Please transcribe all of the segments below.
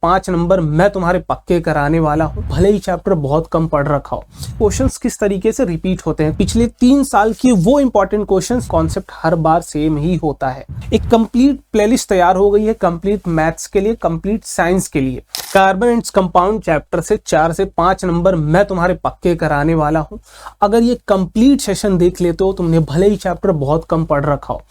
5 number मैं तुम्हारे पक्के कराने वाला हूं। भले ही चैप्टर बहुत कम पढ़ रखा हो, क्वेश्चंस किस तरीके से रिपीट होते हैं, पिछले 3 साल की वो इंपॉर्टेंट क्वेश्चंस, कॉन्सेप्ट हर बार सेम ही होता है। एक कंप्लीट प्लेलिस्ट तैयार हो गई है, कंप्लीट मैथ्स के लिए, कंप्लीट साइंस के लिए। कार्बन एंड कंपाउंड चैप्टर से 4 से 5 नंबर मैं तुम्हारे पक्के कराने वाला हूं। अगर ये कंप्लीट सेशन देख लेते हो, तुमने भले ही चैप्टर बहुत कम पढ़ रखा हो,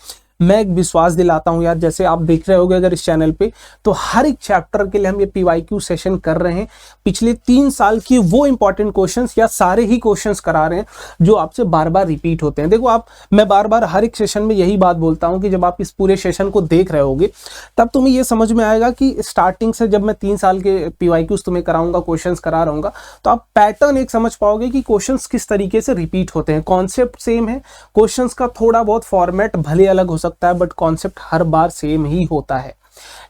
मैं एक विश्वास दिलाता हूं यार, जैसे आप देख रहे होगे अगर इस चैनल पे, तो हर एक चैप्टर के लिए हम ये पीवाईक्यू सेशन कर रहे हैं। पिछले 3 साल की वो इंपॉर्टेंट क्वेश्चंस या सारे ही क्वेश्चंस करा रहे हैं जो आपसे बार बार रिपीट होते हैं। देखो मैं बार बार हर एक सेशन में यही बात बोलता हूं कि जब आप इस पूरे सेशन को देख रहे होगे तब तुम्हें ये समझ में आएगा कि स्टार्टिंग से जब मैं 3 साल के पीवाईक्यूज तुम्हें कराऊंगा, क्वेश्चन करा रहूंगा, तो आप पैटर्न एक समझ पाओगे कि क्वेश्चन किस तरीके से रिपीट होते हैं। कॉन्सेप्ट सेम है, क्वेश्चन का थोड़ा बहुत फॉर्मेट भले अलग हो सकता है, बट कॉन्सेप्ट हर बार सेम ही होता है।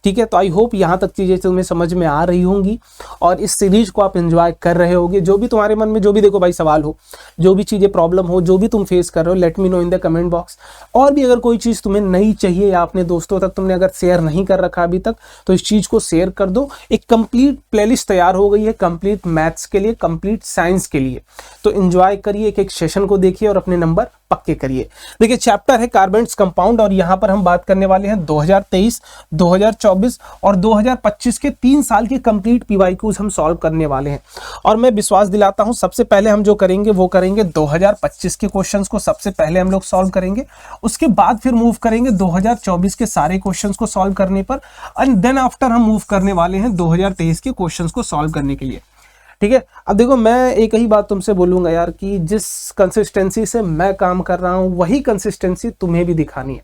ठीक है, तो आई होप यहां तक चीजें तुम्हें समझ में आ रही होंगी और इस सीरीज को आप एंजॉय कर रहे होगे। जो भी तुम्हारे मन में जो भी देखो भाई सवाल हो, जो भी चीजें प्रॉब्लम हो, जो भी तुम फेस कर रहे हो, let me know in the comment box. और भी अगर कोई चीज तुम्हें नहीं चाहिए या अपने दोस्तों तक तुमने अगर शेयर नहीं कर रखा अभी तक, तो इस चीज को शेयर कर दो। एक कंप्लीट प्लेलिस्ट तैयार हो गई है, कंप्लीट मैथ्स के लिए, कंप्लीट साइंस के लिए। तो एंजॉय करिए, एक सेशन को देखिए और अपने नंबर पक्के करिए। देखिए चैप्टर है कार्बन कंपाउंड और यहां पर हम बात करने वाले हैं 2023, 2024 और 2025 के 3 साल के कंप्लीट पीवाईक्यूज हम सॉल्व करने वाले हैं। और मैं विश्वास दिलाता हूं सबसे पहले हम जो करेंगे वो करेंगे 2025 के क्वेश्चंस को सबसे पहले हम लोग सॉल्व करेंगे। उसके बाद फिर मूव करेंगे 2024 के सारे क्वेश्चंस को सॉल्व करने पर, एंड देन आफ्टर हम मूव करने वाले हैं 2023 के क्वेश्चंस को सॉल्व करने के लिए। ठीक है, अब देखो मैं एक ही बात तुमसे बोलूंगा यार कि जिस कंसिस्टेंसी से मैं काम कर रहा हूं वही कंसिस्टेंसी तुम्हें भी दिखानी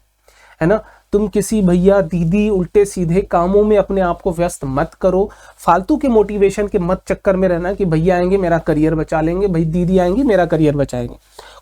है ना। तुम किसी भैया दीदी उल्टे सीधे कामों में अपने आप को व्यस्त मत करो। फालतू के मोटिवेशन के मत चक्कर में रहना कि भैया आएंगे मेरा करियर बचा लेंगे, भाई दीदी आएंगी मेरा करियर बचाएंगे।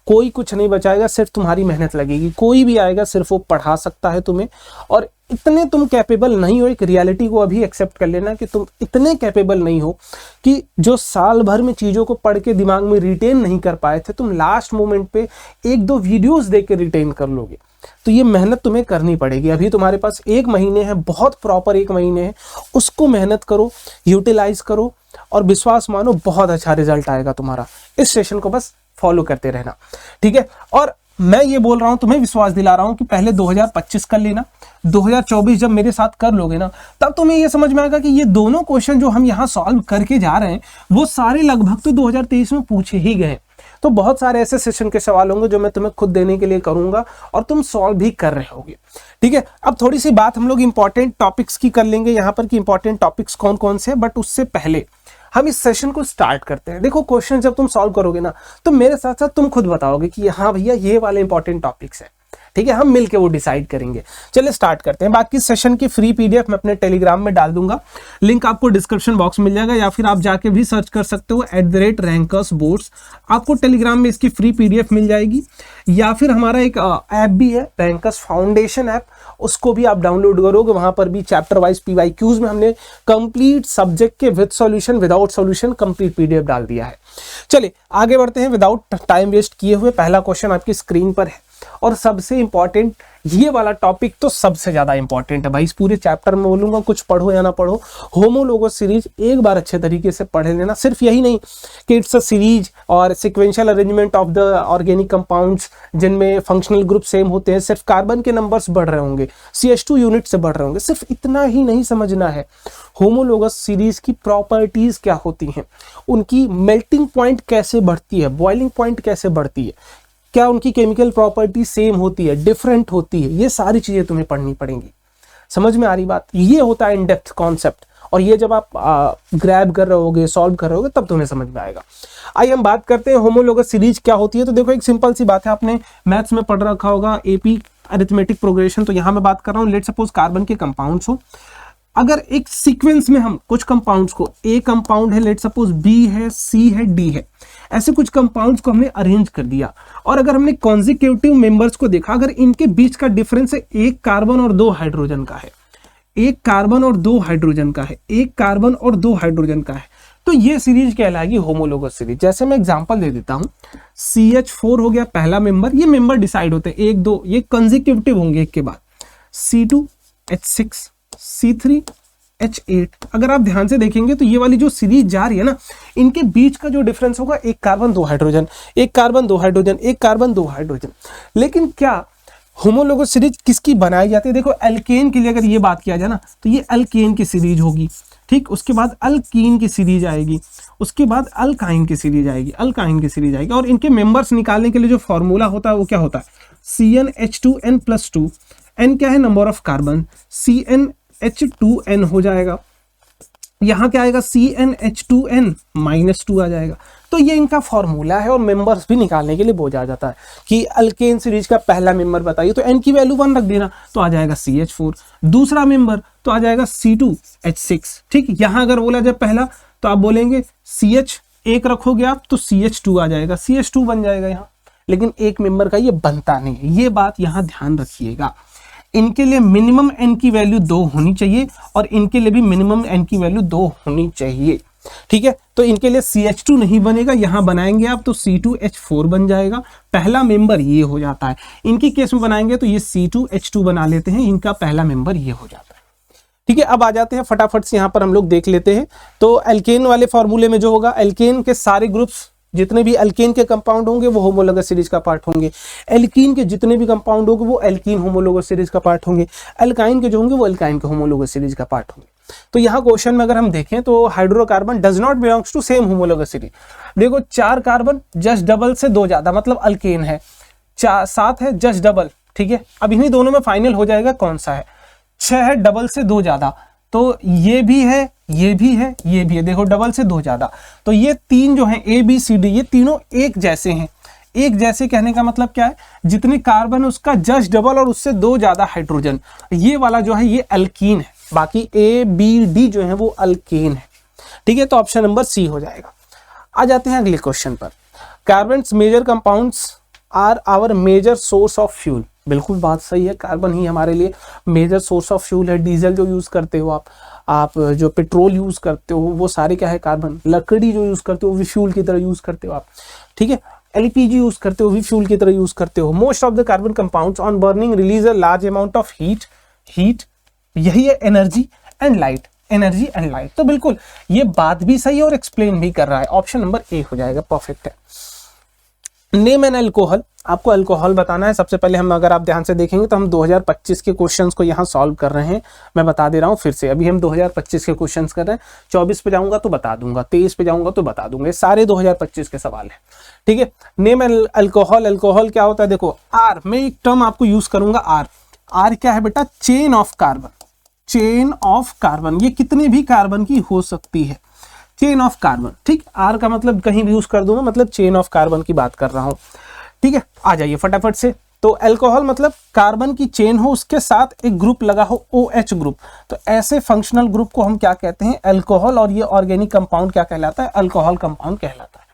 कोई कुछ नहीं बचाएगा, सिर्फ तुम्हारी मेहनत लगेगी। कोई भी आएगा सिर्फ वो पढ़ा सकता है तुम्हें, और इतने तुम कैपेबल नहीं हो। एक रियलिटी को अभी एक्सेप्ट कर लेना कि तुम इतने कैपेबल नहीं हो कि जो साल भर में चीजों को पढ़ के दिमाग में रिटेन नहीं कर पाए थे, तुम लास्ट मोमेंट पे 1-2 वीडियोस देख के रिटेन कर लोगे। तो ये मेहनत तुम्हें करनी पड़ेगी। अभी तुम्हारे पास 1 महीने है, बहुत प्रॉपर 1 महीने है, उसको मेहनत करो, यूटिलाइज करो और विश्वास मानो बहुत अच्छा रिजल्ट आएगा तुम्हारा। इस सेशन को बस फॉलो करते रहना, ठीक है। और मैं ये बोल रहा हूं, तुम्हें विश्वास दिला रहा हूं कि पहले 2025 कर लेना, 2024 जब मेरे साथ कर लोगे ना, तब तुम्हें ये समझ में आएगा कि ये दोनों क्वेश्चन जो हम यहां सॉल्व करके जा रहे हैं वो सारे लगभग तो 2023 में पूछे ही गए। तो बहुत सारे ऐसे सेशन के सवाल होंगे जो मैं तुम्हें खुद देने के लिए करूंगा और तुम सॉल्व भी कर रहे होगे, ठीक है। अब थोड़ी सी बात हम लोग इंपॉर्टेंट टॉपिक्स की कर लेंगे यहाँ पर कि इंपॉर्टेंट टॉपिक्स कौन कौन से हैं, बट उससे पहले हम इस सेशन को स्टार्ट करते हैं। देखो क्वेश्चन जब तुम सॉल्व करोगे ना, तो मेरे साथ साथ तुम खुद बताओगे कि हाँ भैया ये वाले इंपॉर्टेंट टॉपिक्स हैं, ठीक है। हम मिलके वो डिसाइड करेंगे। चलिए स्टार्ट करते हैं। बाकी सेशन की फ्री पीडीएफ मैं अपने टेलीग्राम में डाल दूंगा, लिंक आपको डिस्क्रिप्शन बॉक्स में मिल जाएगा, या फिर आप जाके भी सर्च कर सकते हो @rankersboards। आपको टेलीग्राम में इसकी फ्री पीडीएफ मिल जाएगी, या फिर हमारा एक ऐप भी है रैंकर्स फाउंडेशन ऐप, उसको भी आप डाउनलोड करोगे। वहां पर भी चैप्टर वाइज पीवाईक्यूज में हमने कंप्लीट सब्जेक्ट के with solution without solution complete PDF डाल दिया है। चलिए आगे बढ़ते हैं विदाउट टाइम वेस्ट किए हुए। पहला क्वेश्चन आपकी स्क्रीन पर है और सबसे इंपॉर्टेंट ये वाला टॉपिक तो सबसे ज्यादा इंपॉर्टेंट है भाई। इस पूरे चैप्टर में बोलूंगा, कुछ पढ़ो या ना पढ़ो, होमोलोगस सीरीज एक बार अच्छे तरीके से पढ़ लेना। सिर्फ यही नहीं कि इट्स अ सीरीज और sequential arrangement of the organic compounds जिनमें फंक्शनल ग्रुप सेम होते हैं, सिर्फ कार्बन के नंबर्स बढ़ रहे होंगे, CH2 यूनिट से बढ़ रहे होंगे, सिर्फ इतना ही नहीं समझना है। होमोलोगस सीरीज की प्रॉपर्टीज क्या होती हैं, उनकी मेल्टिंग पॉइंट कैसे बढ़ती है, बॉइलिंग पॉइंट कैसे बढ़ती है, क्या उनकी केमिकल प्रॉपर्टी सेम होती है, डिफरेंट होती है, ये सारी चीजें तुम्हें पढ़नी पड़ेंगी। समझ में आ रही बात? ये होता है इन डेप्थ कॉन्सेप्ट, और ये जब आप ग्रैब कर रहे होगे, सॉल्व कर रहे होगे, तब तुम्हें समझ में आएगा। आइए हम बात करते हैं होमोलोगस सीरीज क्या होती है। तो देखो एक सिंपल सी बात है, आपने मैथ्स में पढ़ रखा होगा AP अरिथमेटिक प्रोग्रेशन। तो यहां मैं बात कर रहा हूं, लेट सपोज कार्बन के कंपाउंड्स हो। अगर एक सीक्वेंस में हम कुछ कंपाउंड्स को, A कंपाउंड है, लेट सपोज B है, C है, D है, ऐसे कुछ कंपाउंड्स को हमने अरेंज कर दिया, और अगर हमने कॉन्जिक्यूटिव मेंबर्स को देखा, अगर इनके बीच का डिफरेंस है 1 कार्बन और 2 हाइड्रोजन का है, 1 कार्बन और 2 हाइड्रोजन का है, 1 कार्बन और 2 हाइड्रोजन का है, तो ये सीरीज कहलाएगी होमोलोगस सीरीज। जैसे मैं एग्जांपल दे देता हूं, CH4 हो गया पहला मेंबर, ये मेंबर डिसाइड होते हैं 1 2, ये कंजिक्यूटिव होंगे एक के बाद, C2H6, C3 H8। अगर आप ध्यान से देखेंगे तो ये वाली जो सीरीज जा रही है ना, इनके बीच का जो डिफरेंस होगा, एक कार्बन दो हाइड्रोजन, एक कार्बन दो हाइड्रोजन, एक कार्बन दो हाइड्रोजन। लेकिन क्या होमोलोगस सीरीज किसकी बनाई जाती है? देखो एल्केन के लिए अगर ये बात किया जाए ना, तो ये एल्केन की सीरीज होगी, ठीक। उसके बाद अल्कीन की सीरीज आएगी, उसके बाद अल्काइन की सीरीज आएगी, अल्काइन की सीरीज आएगी। और इनके मेंबर्स निकालने के लिए जो फॉर्मूला होता है वो क्या होता है? CnH2n+2। n क्या है? नंबर ऑफ कार्बन, CnH2n हो जाएगा। यहाँ क्या आएगा? CnH2n-2 आ जाएगा। तो ये इनका फॉर्मूला है और मेंबर्स भी निकालने के लिए बोझा आ जाता है कि अल्केन सीरीज का पहला मेंबर बताइए, तो n की वैल्यू 1 रख देना, तो आ जाएगा CH4। दूसरा मेंबर तो आ जाएगा C2H6, ठीक। यहाँ अगर बोला जाए पहला, तो आप बोलेंगे CH एक रखोगे आप तो CH2 आ जाएगा, CH2 बन जाएगा यहाँ। लेकिन एक मेंबर का ये बनता नहीं है, ये बात यहाँ ध्यान रखिएगा। इनके लिए मिनिमम n की वैल्यू 2 होनी चाहिए और इनके लिए भी मिनिमम n की वैल्यू 2 होनी चाहिए, ठीक है। तो इनके लिए CH2 नहीं बनेगा, यहां बनाएंगे आप तो C2H4 बन जाएगा, पहला मेंबर ये हो जाता है। इनकी केस में बनाएंगे तो ये C2H2 बना लेते हैं, इनका पहला मेंबर ये हो जाता है, ठीक है। अब आ जाते हैं फटाफट से, यहां पर हम लोग देख लेते हैं। तो एल्केन वाले फॉर्मूले में जो होगा, एल्केन के सारे ग्रुप्स, जितने भी अल्केन के कंपाउंड होंगे वो होमोलोगस सीरीज का पार्ट होंगे। एल्कीन के जितने भी कंपाउंड होंगे वो एल्कीन होमोलोगस सीरीज का पार्ट होंगे। अल्काइन के जो होंगे वो अल्काइन के होमोलोगस सीरीज का पार्ट होंगे। तो यहाँ क्वेश्चन में अगर हम देखें तो hydrocarbon does not belongs to same homologous series. देखो 4 कार्बन जस्ट डबल से 2 ज्यादा, मतलब अल्केन है। 7 है जस्ट डबल, ठीक है। अब इन्हीं दोनों में फाइनल हो जाएगा कौन सा है। 6 है डबल से 2 ज्यादा, तो ये भी है, ये भी है, ये भी है। देखो डबल से 2 ज्यादा, तो ये 3 जो हैं ABCD, ये तीनों एक जैसे हैं। एक जैसे कहने का मतलब क्या है? जितने कार्बन उसका जस्ट डबल और उससे 2 ज्यादा हाइड्रोजन। ये वाला जो है ये अल्कीन है, बाकी ABD जो है वो अल्केन है, ठीक है। तो ऑप्शन नंबर C हो जाएगा। आ जाते हैं अगले क्वेश्चन पर। Carbons major compounds are our major source of fuel. बिल्कुल बात सही है, कार्बन ही हमारे लिए मेजर सोर्स ऑफ फ्यूल है। डीजल जो यूज करते हो आप जो पेट्रोल यूज करते हो वो सारे क्या है? कार्बन। लकड़ी जो यूज करते हो वो फ्यूल की तरह यूज करते हो आप, ठीक है। LPG यूज करते हो भी फ्यूल की तरह यूज करते हो। Most of the carbon compounds on burning release a large amount of heat. यही है energy and light, energy and light. तो बिल्कुल ये बात भी सही है और एक्सप्लेन भी कर रहा है। ऑप्शन नंबर A हो जाएगा, परफेक्ट है। नेम एन अल्कोहल, आपको अल्कोहल बताना है। सबसे पहले हम, अगर आप ध्यान से देखेंगे तो हम 2025 के क्वेश्चंस को यहाँ सॉल्व कर रहे हैं। मैं बता दे रहा हूँ फिर से, अभी हम 2025 के क्वेश्चंस कर रहे हैं। 24 पे जाऊंगा तो बता दूंगा, 23 पे जाऊंगा तो बता दूंगा। ये सारे 2025 के सवाल है, ठीक है। नेम एन अल्कोहल, अल्कोहल क्या होता है? देखो आर, मैं एक टर्म आपको यूज करूंगा आर। आर क्या है बेटा? Chain of carbon. Chain of carbon, ये कितने भी कार्बन की हो सकती है, चेन ऑफ कार्बन, ठीक। आर का मतलब कहीं भी यूज कर दूंगा, मतलब चेन ऑफ कार्बन की बात कर रहा हूं, ठीक है। आ जाइए फटाफट से। तो अल्कोहल मतलब कार्बन की चेन हो, उसके साथ एक ग्रुप लगा हो, OH ग्रुप। तो ऐसे फंक्शनल ग्रुप को हम क्या कहते हैं? अल्कोहल। और ये ऑर्गेनिक कंपाउंड क्या कहलाता है? अल्कोहल कंपाउंड कहलाता है,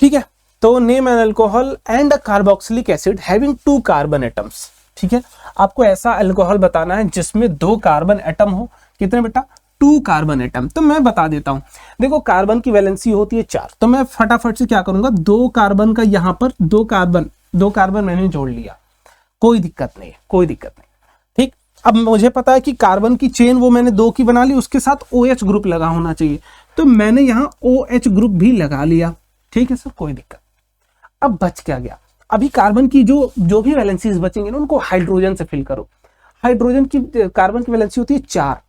ठीक है। तो name an alcohol and a carboxylic acid having 2 carbon atoms, ठीक है। आपको ऐसा अल्कोहल बताना है जिसमें 2 कार्बन एटम हो। कितने बेटा? 2 कार्बन एटम। तो मैं बता देता हूं, देखो कार्बन की वैलेंसी होती है 4, तो मैं फटाफट से क्या करूंगा, 2 कार्बन का यहां पर 2 कार्बन मैंने जोड़ लिया, कोई दिक्कत नहीं है, कोई दिक्कत नहीं, ठीक। अब मुझे पता है कि कार्बन की चेन वो मैंने 2 की बना ली, उसके साथ OH ग्रुप लगा होना चाहिए, तो मैंने यहाँ OH ग्रुप भी लगा लिया, ठीक है सर, कोई दिक्कत। अब बच क्या गया? अभी कार्बन की जो भी वैलेंसीज बचेंगे ना, उनको हाइड्रोजन से फिल करो। हाइड्रोजन की, कार्बन की वैलेंसी होती है 4।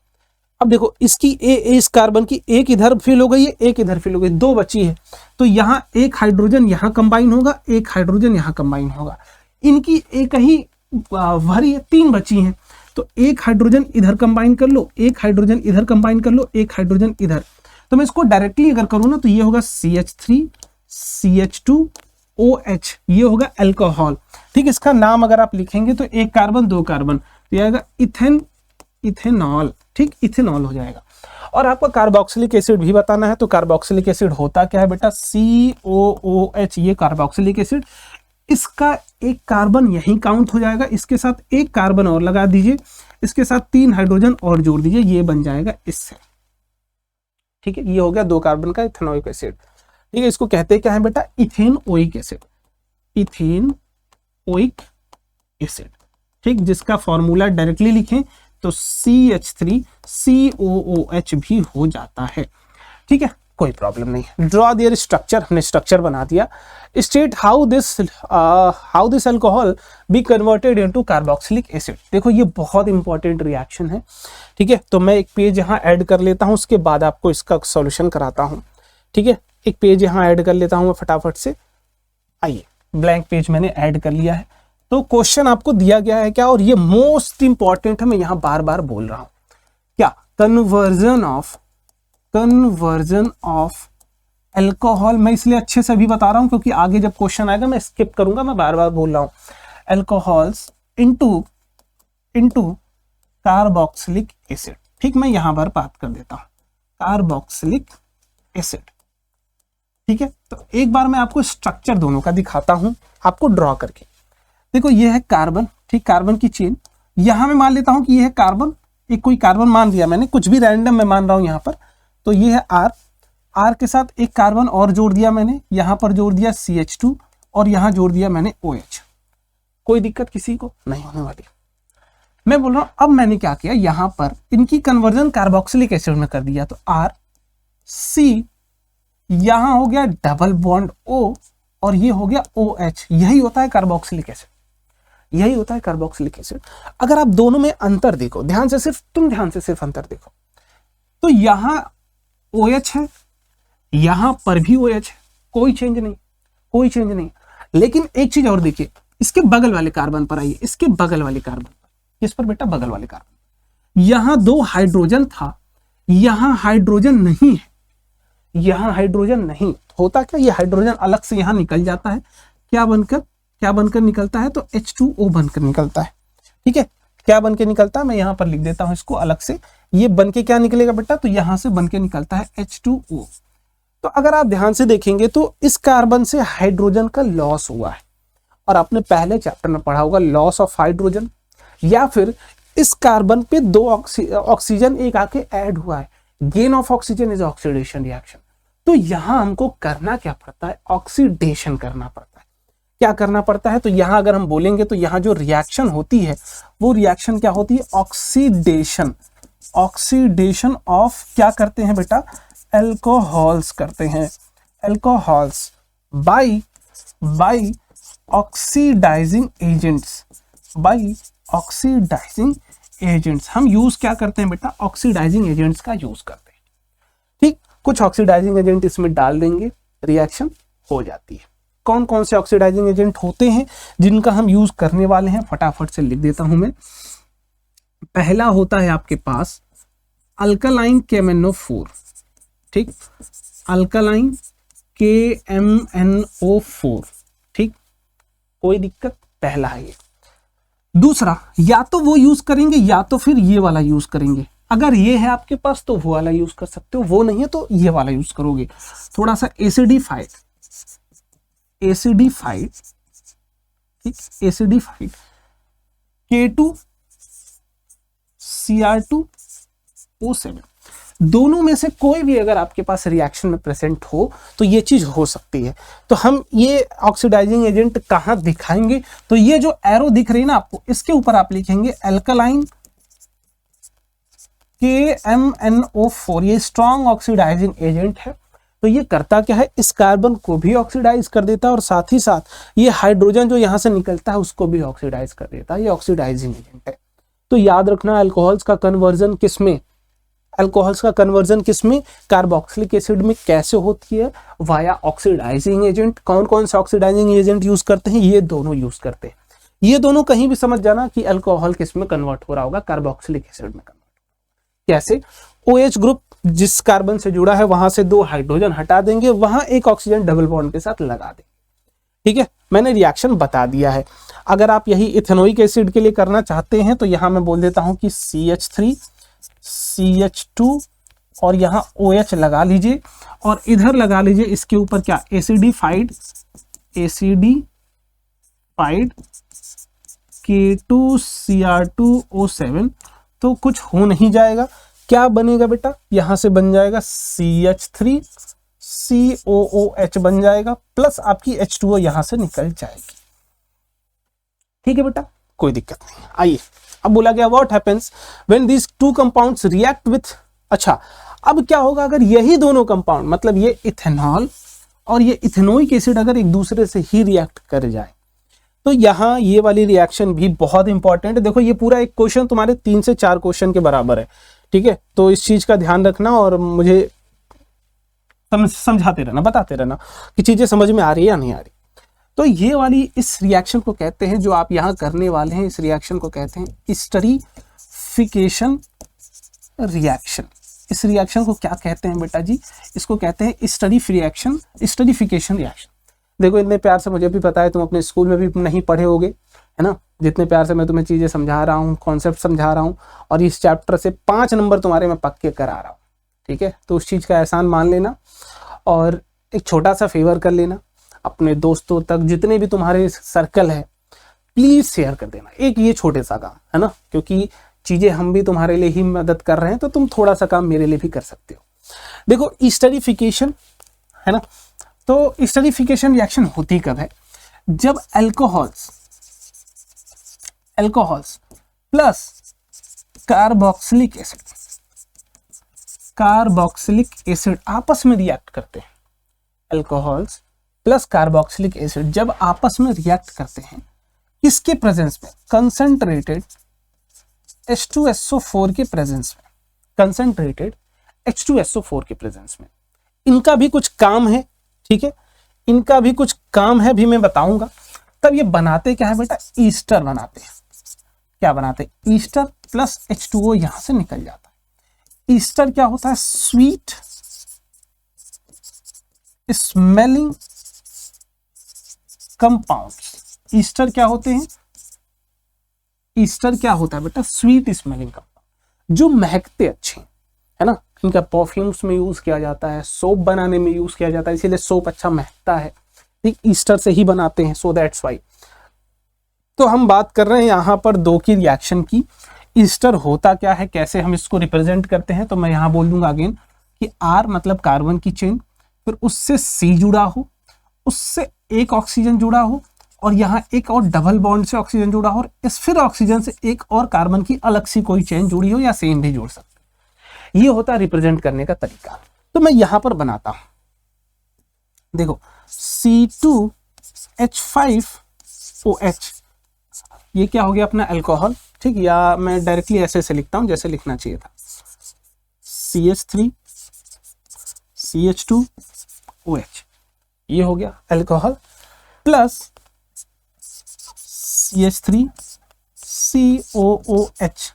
अब देखो इसकी इस कार्बन की एक इधर फिल हो गई है, एक इधर फिल हो गई, 2 बची है। तो यहाँ एक हाइड्रोजन यहाँ कंबाइन होगा, एक हाइड्रोजन यहाँ कंबाइन होगा। इनकी एक ही भरी है, 3 बची हैं। तो एक हाइड्रोजन इधर कंबाइन कर लो, एक हाइड्रोजन इधर कंबाइन कर लो, एक हाइड्रोजन इधर। तो मैं इसको डायरेक्टली अगर करूँ ना, तो ये होगा CH3 CH2 OH, ये होगा अल्कोहल, ठीक। इसका नाम अगर आप लिखेंगे तो 1 कार्बन 2 कार्बन, तो ये आएगा इथेनॉल, ठीक, इथेनॉल हो जाएगा। और आपको कार्बोक्सिलिक एसिड भी बताना है। तो कार्बोक्सिलिक एसिड होता क्या है बेटा? COOH, ये कार्बोक्सिलिक एसिड। इसका एक कार्बन यहीं काउंट हो जाएगा, इसके साथ एक कार्बन और लगा दीजिए, इसके साथ 3 हाइड्रोजन और जोड़ दीजिए, ये बन जाएगा इससे, ठीक है। ये हो गया 2 कार्बन का इथेनोइक एसिड, ठीक है। इसको कहते हैं क्या है बेटा? इथेनोइक एसिड, इथेनोइक एसिड, ठीक। जिसका फॉर्मूला डायरेक्टली लिखें तो CH3 COOH भी हो जाता है। ठीक है, कोई प्रॉब्लम नहीं। ड्रॉ देयर स्ट्रक्चर, हमने स्ट्रक्चर बना दिया। State how this alcohol be converted into carboxylic acid. देखो ये बहुत इंपॉर्टेंट रिएक्शन है। ठीक है, तो मैं एक पेज यहाँ ऐड कर लेता हूँ, उसके बाद आपको इसका सॉल्यूशन कराता हूँ। ठीक है, एक पेज यहाँ ऐड कर लेता हूँ मैं फटाफट से। आइए, ब्लैंक पेज मैंने ऐड कर लिया है। तो क्वेश्चन आपको दिया गया है क्या, और ये मोस्ट इंपॉर्टेंट है, मैं यहाँ बार बार बोल रहा हूँ क्या, कन्वर्जन ऑफ अल्कोहल। मैं इसलिए अच्छे से अभी बता रहा हूं क्योंकि आगे जब क्वेश्चन आएगा मैं स्किप करूंगा, मैं बार बार बोल रहा हूं। Alcohols into carboxylic acid. ठीक, मैं यहां पर बात कर देता हूं कार्बोक्सिलिक एसिड। ठीक है, तो एक बार मैं आपको स्ट्रक्चर दोनों का दिखाता हूं आपको ड्रॉ करके। देखो ये है कार्बन, ठीक, कार्बन की चेन। यहां मैं मान लेता हूं कि ये है कार्बन, एक कोई कार्बन मान लिया मैंने, कुछ भी रैंडम मैं मान रहा हूं यहां पर। तो ये है R के साथ एक कार्बन और जोड़ दिया मैंने, यहां पर जोड़ दिया CH2 और यहां जोड़ दिया मैंने OH। कोई दिक्कत किसी को नहीं होने वाली। मैं बोल रहा हूं अब मैंने क्या किया, यहां पर इनकी कन्वर्जन कार्बोक्सिलिक एसिड में कर दिया। तो RC यहां हो गया डबल बॉन्ड O और ये हो गया OH। यही होता है कार्बोक्सिलिक एसिड, यही होता है कार्बोक्सिलिक एसिड। अगर आप दोनों में अंतर देखो ध्यान से, सिर्फ अंतर देखो, तो यहां OH है, यहां पर भी OH है, कोई चेंज नहीं। लेकिन एक चीज और देखिए, इसके बगल वाले कार्बन पर आइए, इसके बगल वाले कार्बन पर, इस पर बेटा बगल वाले कार्बन, यहां 2 हाइड्रोजन था, यहां हाइड्रोजन नहीं है, यहां हाइड्रोजन नहीं होता। क्या ये हाइड्रोजन अलग से यहां निकल जाता है, क्या बनकर निकलता है, तो H2O बनकर निकलता है। ठीक है, क्या बन के निकलता है, मैं यहां पर लिख देता हूं इसको अलग से। ये बन के क्या निकलेगा बेटा, तो यहां से बन के निकलता है H2O। तो अगर आप ध्यान से देखेंगे तो इस कार्बन से हाइड्रोजन का लॉस हुआ है, और आपने पहले चैप्टर में पढ़ा होगा लॉस ऑफ हाइड्रोजन, या फिर इस कार्बन पे 2 ऑक्सीजन एक आके ऐड हुआ है, gain of oxygen is oxidation reaction. तो यहां हमको करना क्या पड़ता है, ऑक्सीडेशन करना पड़ता है। क्या करना पड़ता है, तो यहां अगर हम बोलेंगे तो यहां जो रिएक्शन होती है वो रिएक्शन क्या होती है, ऑक्सीडेशन ऑफ क्या करते हैं बेटा, अल्कोहल्स करते हैं, अल्कोहल्स बाय ऑक्सीडाइजिंग एजेंट्स। हम यूज क्या करते हैं बेटा, ऑक्सीडाइजिंग एजेंट्स का यूज करते हैं। ठीक, कुछ ऑक्सीडाइजिंग एजेंट इसमें डाल देंगे, रिएक्शन हो जाती है। कौन कौन से ऑक्सीडाइजिंग एजेंट होते हैं जिनका हम यूज करने वाले हैं, फटाफट से लिख देता हूं मैं। पहला होता है आपके पास अल्कालाइन KMnO4। ठीक, अल्कालाइन KMnO4। ठीक, कोई दिक्कत, पहला है ये। दूसरा, या तो वो यूज करेंगे या तो फिर ये वाला यूज करेंगे। अगर ये है आपके पास तो वो वाला यूज कर सकते हो, वो नहीं है तो ये वाला यूज करोगे। थोड़ा सा एसिडिफाइड, ठीक, एसिडिफाइड K2Cr2O7। दोनों में से कोई भी अगर आपके पास रिएक्शन में प्रेजेंट हो तो ये चीज हो सकती है। तो हम ये ऑक्सीडाइजिंग एजेंट कहां दिखाएंगे, तो ये जो एरो दिख रही है ना आपको, इसके ऊपर आप लिखेंगे अल्कालाइन KMnO4। ये स्ट्रॉन्ग ऑक्सीडाइजिंग एजेंट है। तो ये करता क्या है, इस कार्बन को भी ऑक्सीडाइज कर देता है और साथ ही साथ ये हाइड्रोजन जो यहां से निकलता है उसको भी ऑक्सीडाइज कर देता है। ये ऑक्सीडाइजिंग एजेंट है। तो याद रखना अल्कोहल्स का कन्वर्जन किसमें, कार्बोक्सिलिक एसिड में कैसे होती है, वाया ऑक्सीडाइजिंग एजेंट। कौन कौन से ऑक्सीडाइजिंग एजेंट यूज करते हैं, ये दोनों यूज करते हैं। ये दोनों कहीं भी समझ जाना कि अल्कोहल किसमें कन्वर्ट हो रहा होगा, कार्बोक्सिलिक एसिड में कन्वर्ट। कैसे, OH ग्रुप जिस कार्बन से जुड़ा है वहां से 2 हाइड्रोजन हटा देंगे, वहां एक ऑक्सीजन डबल बॉन्ड के साथ लगा देंगे। ठीक है, मैंने रिएक्शन बता दिया है। अगर आप यही इथेनोइक एसिड के लिए करना चाहते हैं तो यहां मैं बोल देता हूं कि CH3 CH2 और यहां OH लगा लीजिए, और इधर लगा लीजिए इसके ऊपर क्या, एसिडिफाइड K2Cr2O7। तो कुछ हो नहीं जाएगा, क्या बनेगा बेटा, यहां से बन जाएगा CH3 COOH बन जाएगा, प्लस आपकी H2O यहां से निकल जाएगी। ठीक है बेटा, कोई दिक्कत नहीं। आइए अब बोला गया what happens when these two compounds react with, अच्छा अब क्या होगा अगर यही दोनों कंपाउंड, मतलब ये इथेनॉल और ये इथेनोइक एसिड अगर एक दूसरे से ही रिएक्ट कर जाए, तो यहाँ ये वाली रिएक्शन भी बहुत इंपॉर्टेंट है। देखो ये पूरा एक क्वेश्चन तुम्हारे 3 से 4 क्वेश्चन के बराबर है, ठीक है, तो इस चीज का ध्यान रखना और मुझे समझाते रहना, बताते रहना कि चीजें समझ में आ रही है या नहीं आ रही। तो ये वाली इस रिएक्शन को कहते हैं, जो आप यहाँ करने वाले हैं, इस रिएक्शन को कहते हैं एस्टरीफिकेशन रिएक्शन। इस रिएक्शन को क्या कहते हैं बेटा जी? इसको कहते हैं एस्टरीफिकेशन रिएक्शन। देखो इतने प्यार से, मुझे भी पता है तुम अपने स्कूल में भी नहीं पढ़े होगे, है ना, जितने प्यार से मैं तुम्हें चीजें समझा रहा हूँ, कॉन्सेप्ट समझा रहा हूँ, और इस चैप्टर से 5 नंबर तुम्हारे मैं पक्के करा रहा हूँ, ठीक है। तो उस चीज का एहसान मान लेना और एक छोटा सा फेवर कर लेना, अपने दोस्तों तक जितने भी तुम्हारे सर्कल है प्लीज शेयर कर देना, एक ये छोटे सा काम है ना, क्योंकि चीजें हम भी तुम्हारे लिए ही मदद कर रहे हैं, तो तुम थोड़ा सा काम मेरे लिए भी कर सकते हो। देखो एस्टरीफिकेशन है ना, तो एस्टरीफिकेशन रिएक्शन होती कब है? जब अल्कोहल्स प्लस कार्बोक्सिलिक एसिड आपस में रिएक्ट करते हैं। अल्कोहल्स प्लस कार्बोक्सिलिक एसिड जब आपस में रिएक्ट करते हैं, किसके प्रेजेंस में? कंसंट्रेटेड H2SO4 के प्रेजेंस में, कंसंट्रेटेड H2SO4 के प्रेजेंस में। इनका भी कुछ काम है, ठीक है, इनका भी कुछ काम है, भी मैं बताऊंगा। तब ये बनाते क्या है बेटा? ईस्टर बनाते हैं। क्या बनाते हैं? ईस्टर प्लस H2O यहां से निकल जाता है। ईस्टर क्या होता है? Sweet smelling compounds. ईस्टर क्या होते हैं? ईस्टर क्या होता है बेटा? स्वीट स्मेलिंग कंपाउंड, जो महकते अच्छे हैं, है ना। इनका परफ्यूम्स में यूज किया जाता है, सोप बनाने में यूज किया जाता है, इसीलिए सोप अच्छा महकता है, ठीक, ईस्टर से ही बनाते हैं, सो दैट्स वाई। तो हम बात कर रहे हैं यहाँ पर 2 की रिएक्शन की। ईस्टर होता क्या है, कैसे हम इसको रिप्रेजेंट करते हैं, तो मैं यहाँ बोल दूंगा अगेन कि R मतलब कार्बन की चेन, फिर उससे C जुड़ा हो, उससे एक ऑक्सीजन जुड़ा हो, और यहाँ एक और डबल बॉन्ड से ऑक्सीजन जुड़ा हो, और इस फिर ऑक्सीजन से एक और कार्बन की अलग सी कोई चेन जुड़ी हो, या सेम भी जुड़ सकते। ये होता है रिप्रेजेंट करने का तरीका। तो मैं यहां पर बनाता हूं, देखो C2H5OH, ये क्या हो गया अपना? अल्कोहल, ठीक, या मैं डायरेक्टली ऐसे से लिखता हूं जैसे लिखना चाहिए था, CH3 CH2OH, ये हो गया अल्कोहल, प्लस CH3 COOH,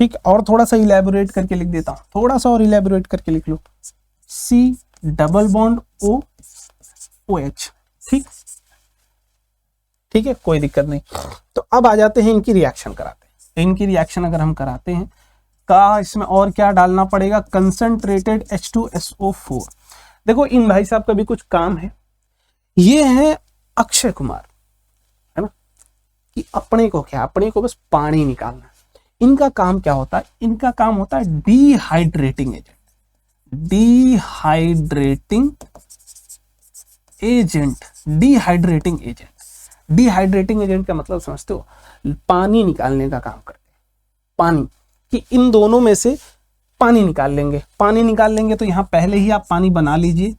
ठीक। और थोड़ा सा इलेबोरेट करके लिख देता हूं, थोड़ा सा और इलेबोरेट करके लिख लो, C डबल बॉन्ड OH, ठीक, ठीक है, कोई दिक्कत नहीं। तो अब आ जाते हैं इनकी रिएक्शन कराते हैं। इनकी रिएक्शन अगर हम कराते हैं, का इसमें और क्या डालना पड़ेगा? Concentrated H2SO4। देखो इन भाई साहब का भी कुछ काम है, ये है अक्षय कुमार, है ना, कि अपने को क्या, अपने को बस पानी निकालना। इनका काम क्या होता है? इनका काम होता है डिहाइड्रेटिंग एजेंट। डिहाइड्रेटिंग एजेंट का मतलब समझते हो? पानी निकालने का काम करते हैं। पानी कि इन दोनों में से पानी निकाल लेंगे। पानी निकाल लेंगे तो यहाँ पहले ही आप पानी बना लीजिए,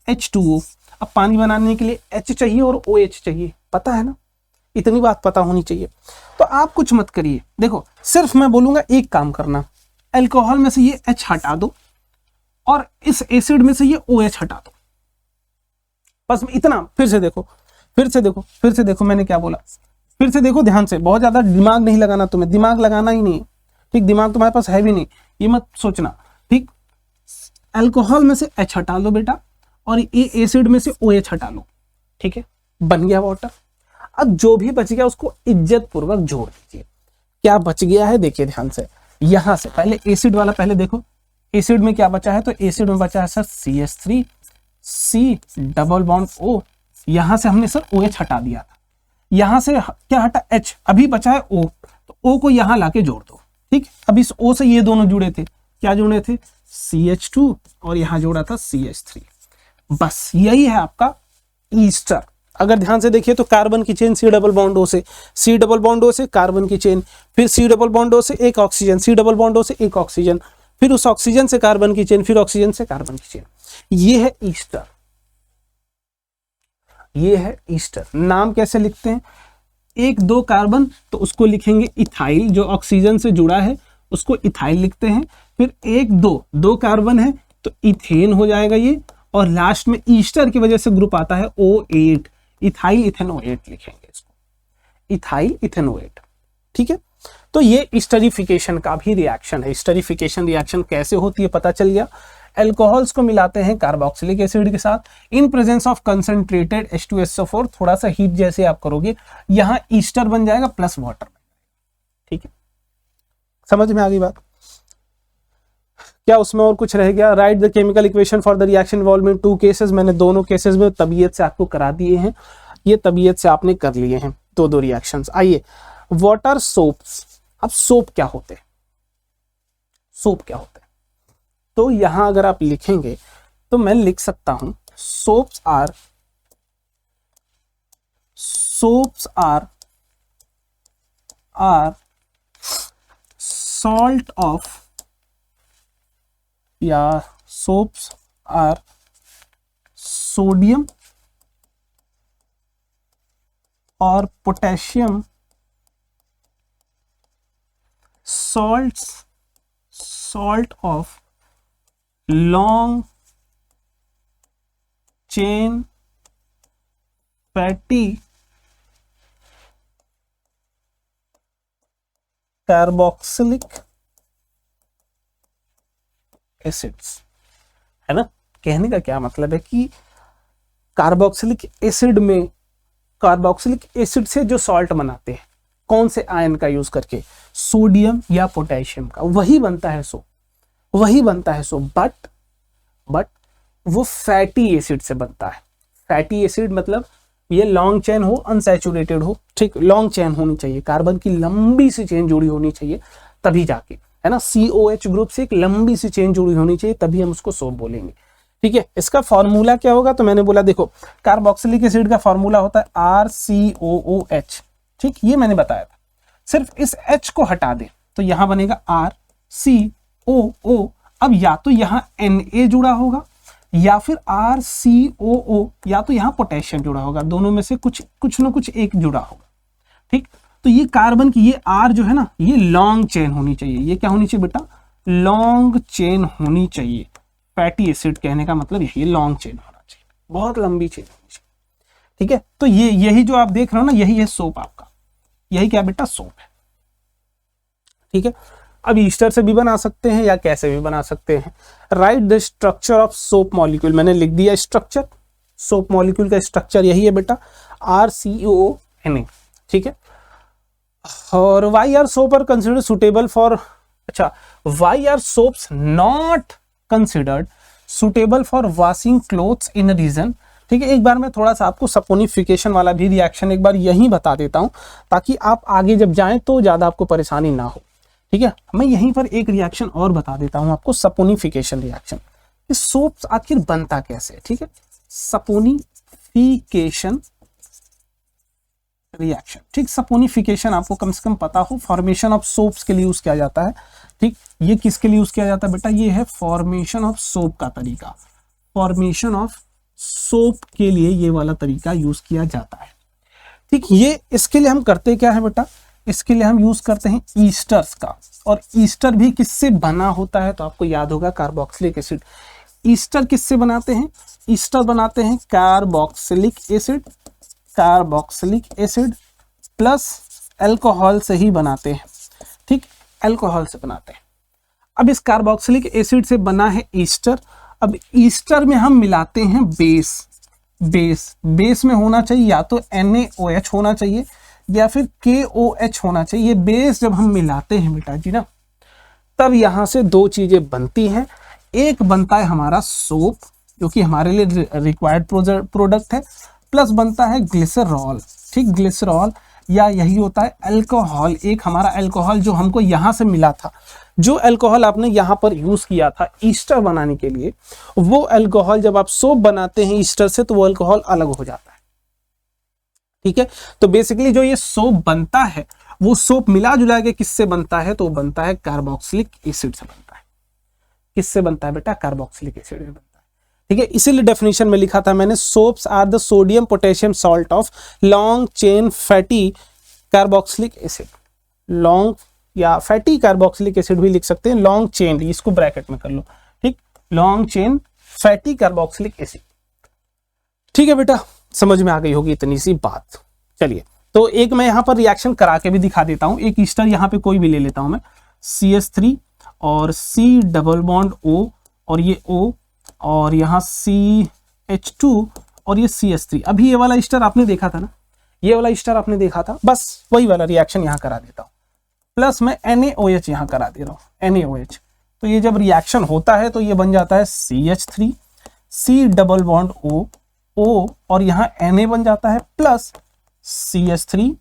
H2O। अब पानी बनाने के लिए H चाहिए और OH चाहिए, पता है ना, इतनी बात पता होनी चाहिए। तो आप कुछ मत करिए, देखो सिर्फ मैं बोलूंगा एक काम करना, अल्कोहल में से ये H हटा दो और इस एसिड में से ये OH हटा दो, बस इतना। फिर से देखो मैंने क्या बोला, फिर से देखो ध्यान से, बहुत ज्यादा दिमाग नहीं लगाना, तुम्हें दिमाग लगाना ही नहीं, ठीक, दिमाग तुम्हारे पास है भी नहीं, ये मत सोचना, ठीक। अल्कोहल में से H हटा लो बेटा, और ये एसिड में से OH हटा लो, ठीक है, बन गया वाटर। अब जो भी बच गया उसको इज्जत पूर्वक जोड़ दीजिए। क्या बच गया है देखिए ध्यान से, यहां से पहले एसिड वाला, पहले देखो एसिड में क्या बचा है, तो एसिड में बचा है sir CH3 C double bond O, यहां से हमने सर OH हटा दिया था, यहां से क्या हटा? H, अभी बचा है O, तो O को यहां लाके जोड़ दो, ठीक। अब इस O से ये दोनों जुड़े थे, क्या जुड़े थे? CH2, और यहां जोड़ा था CH3। बस यही है आपका ईस्टर। अगर ध्यान से देखिए तो कार्बन की chain C double bond O से, सी डबल बॉन्ड ओ से कार्बन की चेन, फिर सी डबल बॉन्ड ओ से एक oxygen, C double bond O से एक ऑक्सीजन, फिर उस ऑक्सीजन से कार्बन की चेन, फिर ऑक्सीजन से कार्बन की चेन। ये है ईस्टर, ये है ईस्टर। नाम कैसे लिखते हैं? एक दो कार्बन तो उसको लिखेंगे इथाइल, जो ऑक्सीजन से जुड़ा है उसको इथाइल लिखते हैं। फिर एक दो कार्बन है तो इथेन हो जाएगा ये, और लास्ट में ईस्टर की वजह से ग्रुप आता है O8, इथाइल इथेनोएट लिखेंगे इसको, इथाइल इथेनोएट। ठीक है, तो ये ईस्टरिफिकेशन का भी रिएक्शन है। ईस्टरिफिकेशन रिएक्शन कैसे होती है पता चल गया। एल्कोहल्स को मिलाते हैं कार्बोक्सिलिक एसिड के साथ इन प्रेजेंस ऑफ कंसंट्रेटेड H2SO4, थोड़ा सा हीट जैसे आप करोगे, यहां ईस्टर बन जाएगा प्लस वाटर। ठीक है, समझ में आ गई बात? क्या उसमें और कुछ रह गया? Right the chemical equation for the reaction involve in 2 cases. मैंने दोनों केसेस में तबीयत से आपको करा दिए हैं, ये तबीयत से आपने कर लिए हैं दो रिएक्शंस। आइए, वाटर सोप्स। अब सोप क्या होते हैं? सोप क्या होते हैं? तो यहां अगर आप लिखेंगे तो मैं लिख सकता हूं सोप्स आर सॉल्ट ऑफ, या सोप्स आर सोडियम और potassium salt of long chain fatty carboxylic acids, है ना। कहने का क्या मतलब है कि कार्बोक्सिलिक एसिड में, कार्बोक्सिलिक एसिड से जो सॉल्ट बनाते हैं कौन से आयन का यूज करके? सोडियम या पोटेशियम का, वही बनता है सोप, वही बनता है सोप। बट वो फैटी एसिड से बनता है। फैटी एसिड मतलब ये लॉन्ग चेन हो, अनसैचुरेटेड हो, ठीक, लॉन्ग चेन होनी चाहिए, कार्बन की लंबी सी चेन जुड़ी होनी चाहिए तभी जाके, है ना। COH ग्रुप से एक लंबी सी चेन जुड़ी होनी चाहिए तभी हम उसको सोप बोलेंगे। ठीक है, इसका फॉर्मूला क्या होगा? तो मैंने बोला देखो, कार्बोक्सिलिक एसिड का फॉर्मूला होता है RCOOH। ठीक, ये मैंने बताया था। सिर्फ इस H को हटा दे तो यहां बनेगा RCOO। अब या तो यहां Na जुड़ा होगा या फिर RCOO, या तो यहां पोटेशियम जुड़ा होगा, दोनों में से कुछ ना कुछ एक जुड़ा होगा। ठीक, तो ये कार्बन की ये R जो है ना, ये लॉन्ग चेन होनी चाहिए। ये क्या होनी चाहिए बेटा? लॉन्ग चेन होनी चाहिए। फैटी एसिड कहने का मतलब यही, लॉन्ग चेन होना चाहिए, बहुत लंबी चेन होनी चाहिए। ठीक है, तो यही जो आप देख रहे हो ना, यही है सोप आपका, यही क्या बेटा? सोप है। ठीक है, अब ईस्टर से भी बना सकते हैं या कैसे भी बना सकते हैं। Write the structure of soap molecule. मैंने लिख दिया स्ट्रक्चर, सोप मॉलिक्यूल का स्ट्रक्चर यही है बेटा, RCOONA। ठीक है, और why are soap are considered suitable for, अच्छा, why are soaps not considered suitable for washing clothes in region. ठीक है, एक बार मैं थोड़ा सा आपको सपोनिफिकेशन वाला भी रिएक्शन एक बार यहीं बता देता हूं ताकि आप आगे जब जाएं तो ज्यादा आपको परेशानी ना हो। ठीक है, मैं यहीं पर एक रिएक्शन और बता देता हूं आपको, सपोनिफिकेशन रिएक्शन। इस सोप्स आखिर बनता कैसे है? ठीक है, सपोनिफिकेशन रिएक्शन। ठीक, सपोनिफिकेशन आपको कम से कम पता हो, फॉर्मेशन ऑफ सोप्स के लिए यूज किया जाता है। ठीक, ये किसके लिए यूज किया जाता है बेटा? ये है फॉर्मेशन ऑफ सोप का तरीका। फॉर्मेशन ऑफ सोप के लिए ये वाला तरीका यूज किया जाता है। ठीक, ये इसके लिए हम करते क्या है बेटा? इसके लिए हम यूज करते हैं ईस्टर्स का, और ईस्टर भी किससे बना होता है? तो आपको याद होगा कार्बोक्सिलिक एसिड। ईस्टर किससे बनाते हैं? ईस्टर बनाते हैं carboxylic acid, carboxylic acid plus alcohol से ही बनाते हैं। ठीक, अल्कोहल से बनाते हैं। अब इस कार्बोक्सिलिक एसिड से बना है ईस्टर। अब ईस्टर में हम मिलाते हैं बेस में होना चाहिए या तो NaOH होना चाहिए या फिर KOH होना चाहिए। ये बेस जब हम मिलाते हैं बेटा जी ना, तब यहां से दो चीजें बनती हैं। एक बनता है हमारा सोप, जो कि हमारे लिए रिक्वायर्ड प्रोडक्ट है, प्लस बनता है ग्लिसरॉल। ठीक, ग्लिसरॉल या यही होता है अल्कोहल। एक हमारा अल्कोहल जो हमको यहां से मिला था, जो अल्कोहल आपने यहां पर यूज किया था ईस्टर बनाने के लिए, वो अल्कोहल जब आप सोप बनाते हैं ईस्टर से तो वो अल्कोहल अलग हो जाता है। ठीक है, तो बेसिकली जो ये सोप बनता है वो सोप मिला जुला के किससे बनता है, तो बनता है कार्बोक्सिलिक एसिड से बनता है। किससे बनता है बेटा, कार्बोक्सिलिक एसिड से बनता है। ठीक है, इसीलिए डेफिनेशन में लिखा था मैंने, soaps are the sodium potassium salt of long chain fatty carboxylic acid. Long या फैटी कार्बोक्सिलिक एसिड भी लिख सकते हैं, लॉन्ग चेन, इसको ब्रैकेट में कर लो, ठीक, long chain fatty carboxylic acid. ठीक है बेटा, समझ में आ गई होगी इतनी सी बात। चलिए, तो एक मैं यहां पर रिएक्शन करा के भी दिखा देता हूं। एक ईस्टर यहां पे कोई भी ले लेता हूं मैं, CH3 और C डबल बॉन्ड O और ये O और यहाँ CH2 और ये CH3। अभी ये वाला ईस्टर आपने देखा था ना, ये वाला ईस्टर आपने देखा था, बस वही वाला रिएक्शन यहाँ करा देता हूँ। प्लस मैं NaOH यहाँ करा दे रहा हूँ, NaOH। तो ये जब रिएक्शन होता है तो ये बन जाता है CH3 C double bond O और यहाँ Na बन जाता है प्लस CH3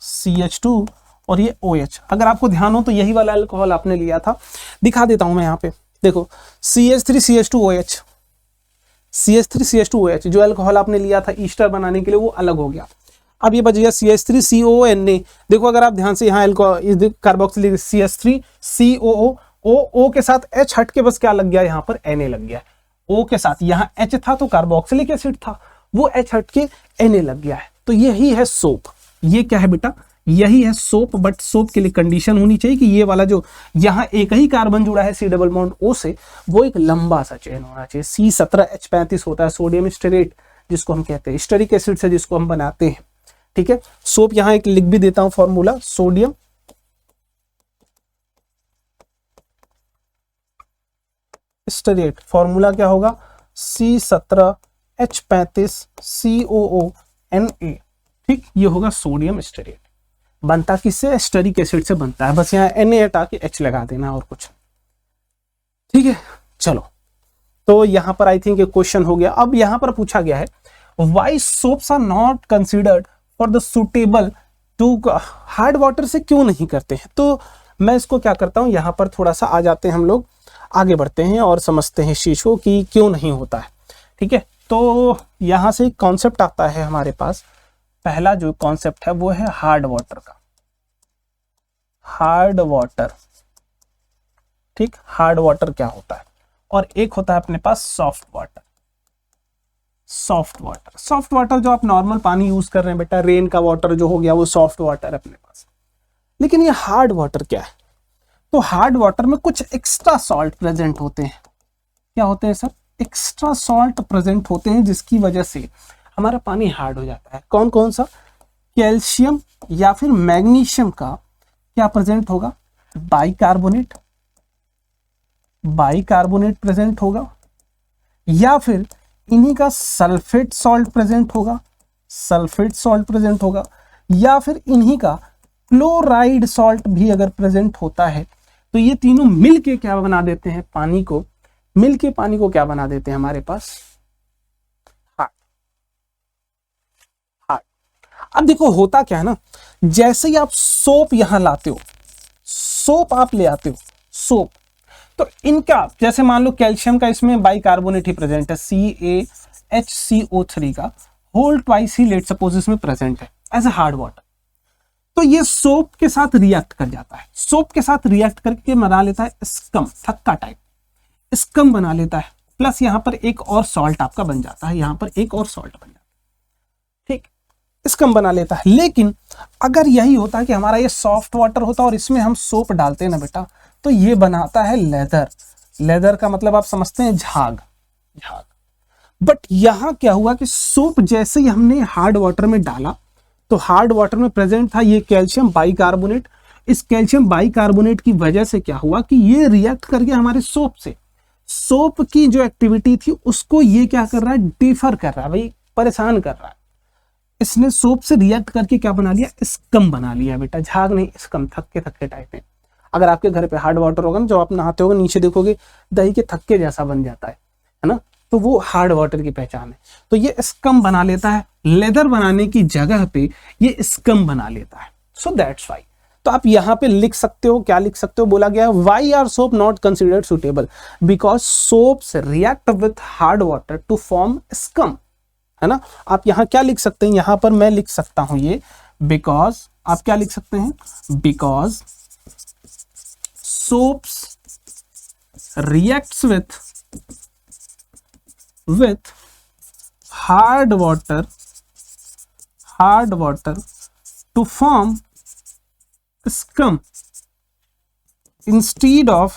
CH2 और ये OH। अगर आपको ध्यान हो तो यही वाला अल्कोहल आपने लिया था, दिखा देता हूं मैं यहाँ पे, देखो CH3 CH2 OH, CH3 CH2 OH जो अल्कोहल आपने लिया था ईस्टर बनाने के लिए वो अलग हो गया। अब ये बच गया CH3 COO देखो अगर आप ध्यान से यहाँ कार्बोक्सिलिक CH3 COO O के साथ H हट के बस क्या लग गया, यहाँ पर Na लग गया है। O के साथ यहाँ H था तो कार्बोक्सिलिक एसिड था, वो H हट के Na लग गया है। तो यही है सोप। ये क्या है बेटा, यही है सोप। बट सोप के लिए कंडीशन होनी चाहिए कि ये वाला जो यहाँ एक ही कार्बन जुड़ा है C डबल बॉन्ड O से, वो एक लंबा सा चेन होना चाहिए। C17H35 होता है सोडियम स्टेरेट, जिसको हम कहते हैं स्टेरिक एसिड से जिसको हम बनाते हैं। ठीक है, सोप यहाँ एक लिख भी देता हूं फॉर्मूला, सोडियम स्टेरेट, फॉर्मूला क्या होगा, C17H35COO ठीक, ये होगा सोडियम स्टेरेट। बनता किससे, स्टेरिक एसिड से बनता है, बस यहाँ Na हटा के H लगा देना और कुछ। ठीक है, चलो, तो यहाँ पर आई थिंक एक क्वेश्चन हो गया। अब यहाँ पर पूछा गया है, why soaps are not considered for the suitable to, hard water से क्यों नहीं करते हैं। तो मैं इसको क्या करता हूँ, यहाँ पर थोड़ा सा आ जाते हैं हम लोग, आगे बढ़ते हैं और समझते हैं इस चीज को कि क्यों नहीं होता है। ठीक है, तो यहाँ से एक कॉन्सेप्ट आता है हमारे पास। पहला जो कॉन्सेप्ट है वो है हार्ड वाटर का, हार्ड वाटर। ठीक, हार्ड वाटर क्या होता है, और एक होता है अपने पास soft water. Soft water, soft water जो आप नॉर्मल पानी यूज कर रहे हैं बेटा, रेन का वाटर जो हो गया वो सॉफ्ट वाटर है अपने पास। लेकिन ये हार्ड वाटर क्या है, तो हार्ड वाटर में कुछ एक्स्ट्रा सॉल्ट प्रेजेंट होते हैं। क्या होते हैं सर, एक्स्ट्रा सॉल्ट प्रेजेंट होते हैं, जिसकी वजह से हमारा पानी हार्ड हो जाता है। कौन कौन सा, कैल्शियम या फिर मैग्नीशियम का क्या प्रेजेंट होगा, बाइकार्बोनेट, बाइकार्बोनेट प्रेजेंट होगा, या फिर इन्हीं का सल्फेट सॉल्ट प्रेजेंट होगा, सल्फेट सॉल्ट प्रेजेंट होगा, या फिर इन्हीं का क्लोराइड सॉल्ट भी अगर प्रेजेंट होता है, तो ये तीनों मिलके क्या बना देते हैं, पानी को, मिलके पानी को क्या बना देते हैं हमारे पास, हार्ड। हार्ड। अब देखो होता क्या है ना, जैसे ही आप सोप यहां लाते हो, सोप आप ले आते हो, सोप, तो इनका जैसे मान लो कैल्शियम का इसमें बाइकार्बोनेट ही प्रेजेंट है, CaHCO3 का होल ट्वाइस ही लेट सपोज इसमें प्रेजेंट है एज ए हार्ड वाटर। तो ये सोप के साथ रिएक्ट कर जाता है, सोप के साथ रिएक्ट करके बना लेता है स्कम, थक्का टाइप स्कम बना लेता है। प्लस यहां पर एक और सॉल्ट आपका बन जाता है, यहां पर एक और सॉल्ट बन जाता है। ठीक, स्कम बना लेता है। लेकिन अगर यही होता है कि हमारा ये सॉफ्ट वाटर होता और इसमें हम सोप डालते हैं ना बेटा, तो ये बनाता है लेदर। लेदर का मतलब आप समझते हैं झाग, झाग। बट यहां क्या हुआ कि सोप जैसे ही हमने हार्ड वाटर में डाला, तो हार्ड वाटर में प्रेजेंट था ये कैल्शियम बाइकार्बोनेट। इस कैल्शियम बाइकार्बोनेट की वजह से क्या हुआ कि ये रिएक्ट करके हमारे सोप से, सोप की जो एक्टिविटी थी उसको ये क्या कर रहा है, डिफर कर रहा है, भाई परेशान कर रहा है। इसने सोप से रिएक्ट करके क्या बना लिया, स्कम बना लिया बेटा, झाग नहीं स्कम, थक्के थक्के टाइप में। अगर आपके घर पे हार्ड वाटर होगा ना, जो आप नहाते होगे नीचे देखोगे दही के थक्के जैसा बन जाता है ना, तो वो हार्ड वाटर की पहचान है। तो ये स्कम बना लेता है, लेदर बनाने की जगह पे ये स्कम बना लेता है। So that's why. तो आप यहाँ पे लिख सकते हो, क्या लिख सकते हो, बोला गया why are soap not considered suitable, because soaps react with hard water to form scum. है ना। आप यहाँ क्या लिख सकते हैं, यहाँ पर मैं लिख सकता हूं ये बिकॉज, आप क्या लिख सकते हैं, because soaps reacts with hard water to form scum instead of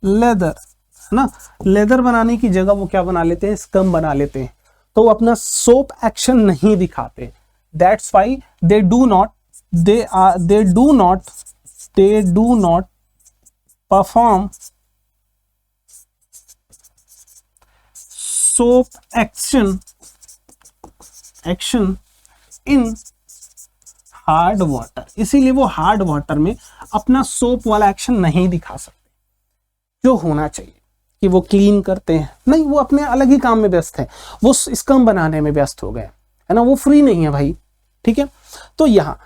leather, है ना। लेदर बनाने की जगह वो क्या बना लेते हैं, स्कम बना लेते हैं। तो वो अपना सोप एक्शन नहीं दिखाते, that's why they do not perform soap action in hard water, इसीलिए वो हार्ड वाटर में अपना सोप वाला एक्शन नहीं दिखा सकते जो होना चाहिए कि वो क्लीन करते हैं, नहीं, वो अपने अलग ही काम में व्यस्त है, वो स्कम बनाने में व्यस्त हो गए, है ना, वो फ्री नहीं है भाई, ठीक है। तो यहाँ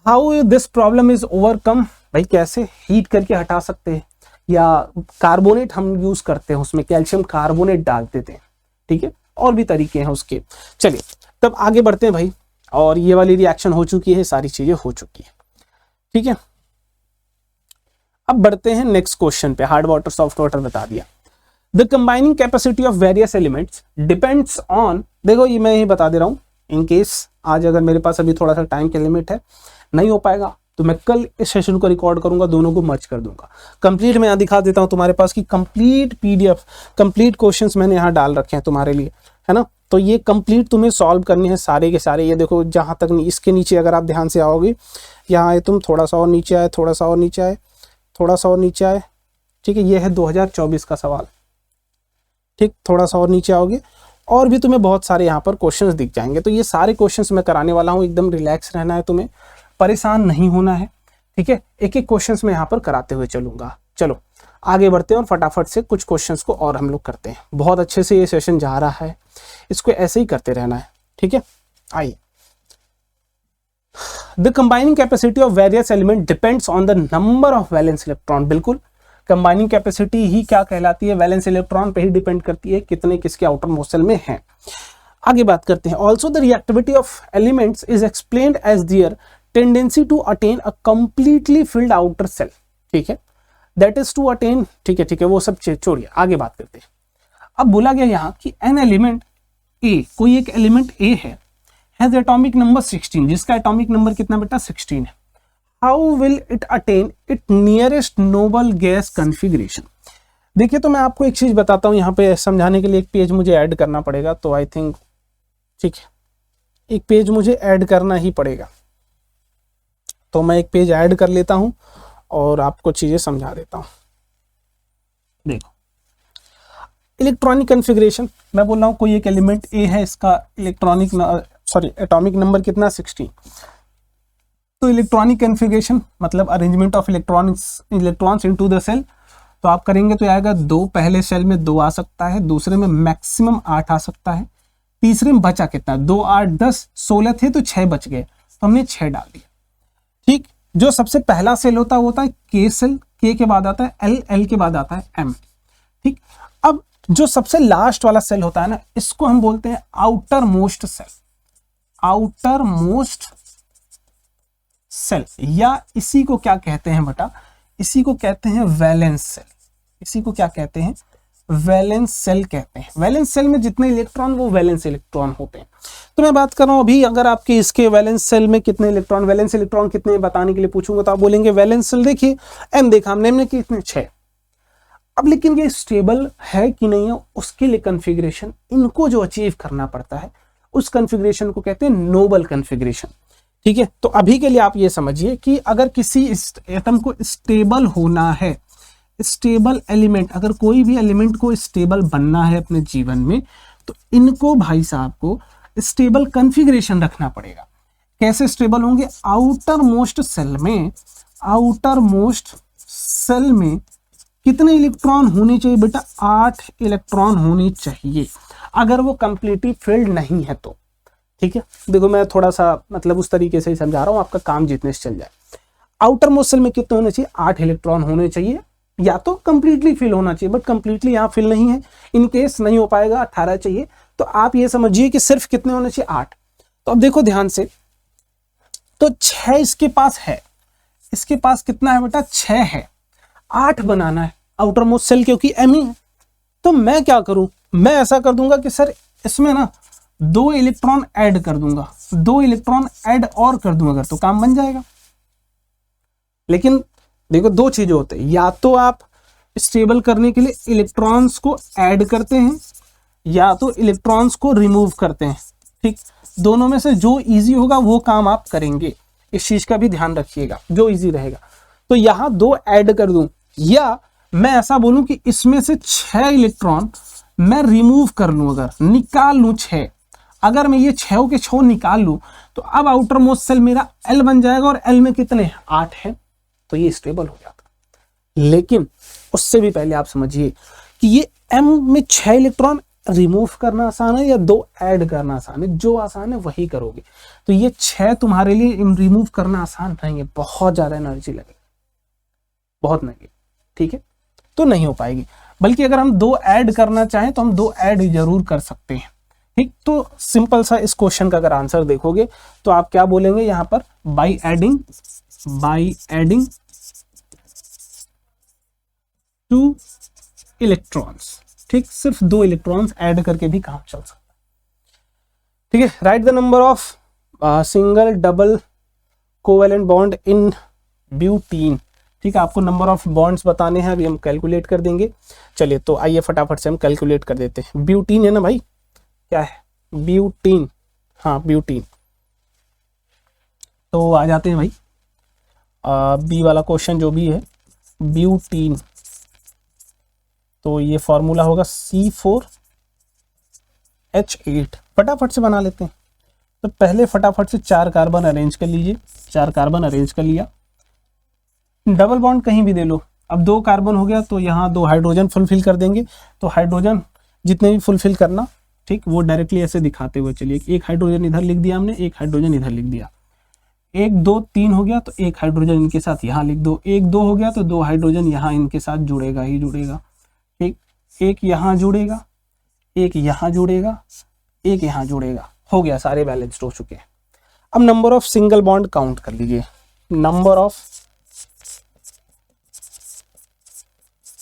how this problem is overcome, भाई कैसे हीट करके हटा सकते हैं, या कार्बोनेट हम यूज करते हैं, उसमें कैल्शियम कार्बोनेट डाल देते हैं, ठीक है, और भी तरीके हैं उसके। चलिए तब आगे बढ़ते हैं भाई, और ये वाली रिएक्शन हो चुकी है, सारी चीजें हो चुकी है, ठीक है। अब बढ़ते हैं नेक्स्ट क्वेश्चन पे, हार्ड वाटर सॉफ्ट वाटर बता दिया। The combining capacity of various elements depends on, देखो ये मैं ही बता दे रहा हूं, इन केस आज अगर मेरे पास अभी थोड़ा सा टाइम का लिमिट है, नहीं हो पाएगा तो मैं कल इस सेशन को रिकॉर्ड करूंगा, दोनों को मर्ज कर दूंगा। कंप्लीट मैं यहाँ दिखा देता हूँ तुम्हारे पास कि कंप्लीट पीडीएफ, कंप्लीट क्वेश्चंस मैंने यहाँ डाल रखे हैं तुम्हारे लिए, है ना। तो ये कंप्लीट तुम्हें सॉल्व करने हैं सारे के सारे। ये देखो जहाँ तक इसके नीचे अगर आप ध्यान से आओगे, यहाँ आए तुम, थोड़ा सा और नीचे आए, थोड़ा सा और नीचे आए, थोड़ा सा और नीचे आए, ठीक है, ये है 2024 का सवाल, ठीक, थोड़ा सा और नीचे आओगे और भी तुम्हें बहुत सारे यहाँ पर क्वेश्चंस दिख जाएंगे। तो ये सारे क्वेश्चंस मैं कराने वाला हूँ, एकदम रिलैक्स रहना है तुम्हें, परेशान नहीं होना है, ठीक है। एक एक क्वेश्चंस मैं यहाँ पर कराते हुए चलूंगा। चलो आगे बढ़ते हैं और फटाफट से कुछ क्वेश्चंस को और हम लोग करते हैं। बहुत अच्छे से ये सेशन जा रहा है, इसको ऐसे ही करते रहना है, ठीक है। आइए, the combining capacity of various element depends on the number of valence electron, बिल्कुल कंबाइनिंग कैपेसिटी ही क्या कहलाती है, वैलेंस इलेक्ट्रॉन पे ही डिपेंड करती है, कितने किसके आउटर मोस्ट शेल में हैं। आगे बात करते हैं, also the reactivity of elements is explained as their tendency to attain a completely filled outer shell, ठीक है, दैट इज टू अटेन, ठीक है, वो सब छोड़िए, आगे बात करते हैं। अब बोला गया यहाँ कि एन एलिमेंट ए, कोई एक एलिमेंट ए है, हैज एटॉमिक नंबर 16, जिसका एटॉमिक नंबर कितना बेटा 16 है। How will it attain it nearest noble gas configuration. देखिए तो मैं आपको एक चीज बताता हूँ, यहाँ पे समझाने के लिए एक पेज मुझे ऐड करना पड़ेगा, तो आई थिंक ठीक है, एक पेज मुझे ऐड करना ही पड़ेगा, तो मैं एक पेज ऐड कर लेता हूँ और आपको चीजें समझा देता हूँ। देखो इलेक्ट्रॉनिक कॉन्फ़िगरेशन, मैं बोल रहा हूँ कोई एक एलिमेंट ए है, इसका एटॉमिक नंबर कितना 16, तो इलेक्ट्रॉनिक कॉन्फ़िगरेशन मतलब arrangement of electrons into the shell, तो आप करेंगे तो आएगा 2, पहले सेल में 2 आ सकता है, दूसरे में मैक्सिमम 8 आ सकता है, तीसरे में बचा कितना 2, 8, 10, 16 थे तो 6 बच गए, तो हमने 6 डाल दिया, ठीक। जो सबसे पहला सेल होता है के सेल, के के बाद आता है एल, एल के बाद आता है एम, ठीक। अब जो सबसे लास्ट वाला सेल होता है ना, इसको हम बोलते हैं outermost shell, outermost shell, या इसी को क्या कहते हैं बेटा, इसी को कहते हैं वैलेंस सेल, इसी को क्या कहते हैं, वैलेंस सेल कहते हैं। वैलेंस सेल में जितने इलेक्ट्रॉन वो वैलेंस इलेक्ट्रॉन होते हैं। तो मैं बात कर रहा हूं अभी, अगर आपके इसके वैलेंस सेल में कितने इलेक्ट्रॉन, वैलेंस इलेक्ट्रॉन कितने बताने के लिए पूछूंगा तो आप बोलेंगे वैलेंस सेल देखिए एम, देखा हमने, हमने कितने 6। अब लेकिन ये स्टेबल है कि नहीं है, उसके लिए कॉन्फ़िगरेशन, इनको जो अचीव करना पड़ता है उस कॉन्फ़िगरेशन को कहते हैं नोबल कॉन्फ़िगरेशन, ठीक है। तो अभी के लिए आप ये समझिए कि अगर किसी एटम को स्टेबल होना है, स्टेबल एलिमेंट, अगर कोई भी एलिमेंट को स्टेबल बनना है अपने जीवन में, तो इनको भाई साहब को स्टेबल कॉन्फ़िगरेशन रखना पड़ेगा। कैसे स्टेबल होंगे, आउटर मोस्ट सेल में, आउटर मोस्ट सेल में कितने इलेक्ट्रॉन होने चाहिए बेटा, 8 इलेक्ट्रॉन होने चाहिए, अगर वो कंप्लीटली फिल्ड नहीं है तो, ठीक है। देखो मैं थोड़ा सा मतलब उस तरीके से ही समझा रहा हूं, आपका काम जितने से चल जाए। आउटर मोस्ट सेल में कितने होने चाहिए, 8 इलेक्ट्रॉन होने चाहिए, या तो कंप्लीटली फिल होना चाहिए, बट कंप्लीटली यहाँ फिल नहीं है। इन केस नहीं हो पाएगा, 18 चाहिए, तो आप ये समझिए कि सिर्फ कितने होने चाहिए, 8। तो अब देखो ध्यान से, तो 6 इसके पास है, इसके पास कितना है बेटा, 6 है, 8 बनाना है आउटर मोस्ट सेल, क्योंकि एम ही है। तो मैं क्या करूं, मैं ऐसा कर दूंगा कि सर इसमें ना 2 इलेक्ट्रॉन ऐड कर दूंगा, 2 इलेक्ट्रॉन ऐड और कर दूंगा अगर, तो काम बन जाएगा। लेकिन देखो 2 चीजें होते हैं, या तो आप स्टेबल करने के लिए इलेक्ट्रॉन्स को ऐड करते हैं या तो इलेक्ट्रॉन्स को रिमूव करते हैं, ठीक। दोनों में से जो इजी होगा वो काम आप करेंगे, इस चीज का भी ध्यान रखिएगा, जो इजी रहेगा। तो यहां 2 ऐड कर दूं, या मैं ऐसा बोलूं कि इसमें से 6 इलेक्ट्रॉन मैं रिमूव कर लूं, अगर निकाल लूं 6, अगर मैं ये 6 के 6 निकाल लूं तो अब आउटर मोस्ट सेल मेरा एल बन जाएगा, और एल में कितने 8 है, तो ये स्टेबल हो जाता। लेकिन उससे भी पहले आप समझिए कि ये एम में 6 इलेक्ट्रॉन रिमूव करना आसान है या 2 ऐड करना आसान है, जो आसान है वही करोगे। तो ये 6 तुम्हारे लिए रिमूव करना आसान नहीं है, बहुत ज्यादा एनर्जी लगेगी, बहुत नहीं, ठीक है, तो नहीं हो पाएगी। बल्कि अगर हम 2 ऐड करना चाहें तो हम 2 ऐड जरूर कर सकते हैं, ठीक। तो सिंपल सा इस क्वेश्चन का अगर आंसर देखोगे तो आप क्या बोलेंगे यहां पर, बाई एडिंग 2 इलेक्ट्रॉन्स, ठीक, सिर्फ 2 इलेक्ट्रॉन्स ऐड करके भी काम चल सकता है, ठीक है। Write the number of single double covalent bond in butene, ठीक है, आपको नंबर ऑफ बॉन्ड्स बताने हैं, अभी हम कैलकुलेट कर देंगे। चलिए तो आइए फटाफट से हम कैलकुलेट कर देते हैं। ब्यूटीन है ना भाई, क्या है ब्यूटीन, हाँ ब्यूटीन। तो आ जाते हैं भाई, बी वाला क्वेश्चन जो भी है, ब्यूटीन, तो ये फॉर्मूला होगा C4H8, फटाफट से बना लेते हैं। तो पहले फटाफट से 4 कार्बन अरेंज कर लीजिए, 4 कार्बन अरेंज कर लिया, डबल बॉन्ड कहीं भी दे लो। अब 2 कार्बन हो गया तो यहाँ 2 हाइड्रोजन फुलफिल कर देंगे, तो हाइड्रोजन जितने भी फुलफिल करना, ठीक, वो डायरेक्टली ऐसे दिखाते हुए चलिए, एक हाइड्रोजन इधर लिख दिया हमने, एक हाइड्रोजन इधर लिख दिया, 1 2 3 हो गया तो एक हाइड्रोजन इनके साथ यहाँ लिख दो, 1 2 हो गया तो 2 हाइड्रोजन यहाँ इनके साथ जुड़ेगा ही जुड़ेगा, ठीक, एक यहाँ जुड़ेगा, एक यहाँ जुड़ेगा, एक यहाँ जुड़ेगा, हो गया, सारे बैलेंस्ड हो चुके हैं। अब number of single bond count कर लीजिए, नंबर ऑफ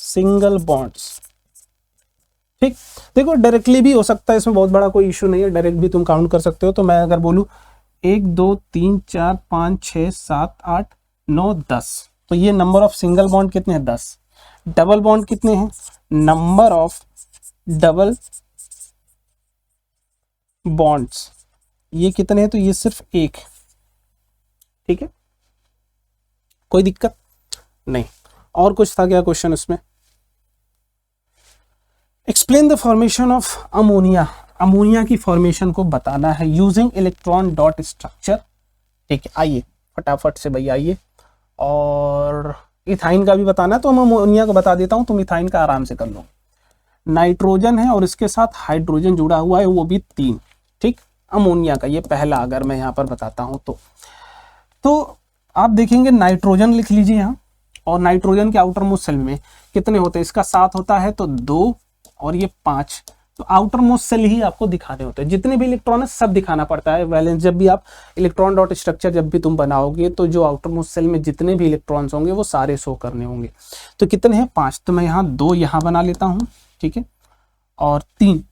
सिंगल बॉन्ड्स, ठीक। देखो डायरेक्टली भी हो सकता है, इसमें बहुत बड़ा कोई इशू नहीं है, डायरेक्ट भी तुम काउंट कर सकते हो। तो मैं अगर बोलूं 1 2 3 4 5 6 7 8 9 10, तो ये नंबर ऑफ सिंगल बॉन्ड कितने हैं, 10। डबल बॉन्ड कितने हैं, नंबर ऑफ डबल बॉन्ड्स ये कितने हैं, तो ये सिर्फ 1, ठीक है, कोई दिक्कत नहीं। और कुछ था क्या क्वेश्चन इसमें, explain the formation of ammonia, ammonia की फॉर्मेशन को बताना है यूजिंग इलेक्ट्रॉन डॉट स्ट्रक्चर, ठीक है। आइए फटाफट से भैया आइए, और इथाइन का भी बताना है, तो हम अमोनिया को बता देता हूं, तुम इथाइन का आराम से कर लो। नाइट्रोजन है और इसके साथ हाइड्रोजन जुड़ा हुआ है, वो भी 3, ठीक। अमोनिया का ये पहला अगर मैं यहाँ पर बताता हूँ तो आप देखेंगे नाइट्रोजन लिख लीजिए यहाँ, और नाइट्रोजन के आउटर मोस्ट सेल में कितने होते हैं, इसका 7 होता है तो 2 और ये 5, तो आउटर मोस्ट सेल ही आपको दिखाने होते हैं, जितने भी इलेक्ट्रॉन है सब दिखाना पड़ता है। वैलेंस जब भी आप इलेक्ट्रॉन डॉट स्ट्रक्चर जब भी तुम बनाओगे तो जो आउटर मोस्ट सेल में जितने भी इलेक्ट्रॉन्स होंगे वो सारे शो करने होंगे। तो कितने हैं, 5, तो मैं यहाँ 2 यहाँ बना लेता हूँ, ठीक है, और 3,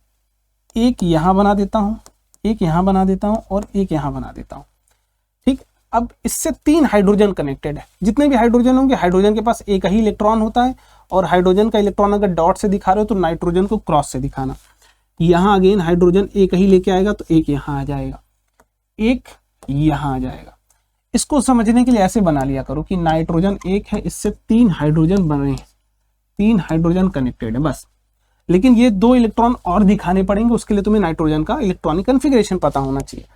एक यहाँ बना देता हूँ, एक यहाँ बना देता हूँ, और एक यहाँ बना देता हूँ, ठीक। अब इससे 3 हाइड्रोजन कनेक्टेड है, जितने भी हाइड्रोजन होंगे हाइड्रोजन के पास एक ही इलेक्ट्रॉन होता है, और हाइड्रोजन का इलेक्ट्रॉन अगर डॉट से दिखा रहे हो तो नाइट्रोजन को क्रॉस से दिखाना। यहाँ अगेन हाइड्रोजन एक ही लेके आएगा तो एक यहाँ आ जाएगा, एक यहाँ आ जाएगा। इसको समझने के लिए ऐसे बना लिया करो कि नाइट्रोजन एक है, इससे 3 हाइड्रोजन बन रहे हैं, 3 हाइड्रोजन कनेक्टेड है बस। लेकिन ये 2 इलेक्ट्रॉन और दिखाने पड़ेंगे, उसके लिए तुम्हें नाइट्रोजन का इलेक्ट्रॉनिक कन्फिग्रेशन पता होना चाहिए।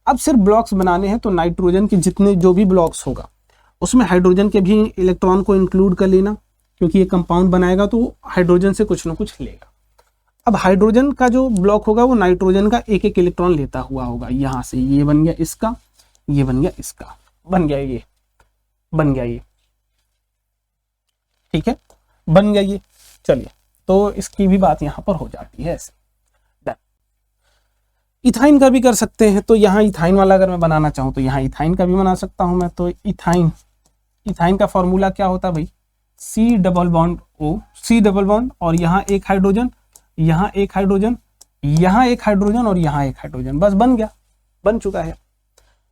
अब सिर्फ ब्लॉक्स बनाने हैं, तो नाइट्रोजन के जितने जो भी ब्लॉक्स होगा उसमें हाइड्रोजन के भी इलेक्ट्रॉन को इंक्लूड कर लेना, क्योंकि ये कंपाउंड बनाएगा तो हाइड्रोजन से कुछ ना कुछ लेगा। अब हाइड्रोजन का जो ब्लॉक होगा वो नाइट्रोजन का एक एक इलेक्ट्रॉन लेता हुआ होगा, यहाँ से ये बन गया इसका, ये बन गया इसका, बन गया ये, बन गया ये, ठीक है। बन गया ये। चलिए, तो इसकी भी बात यहाँ पर हो जाती है ऐसे। इथाइन का भी कर सकते हैं, तो यहाँ इथाइन वाला अगर मैं बनाना चाहूँ तो यहाँ इथाइन का भी बना सकता हूँ मैं। तो इथाइन का फॉर्मूला क्या होता है भाई, C double bond O, C double bond और यहाँ एक हाइड्रोजन, यहाँ एक हाइड्रोजन, यहाँ एक हाइड्रोजन और यहाँ एक हाइड्रोजन, बस बन गया, बन चुका है।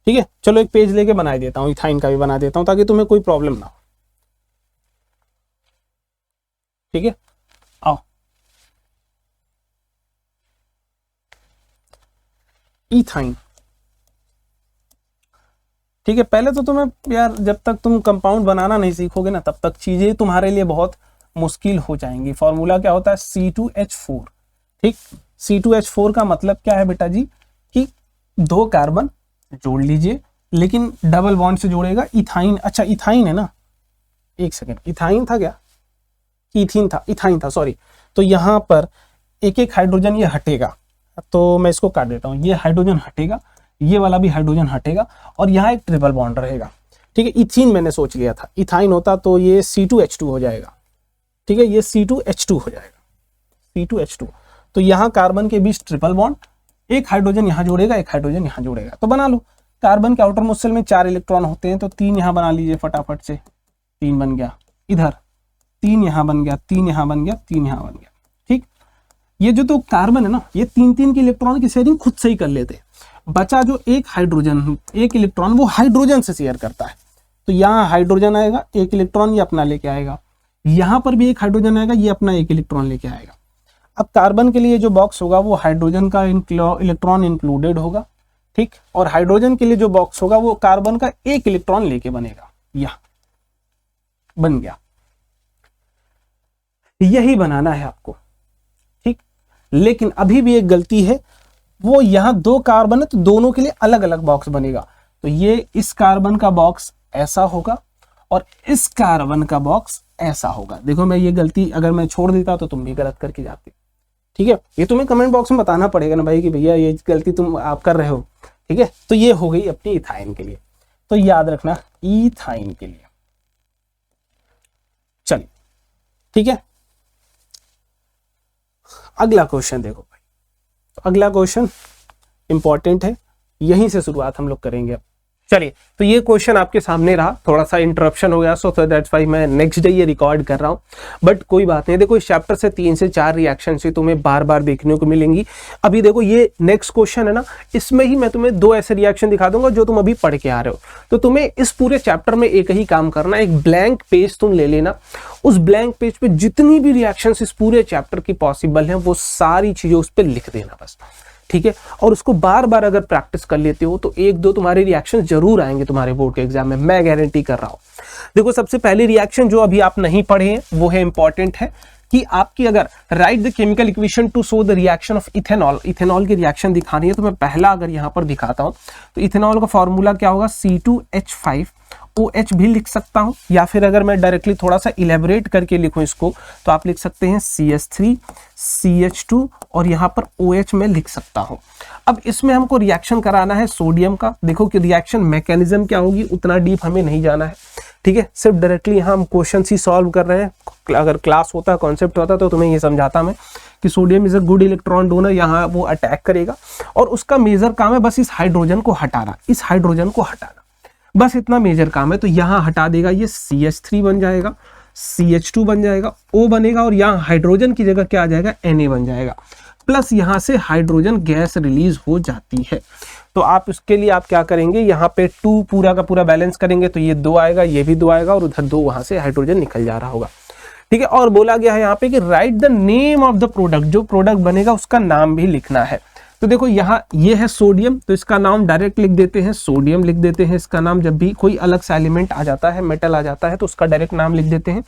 ठीक है, चलो एक पेज लेके बना देता हूँ, इथाइन का भी बना देता हूँ ताकि तुम्हें कोई प्रॉब्लम ना हो। ठीक है, आओ, इथाइन। ठीक है, पहले तो तुम्हें यार जब तक तुम कंपाउंड बनाना नहीं सीखोगे ना तब तक चीजें तुम्हारे लिए बहुत मुश्किल हो जाएंगी। फॉर्मूला क्या होता है, C2H4। ठीक, C2H4 का मतलब क्या है बेटा जी कि 2 कार्बन जोड़ लीजिए, लेकिन डबल बॉन्ड से जोड़ेगा इथाइन। अच्छा इथाइन है ना, एक सेकेंड, इथाइन था क्या, इथीन था, इथाइन था, सॉरी। तो यहाँ पर एक एक हाइड्रोजन ये हटेगा, तो मैं इसको काट देता हूँ, ये हाइड्रोजन हटेगा, ये वाला भी हाइड्रोजन हटेगा और यहाँ एक ट्रिपल बॉन्ड रहेगा। ठीक है, इथीन मैंने सोच लिया था, इथाइन होता तो ये C2H2 हो जाएगा। ठीक है, ये C2H2 हो जाएगा, C2H2। तो यहाँ कार्बन के बीच ट्रिपल बॉन्ड, एक हाइड्रोजन यहाँ जोड़ेगा, एक हाइड्रोजन यहाँ जोड़ेगा। तो बना लो, कार्बन के आउटर मोस्ट शेल में 4 इलेक्ट्रॉन होते हैं, तो 3 यहाँ बना लीजिए फटाफट से, 3 बन गया, इधर 3 यहाँ बन गया, 3 यहाँ बन गया, 3 यहाँ बन गया। ठीक, ये जो तो कार्बन है ना, ये 3-3 के इलेक्ट्रॉन की शेयरिंग खुद से ही कर लेते हैं। बचा जो एक हाइड्रोजन, एक इलेक्ट्रॉन वो हाइड्रोजन से शेयर करता है, तो यहाँ हाइड्रोजन आएगा, एक इलेक्ट्रॉन ये अपना लेके आएगा, यहाँ पर भी एक हाइड्रोजन आएगा, ये अपना एक इलेक्ट्रॉन लेके आएगा। अब कार्बन के लिए जो बॉक्स होगा वो हाइड्रोजन का इलेक्ट्रॉन इंक्लूडेड होगा। ठीक, और हाइड्रोजन के लिए जो बॉक्स होगा वो कार्बन का एक इलेक्ट्रॉन लेके बनेगा। यह बन गया, यही बनाना है आपको। ठीक, लेकिन अभी भी एक गलती है, वो यहाँ 2 कार्बन है तो दोनों के लिए अलग अलग बॉक्स बनेगा। तो ये इस कार्बन का बॉक्स ऐसा होगा और इस कार्बन का बॉक्स ऐसा होगा। देखो मैं ये गलती अगर मैं छोड़ देता तो तुम भी गलत करके जाते। ठीक है, ये तुम्हें कमेंट बॉक्स में बताना पड़ेगा ना भाई कि भैया ये गलती तुम आप कर रहे हो। ठीक है, तो ये हो गई अपनी इथाइन के लिए, तो याद रखना इथाइन के लिए। चलिए ठीक है, अगला क्वेश्चन देखो भाई, तो अगला क्वेश्चन इंपॉर्टेंट है, यहीं से शुरुआत हम लोग करेंगे। चलिए, तो ये क्वेश्चन आपके सामने रहा, थोड़ा सा इंटरप्शन हो गया, सो दैट्स व्हाई मैं नेक्स्ट डे ये रिकॉर्ड कर रहा हूँ, बट कोई बात नहीं। देखो इस चैप्टर से 3 से 4 रिएक्शन से तुम्हें बार बार देखने को मिलेंगी। अभी देखो ये नेक्स्ट क्वेश्चन है ना, इसमें ही मैं तुम्हें 2 ऐसे रिएक्शन दिखा दूंगा जो तुम अभी पढ़ के आ रहे हो। तो तुम्हें इस पूरे चैप्टर में एक ही काम करना, एक ब्लैंक पेज तुम ले लेना, उस ब्लैंक पेज पे जितनी भी रिएक्शन इस पूरे चैप्टर की पॉसिबल है वो सारी चीजें उस पर लिख देना बस। ठीक है, और उसको बार बार अगर प्रैक्टिस कर लेते हो तो 1-2 तुम्हारे रिएक्शन जरूर आएंगे तुम्हारे बोर्ड के एग्जाम में, मैं गारंटी कर रहा हूं। देखो सबसे पहली रिएक्शन जो अभी आप नहीं पढ़े हैं वो है इंपॉर्टेंट है कि आपकी अगर right the chemical equation two show the reaction of ethanol, ethanol की रिएक्शन दिखानी है, तो मैं पहला अगर यहां पर दिखाता हूं तो इथेनॉल का फॉर्मूला क्या होगा, C2H5OH भी लिख सकता हूं, या फिर अगर मैं डायरेक्टली थोड़ा सा इलेबोरेट करके लिखूं इसको तो आप लिख सकते हैं CH3CH2 और यहां पर OH में लिख सकता हूं। अब इसमें हमको रिएक्शन कराना है सोडियम का। देखो कि रिएक्शन मैकेनिज्म क्या होगी उतना डीप हमें नहीं जाना है। ठीक है, सिर्फ डायरेक्टली यहाँ हम क्वेश्चन ही सॉल्व कर रहे हैं। अगर क्लास होता, कॉन्सेप्ट होता तो तुम्हें ये समझाता मैं कि sodium is a good electron donor, यहाँ वो अटैक करेगा और उसका मेजर काम है बस इस हाइड्रोजन को हटाना, इस हाइड्रोजन को हटाना, बस इतना मेजर काम है। तो यहाँ हटा देगा, ये CH3 बन जाएगा, CH2 बन जाएगा, O बनेगा और यहाँ हाइड्रोजन की जगह क्या आ जाएगा, Na बन जाएगा, प्लस यहाँ से हाइड्रोजन गैस रिलीज हो जाती है। तो आप उसके लिए आप क्या करेंगे, यहाँ पे 2 पूरा का पूरा बैलेंस करेंगे तो ये 2 आएगा, ये भी 2 आएगा और उधर 2 वहां से हाइड्रोजन निकल जा रहा होगा। ठीक है, और बोला गया है यहाँ पे कि right the name of the product, जो प्रोडक्ट बनेगा उसका नाम भी लिखना है। तो देखो यहाँ ये है सोडियम, तो इसका नाम डायरेक्ट लिख देते हैं, सोडियम लिख देते हैं इसका नाम। जब भी कोई अलग सा एलिमेंट आ जाता है, मेटल आ जाता है, तो उसका डायरेक्ट नाम लिख देते हैं।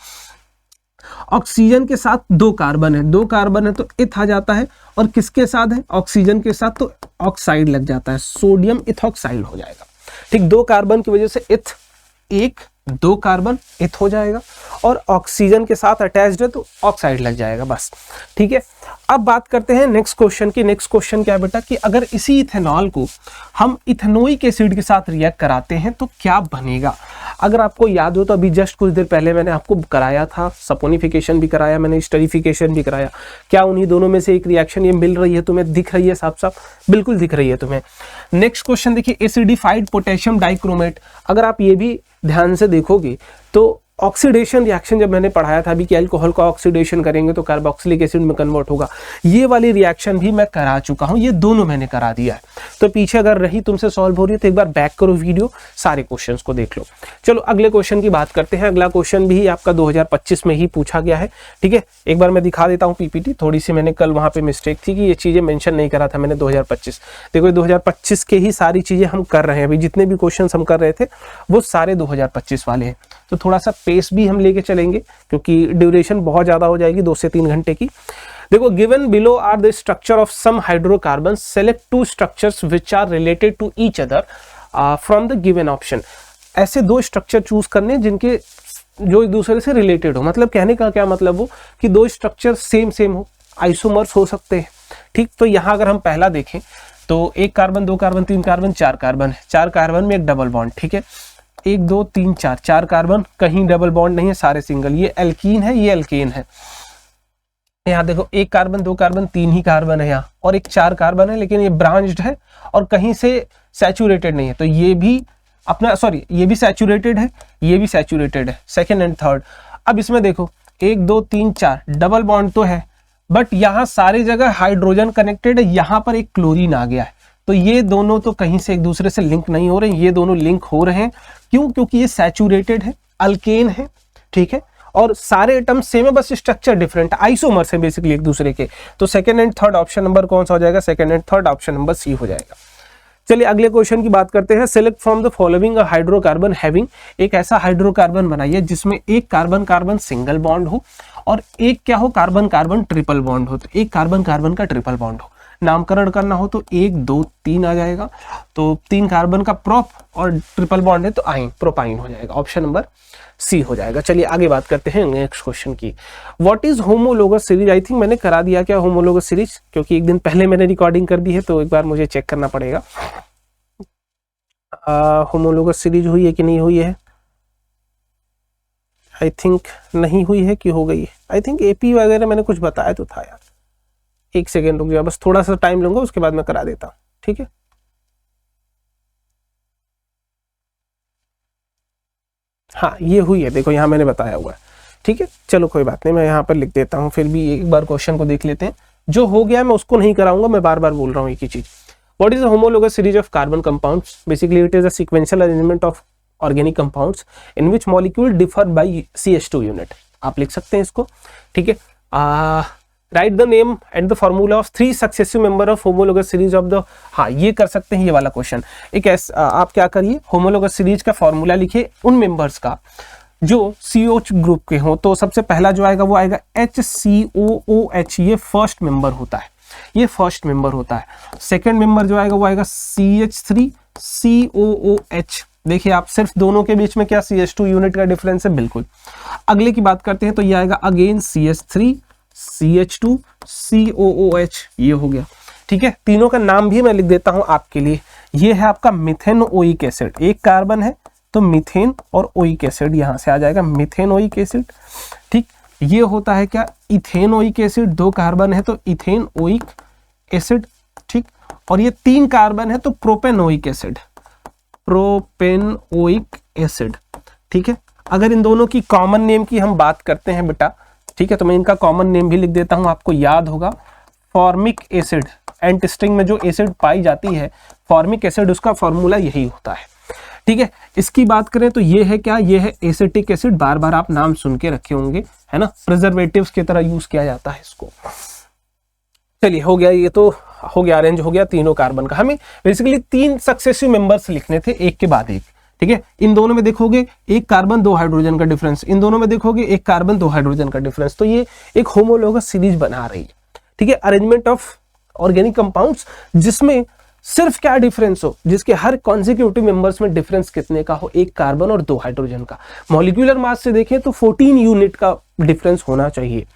ऑक्सीजन के साथ 2 कार्बन है, 2 कार्बन है तो इथ आ जाता है, और किसके साथ है, ऑक्सीजन के साथ तो ऑक्साइड लग जाता है, सोडियम इथॉक्साइड हो जाएगा। ठीक, 2 कार्बन की वजह से इथ, 1-2 कार्बन इथ हो जाएगा, और ऑक्सीजन के साथ अटैच्ड है तो ऑक्साइड लग जाएगा बस। ठीक है, अब बात करते हैं नेक्स्ट क्वेश्चन की। नेक्स्ट क्वेश्चन क्या है बेटा कि अगर इसी इथेनॉल को हम इथेनोइक एसिड के साथ रिएक्ट कराते हैं तो क्या बनेगा। अगर आपको याद हो तो अभी जस्ट कुछ देर पहले मैंने आपको कराया था, सपोनिफिकेशन भी कराया मैंने, स्टरीफिकेशन भी कराया। क्या उन्हीं दोनों में से एक रिएक्शन ये मिल रही है तुम्हें, दिख रही है साफ साफ? बिल्कुल दिख रही है तुम्हें। नेक्स्ट क्वेश्चन देखिए, एसिडिफाइड पोटेशियम डाइक्रोमेट। अगर आप ये भी ध्यान से देखोगे तो ऑक्सीडेशन रिएक्शन जब मैंने पढ़ाया था अभी कि अल्कोहल का ऑक्सीडेशन करेंगे तो कार्बोक्सिलिक एसिड में कन्वर्ट होगा, ये वाली रिएक्शन भी मैं करा चुका हूं, ये दोनों मैंने करा दिया है। तो पीछे अगर रही तुमसे सॉल्व हो रही है तो एक बार बैक करो वीडियो, सारे क्वेश्चंस को देख लो। चलो अगले क्वेश्चन की बात करते हैं। अगला क्वेश्चन भी आपका 2025 में ही पूछा गया है, ठीक है। एक बार मैं दिखा देता हूँ पीपीटी, थोड़ी सी मैंने कल वहां पे मिस्टेक थी कि ये चीजें मेंशन नहीं करा था मैंने 2025। देखो 2025 के ही सारी चीजें हम कर रहे हैं, अभी जितने भी क्वेश्चन हम कर रहे थे वो सारे 2025 वाले हैं। तो थोड़ा सा पेस भी हम लेके चलेंगे क्योंकि ड्यूरेशन बहुत ज्यादा हो जाएगी, 2 से 3 घंटे की। देखो, given below are the structure of some hydrocarbon, select 2 structures which are related to each other from the given option. ऐसे 2 स्ट्रक्चर चूज करने जिनके जो एक दूसरे से रिलेटेड हो। मतलब कहने का क्या मतलब हो कि 2 स्ट्रक्चर सेम हो, आइसोमर्स हो सकते हैं, ठीक। तो यहाँ अगर हम पहला देखें तो 1 कार्बन 2 कार्बन 3 कार्बन 4 कार्बन है, 4 कार्बन में एक डबल बॉन्ड, ठीक है। 1 2 3 4, 4 कार्बन, कहीं डबल बॉन्ड नहीं है, सारे सिंगल। ये एल्कीन है, ये एल्केन है। यहाँ देखो 1 कार्बन 2 कार्बन 3 ही कार्बन है यहाँ, और एक 4 कार्बन है लेकिन ये ब्रांच्ड है और कहीं से सैचुरेटेड नहीं है। तो ये भी अपना ये भी सैचुरेटेड है, ये भी सैचुरेटेड है, सेकेंड एंड थर्ड। अब इसमें देखो 1 2 3 4 डबल बॉन्ड तो है, बट यहाँ सारी जगह हाइड्रोजन कनेक्टेड है, यहाँ पर एक क्लोरीन आ गया है। तो ये दोनों तो कहीं से एक दूसरे से लिंक नहीं हो रहे, ये दोनों लिंक हो रहे हैं। क्यों? क्योंकि ये सैचुरेटेड है, अल्केन है, ठीक है, और सारे एटम सेम है, बस स्ट्रक्चर डिफरेंट है, आइसोमर्स है बेसिकली एक दूसरे के। तो second and third option number कौन सा हो जाएगा? Second and third option number C हो जाएगा। चलिए अगले क्वेश्चन की बात करते हैं। Select from the following a hydrocarbon having, एक ऐसा हाइड्रोकार्बन बनाइए जिसमें एक कार्बन कार्बन सिंगल बॉन्ड हो और एक क्या हो, कार्बन कार्बन ट्रिपल बॉन्ड हो। तो एक कार्बन कार्बन का ट्रिपल बॉन्ड हो। नामकरण करना हो तो 1 2 3 आ जाएगा, तो 3 कार्बन का प्रोप और ट्रिपल बॉन्ड है तो आइन, प्रोपाइन हो जाएगा, ऑप्शन नंबर सी हो जाएगा। चलिए आगे बात करते हैं नेक्स्ट क्वेश्चन की। What is homologous series? I think मैंने करा दिया क्या होमोलोगस सीरीज, क्योंकि एक दिन पहले मैंने रिकॉर्डिंग कर दी है तो एक बार मुझे चेक करना पड़ेगा होमोलोगस सीरीज हुई है कि नहीं हुई है। आई थिंक नहीं हुई है कि हो गई है। आई थिंक एपी वगैरह मैंने कुछ बताया तो था यार। एक सेकेंड रुक जाओ, बस थोड़ा सा टाइम लूंगा, उसके बाद मैं करा देता हूँ, ठीक है। हाँ ये हुई है, देखो यहाँ मैंने बताया हुआ है, ठीक है। चलो कोई बात नहीं, मैं यहाँ पर लिख देता हूँ, फिर भी एक बार क्वेश्चन को देख लेते हैं। जो हो गया मैं उसको नहीं कराऊंगा, मैं बार बार बोल रहा हूँ एक ही चीज। What is a homologous series of carbon compounds? Basically it is a sequential arrangement of organic compounds in which molecule differ by CH2 unit. आप लिख सकते हैं इसको, ठीक है। Write the name and the formula of 3 successive member of homologous series of the, हाँ ये कर सकते हैं ये वाला क्वेश्चन। एक आप क्या करिए, होमोलोगस सीरीज का फॉर्मूला लिखिए उन मेंबर्स का जो COH ग्रुप के हो। तो सबसे पहला जो आएगा वो आएगा HCOOH, ये फर्स्ट मेंबर होता है, ये फर्स्ट मेंबर होता है। सेकेंड मेंबर जो आएगा वो आएगा CH3COOH। देखिए आप, सिर्फ दोनों के बीच में क्या CH2 यूनिट का डिफरेंस है, बिल्कुल। अगले की बात करते हैं तो ये आएगा अगेन CH3 CH2 COOH, ये हो गया, ठीक है। तीनों का नाम भी मैं लिख देता हूं आपके लिए। ये है आपका मिथेनोइक एसिड, एक कार्बन है तो मिथेन और ओइक एसिड, यहां से आ जाएगा मिथेनोइक एसिड, ठीक। ये होता है क्या, इथेनोइक एसिड, 2 कार्बन है तो इथेनोइक एसिड, ठीक। और ये 3 कार्बन है तो प्रोपेनोइक एसिड, प्रोपेनोइक एसिड, ठीक है। अगर इन दोनों की कॉमन नेम की हम बात करते हैं बेटा, ठीक है, तो मैं इनका कॉमन नेम भी लिख देता हूं, आपको याद होगा, फॉर्मिक एसिड। एंड स्ट्रिंग में जो एसिड पाई जाती है फॉर्मिक एसिड, उसका फॉर्मूला यही होता है, ठीक है। इसकी बात करें तो ये है क्या, ये है एसिटिक एसिड, बार बार आप नाम सुन के रखे होंगे, है ना, प्रिजर्वेटिव्स की तरह यूज किया जाता है इसको। चलिए हो गया, ये तो हो गया, अरेंज हो गया तीनों कार्बन का। हमें बेसिकली 3 सक्सेसिव मेंबर्स लिखने थे, एक के बाद एक, ठीक है। इन दोनों में देखोगे 1 कार्बन 2 हाइड्रोजन का डिफरेंस, इन दोनों में देखोगे 1 कार्बन 2 हाइड्रोजन का डिफरेंस। तो ये एक होमोलोगस सीरीज बना रही है, ठीक है। अरेंजमेंट ऑफ ऑर्गेनिक कंपाउंड्स जिसमें सिर्फ क्या डिफरेंस हो, जिसके हर कॉन्सिक्यूटिव मेंबर्स में डिफरेंस कितने का हो, 1 कार्बन और 2 हाइड्रोजन का। मॉलिक्यूलर मास से देखें तो 14 यूनिट का डिफरेंस होना चाहिए,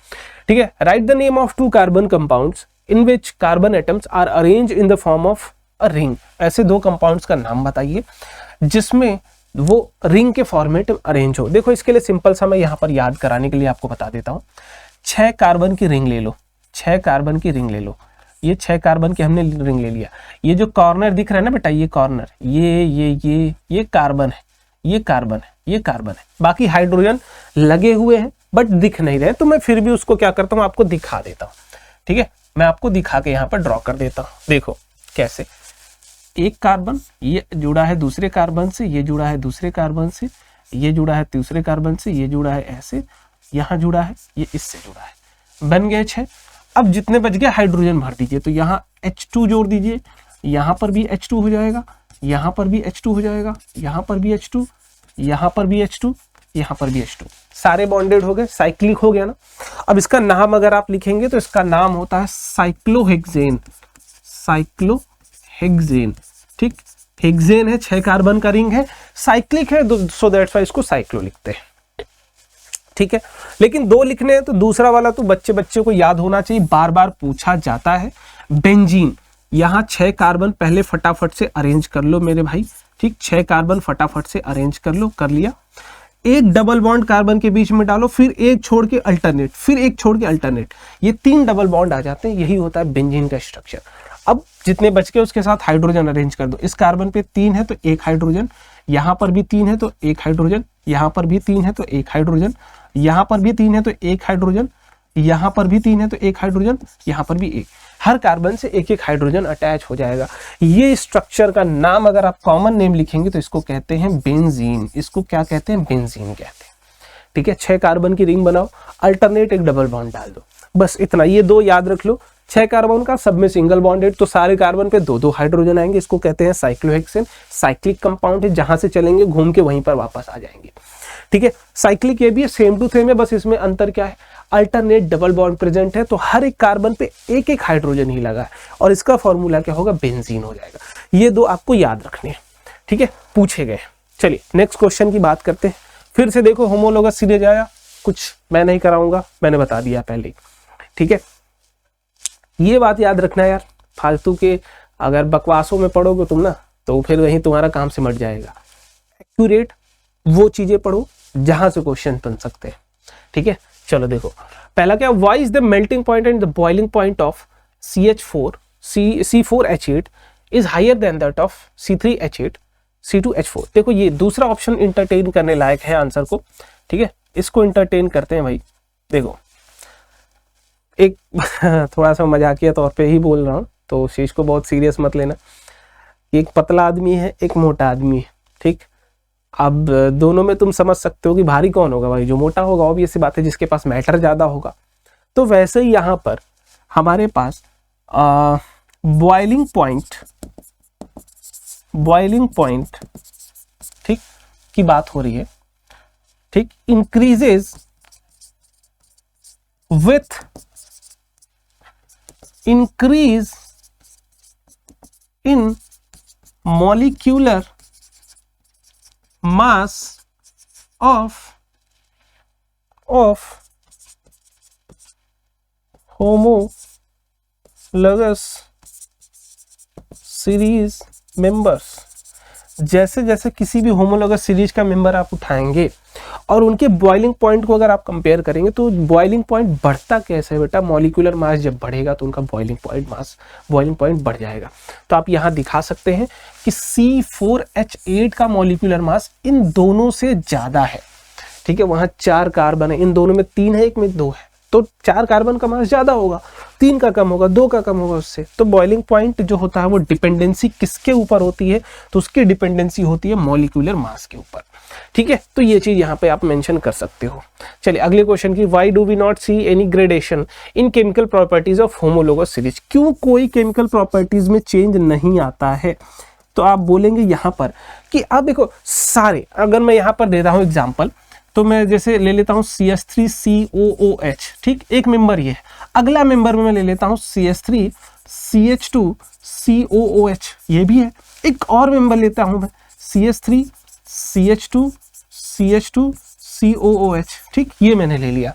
ठीक है। Write the name of 2 carbon compounds in which carbon atoms are arrange in the form of a ring. ऐसे 2 कंपाउंड्स का नाम बताइए जिसमें वो रिंग के फॉर्मेट में अरेंज हो। देखो इसके लिए सिंपल सा मैं यहाँ पर याद कराने के लिए आपको बता देता हूँ। 6 कार्बन की रिंग ले लो, 6 कार्बन की रिंग ले लो, ये 6 कार्बन की हमने रिंग ले लिया। ये जो कॉर्नर दिख रहा है ना बेटा, ये कॉर्नर, ये कार्बन है, ये कार्बन है, ये कार्बन है, बाकी हाइड्रोजन लगे हुए हैं बट दिख नहीं रहे, तो मैं फिर भी उसको क्या करता हूँ, आपको दिखा देता हूँ। ठीक है, मैं आपको दिखा के यहाँ पर ड्रॉ कर देता हूँ। देखो कैसे, एक कार्बन ये जुड़ा है दूसरे कार्बन से, ये जुड़ा है दूसरे कार्बन से, ये जुड़ा है तीसरे कार्बन से, ये जुड़ा है ऐसे, यहाँ जुड़ा है, ये इससे जुड़ा है, बन गए 6। अब जितने बच गए हाइड्रोजन भर दीजिए, तो यहाँ H2 जोड़ दीजिए, यहाँ पर भी H2 हो जाएगा, यहाँ पर भी H2 हो जाएगा, यहाँ पर भी H2, यहाँ पर भी H2, यहाँ पर भी H2, सारे बॉन्डेड हो गए, साइक्लिक हो गया ना। अब इसका नाम अगर आप लिखेंगे तो इसका नाम होता है साइक्लोहेक्सेन, साइक्लोहेक्सेन। ठीक, हेक्सेन है, 6 कार्बन का रिंग है, साइक्लिक है, सो दैट्स वाई इसको साइक्लो लिखते हैं। ठीक है, लेकिन 2 लिखने हैं तो दूसरा वाला तो बच्चे को याद होना चाहिए, बार बार पूछा जाता है। बेंजीन, यहाँ 6 कार्बन पहले फटाफट से अरेंज कर लो मेरे भाई। ठीक, 6 कार्बन फटाफट से अरेंज कर लो, कर लिया। एक डबल बॉन्ड कार्बन के बीच में डालो, फिर एक छोड़ के अल्टरनेट, फिर एक छोड़ के अल्टरनेट, ये 3 डबल बॉन्ड आ जाते हैं, यही होता है बेंजीन का स्ट्रक्चर। अब जितने बच के उसके साथ हाइड्रोजन अरेंज कर दो। इस कार्बन पे 3 है तो 1 हाइड्रोजन, यहाँ पर भी 3 है तो 1 हाइड्रोजन, यहाँ पर भी 3 है तो 1 हाइड्रोजन, यहाँ पर भी 3 है तो 1 हाइड्रोजन, यहाँ पर भी 3 है तो 1 हाइड्रोजन, यहाँ पर भी 1। हर कार्बन से 1-1 हाइड्रोजन अटैच हो जाएगा। ये स्ट्रक्चर का नाम अगर आप कॉमन नेम लिखेंगे तो इसको कहते हैं बेंजीन। इसको क्या कहते हैं, बेंजीन कहते हैं। ठीक है, 6 कार्बन की रिंग बनाओ, अल्टरनेट एक डबल बॉन्ड डाल दो, बस इतना। ये 2 याद रख लो, 6 कार्बन का, सब में सिंगल बॉन्डेड, तो सारे कार्बन पे 2-2 हाइड्रोजन आएंगे। इसको कहते हैं साइक्लोहेक्सेन। साइक्लिक कंपाउंड है, जहां से चलेंगे घूम के वहीं पर वापस आ जाएंगे। ठीक है, साइक्लिक ये भी है, सेम टू सेम है, बस इसमें अंतर क्या है, अल्टरनेट डबल बॉन्ड प्रेजेंट है, तो हर एक कार्बन पे 1-1 हाइड्रोजन ही लगा है, और इसका फॉर्मूला क्या होगा, बेंजीन हो जाएगा। ये 2 आपको याद रखने हैं। ठीक है, पूछे गए। चलिए नेक्स्ट क्वेश्चन की बात करते हैं। फिर से देखो होमोलोगस सीरीज आया, कुछ मैं नहीं कराऊंगा, मैंने बता दिया पहले। ठीक है, ये बात याद रखना यार, फालतू के अगर बकवासों में पढ़ोगे तुम ना, तो फिर वहीं तुम्हारा काम सिमट जाएगा। एक्यूरेट वो चीजें पढ़ो जहां से क्वेश्चन बन सकते हैं। ठीक है, चलो देखो पहला क्या, why is the melting point and the boiling point of C4H8 is higher than that of C3H8 C2H4। देखो ये दूसरा ऑप्शन इंटरटेन करने लायक है आंसर को। ठीक है, इसको इंटरटेन करते हैं भाई। देखो एक थोड़ा सा मजाकिया तौर पे ही बोल रहा हूँ, तो उस चीज को बहुत सीरियस मत लेना। एक पतला आदमी है, एक मोटा आदमी है। ठीक, अब दोनों में तुम समझ सकते हो कि भारी कौन होगा भाई, जो मोटा होगा, ऑब्वियस सी बात है, जिसके पास मैटर ज्यादा होगा। तो वैसे ही यहाँ पर हमारे पास बॉइलिंग पॉइंट ठीक की बात हो रही है। ठीक, increases with increase in molecular mass of homologous series members। जैसे जैसे किसी भी होमोलोगस सीरीज का मेंबर आप उठाएंगे और उनके बॉइलिंग पॉइंट को अगर आप कंपेयर करेंगे, तो बॉइलिंग पॉइंट बढ़ता कैसे है बेटा, मॉलिक्यूलर मास जब बढ़ेगा तो उनका बॉइलिंग पॉइंट बढ़ जाएगा। तो आप यहाँ दिखा सकते हैं कि C4H8 का मॉलिक्यूलर मास इन दोनों से ज्यादा है। ठीक है, वहां 4 कार्बन है, इन दोनों में 3 है, एक में 2 है, तो 4 कार्बन का मास ज्यादा होगा, 3 का कम होगा, 2 का कम होगा उससे। तो बॉइलिंग पॉइंट जो होता है वो डिपेंडेंसी किसके ऊपर होती है, तो उसकी डिपेंडेंसी होती है मॉलिक्यूलर मास के ऊपर। ठीक है, तो ये चीज यहाँ पे आप मेंशन कर सकते हो। चलिए अगले क्वेश्चन की, why do we not see any gradation in chemical properties of homologous series. क्यों कोई केमिकल प्रॉपर्टीज में चेंज नहीं आता है, तो आप बोलेंगे यहाँ पर कि अब देखो सारे, अगर मैं यहाँ पर दे रहा हूँ एग्जाम्पल, तो मैं जैसे ले लेता हूँ CH3COOH। ठीक, एक मेंबर ये है। अगला मेंबर में मैं ले लेता हूँ CH3CH2COOH, ये भी है। एक और मेंबर लेता हूँ मैं CH3CH2CH2COOH। ठीक, ये मैंने ले लिया।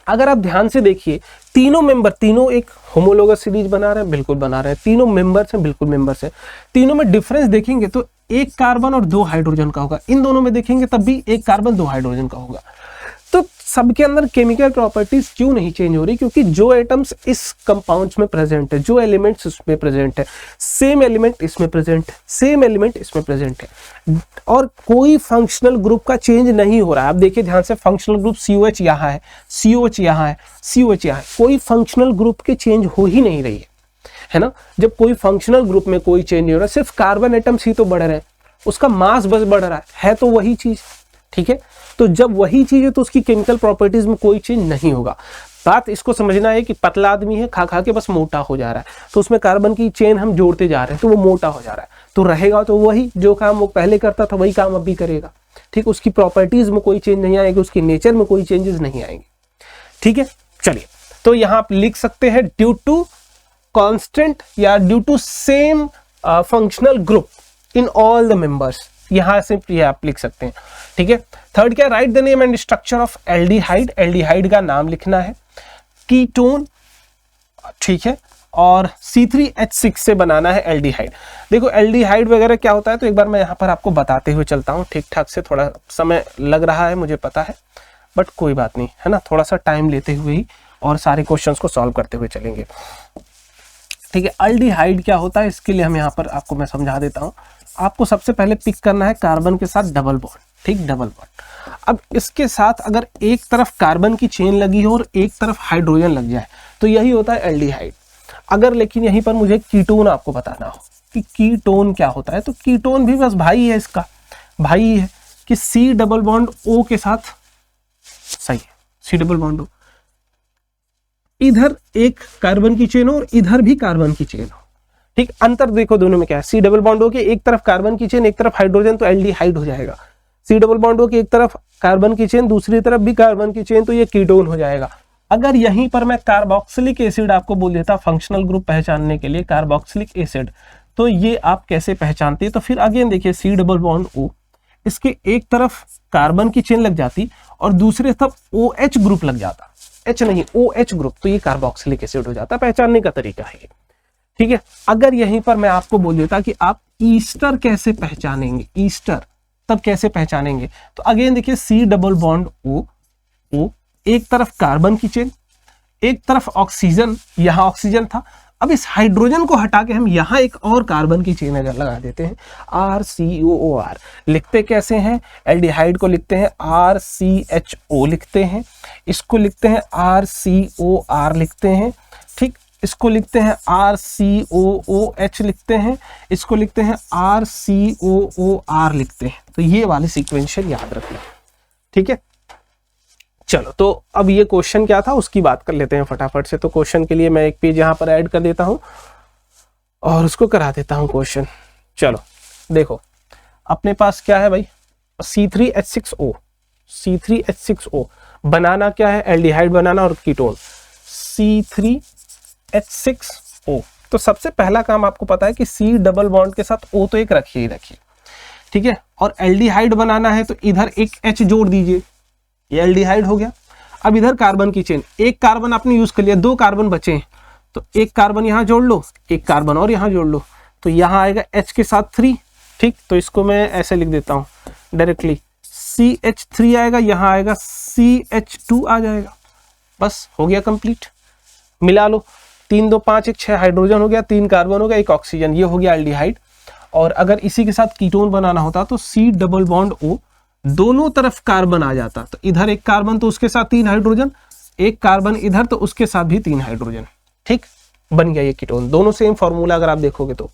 अगर आप ध्यान से देखिए, तीनों मेंबर, तीनों एक होमोलोगस सीरीज बना रहे हैं, बिल्कुल बना रहे हैं, तीनों मेंबर्स हैं, बिल्कुल मेंबर्स हैं। तीनों में डिफरेंस देखेंगे तो एक कार्बन और 2 हाइड्रोजन का होगा, इन दोनों में देखेंगे तब भी एक कार्बन 2 हाइड्रोजन का होगा। तो सबके अंदर केमिकल प्रॉपर्टीज क्यों नहीं चेंज हो रही? क्योंकि जो एटम्स इस कंपाउंड्स में प्रेजेंट है, जो एलिमेंट्स इसमें प्रेजेंट है, सेम एलिमेंट इसमें प्रेजेंट है, सेम एलिमेंट इसमें प्रेजेंट है, और कोई फंक्शनल ग्रुप का चेंज नहीं हो रहा है। आप देखिए ध्यान से, फंक्शनल ग्रुप COH यहाँ है, COH यहाँ है, COH यहाँ है, कोई फंक्शनल ग्रुप के चेंज हो ही नहीं रही है ना। जब कोई फंक्शनल ग्रुप में कोई चेंज नहीं हो रहा, सिर्फ कार्बन एटम्स ही तो बढ़ रहे हैं, उसका मास बस बढ़ रहा है तो वही चीज, ठीक है। तो जब वही चीज है तो उसकी केमिकल प्रॉपर्टीज में कोई चेंज नहीं होगा। बात इसको समझना है कि पतला आदमी है, खा खा के बस मोटा हो जा रहा है, तो उसमें कार्बन की चेन हम जोड़ते जा रहे हैं तो वो मोटा हो जा रहा है, तो रहेगा तो वही, जो काम वो पहले करता था वही काम अब भी करेगा, ठीक। उसकी प्रॉपर्टीज में कोई चेंज नहीं आएगी, उसकी नेचर में कोई चेंजेस नहीं आएंगे, ठीक है। चलिए, तो यहाँ आप लिख सकते हैं ड्यू टू कांस्टेंट या due to same functional group in all the members, यहां से ये आप लिख सकते हैं, ठीक है। थर्ड क्या, right the name and structure of aldehyde, aldehyde का नाम लिखना है, कीटोन, ठीक है, और C3H6 से बनाना है एल्डिहाइड। देखो एल्डिहाइड वगैरह क्या होता है तो एक बार मैं यहाँ पर आपको बताते हुए चलता हूँ, ठीक ठाक से, थोड़ा समय लग रहा है मुझे पता है, बट कोई बात नहीं, है ना, थोड़ा सा टाइम लेते हुए ही और सारे क्वेश्चंस को सॉल्व करते हुए चलेंगे, ठीक है। एल्डिहाइड क्या होता है इसके लिए हम यहाँ पर आपको मैं समझा देता हूँ। आपको सबसे पहले पिक करना है कार्बन के साथ डबल बॉन्ड, ठीक, डबल बॉन्ड। अब इसके साथ अगर एक तरफ कार्बन की चेन लगी हो और एक तरफ हाइड्रोजन लग जाए तो यही होता है एल्डिहाइड। अगर लेकिन यहीं पर मुझे कीटोन आपको बताना हो कि कीटोन क्या होता है, तो कीटोन भी बस भाई है, इसका भाई है कि C डबल बॉन्ड O के साथ, सही है, C डबल बॉन्ड O, इधर एक कार्बन की चेन हो और इधर भी कार्बन की चेन हो, ठीक। अंतर देखो दोनों में क्या है, C डबल बॉन्ड O के एक तरफ कार्बन की चेन, एक तरफ हाइड्रोजन, तो एल्डिहाइड हो जाएगा। C डबल बॉन्ड O की एक तरफ कार्बन की चेन, दूसरी तरफ भी कार्बन की चेन, तो ये कीटोन हो जाएगा। अगर यहीं पर मैं कार्बोक्सिलिक एसिड आपको बोल देता फंक्शनल ग्रुप पहचानने के लिए, कार्बोक्सिलिक एसिड, तो ये आप कैसे पहचानते हैं? तो फिर अगेन देखिए, C डबल बॉन्ड O, इसके एक तरफ कार्बन की चेन लग जाती और दूसरे तरफ OH ग्रुप लग जाता, H नहीं OH ग्रुप, तो ये कार्बोक्सिलिक एसिड हो जाता। पहचानने का तरीका है ये, ठीक है। अगर यहीं पर मैं आपको बोल देता कि आप ईस्टर कैसे पहचानेंगे, ईस्टर तब कैसे पहचानेंगे, तो अगेन देखिए C डबल बॉन्ड O, एक तरफ कार्बन की चेन, एक तरफ ऑक्सीजन, यहां ऑक्सीजन था, अब इस हाइड्रोजन को हटा के हम यहां एक और कार्बन की चेन अगर लगा देते हैं, RCOOR। लिखते कैसे हैं? एल्डिहाइड को लिखते हैं RCHO लिखते हैं, इसको लिखते हैं RCOR लिखते हैं, ठीक, इसको लिखते हैं RCOOH लिखते हैं, इसको लिखते हैं RCOOR लिखते हैं। तो ये वाले सीक्वेंशियल याद रखना, ठीक है। चलो, तो अब ये क्वेश्चन क्या था उसकी बात कर लेते हैं फटाफट से। तो क्वेश्चन के लिए मैं एक पेज यहाँ पर ऐड कर देता हूँ और उसको करा देता हूँ क्वेश्चन। चलो देखो, अपने पास क्या है भाई, C3H6O, C3H6O बनाना क्या है, एल्डिहाइड बनाना और कीटोन, C3H6O। तो सबसे पहला काम आपको पता है कि C डबल बॉन्ड के साथ O तो एक रखिए ही रखिए, ठीक है, और एल्डिहाइड बनाना है तो इधर एक H जोड़ दीजिए, ये एल्डिहाइड हो गया। अब इधर कार्बन की चेन, एक कार्बन आपने यूज कर लिया, 2 कार्बन बचे हैं, तो एक कार्बन यहां जोड़ लो, एक कार्बन और यहां जोड़ लो, तो यहां आएगा H के साथ 3, ठीक। तो इसको मैं ऐसे लिख देता हूं डायरेक्टली, CH3 आएगा, यहां आएगा CH2 आ जाएगा, बस हो गया कंप्लीट। मिला लो, 3 2 5 1 6 हाइड्रोजन हो गया, 3 कार्बन हो गया, 1 ऑक्सीजन, ये हो गया एल्डिहाइड। और अगर इसी के साथ कीटोन बनाना होता तो C डबल बॉन्ड O, दोनों तरफ कार्बन आ जाता, तो इधर एक कार्बन तो उसके साथ 3 हाइड्रोजन, एक कार्बन इधर तो उसके साथ भी 3 हाइड्रोजन, ठीक, बन गया ये कीटोन। दोनों सेम फॉर्मूला अगर आप देखोगे तो,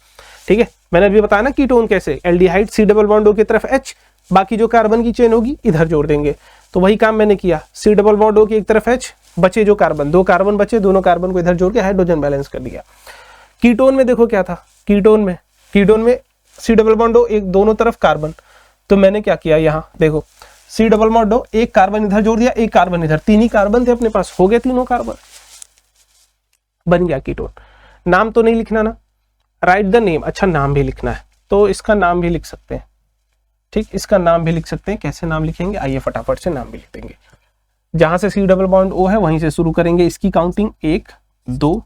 ठीक है। मैंने अभी बताया ना कीटोन कैसे, aldehyde C double bond O की तरफ H, बाकी जो कार्बन की चेन होगी इधर जोड़ देंगे, तो वही काम मैंने किया। C डबल बॉन्ड O की एक तरफ H, बचे जो कार्बन, 2 कार्बन बचे, दोनों कार्बन को इधर जोड़ के हाइड्रोजन बैलेंस कर दिया। कीटोन में देखो क्या था, कीटोन में C डबल बॉन्ड O, एक दोनों तरफ कार्बन, तो मैंने क्या किया, यहाँ देखो C डबल बॉन्ड O, एक कार्बन इधर जोड़ दिया, एक कार्बन इधर, 3 ही कार्बन थे अपने पास, हो गए तीनों कार्बन, बन गया कीटोन। नाम तो नहीं लिखना ना, राइट द नेम, अच्छा नाम भी लिखना है, तो इसका नाम भी लिख सकते हैं, ठीक, इसका नाम भी लिख सकते हैं। कैसे नाम लिखेंगे, आइए फटाफट से नाम भी लिख देंगे। जहां से C डबल बॉन्ड O है वहीं से शुरू करेंगे इसकी काउंटिंग, 1 2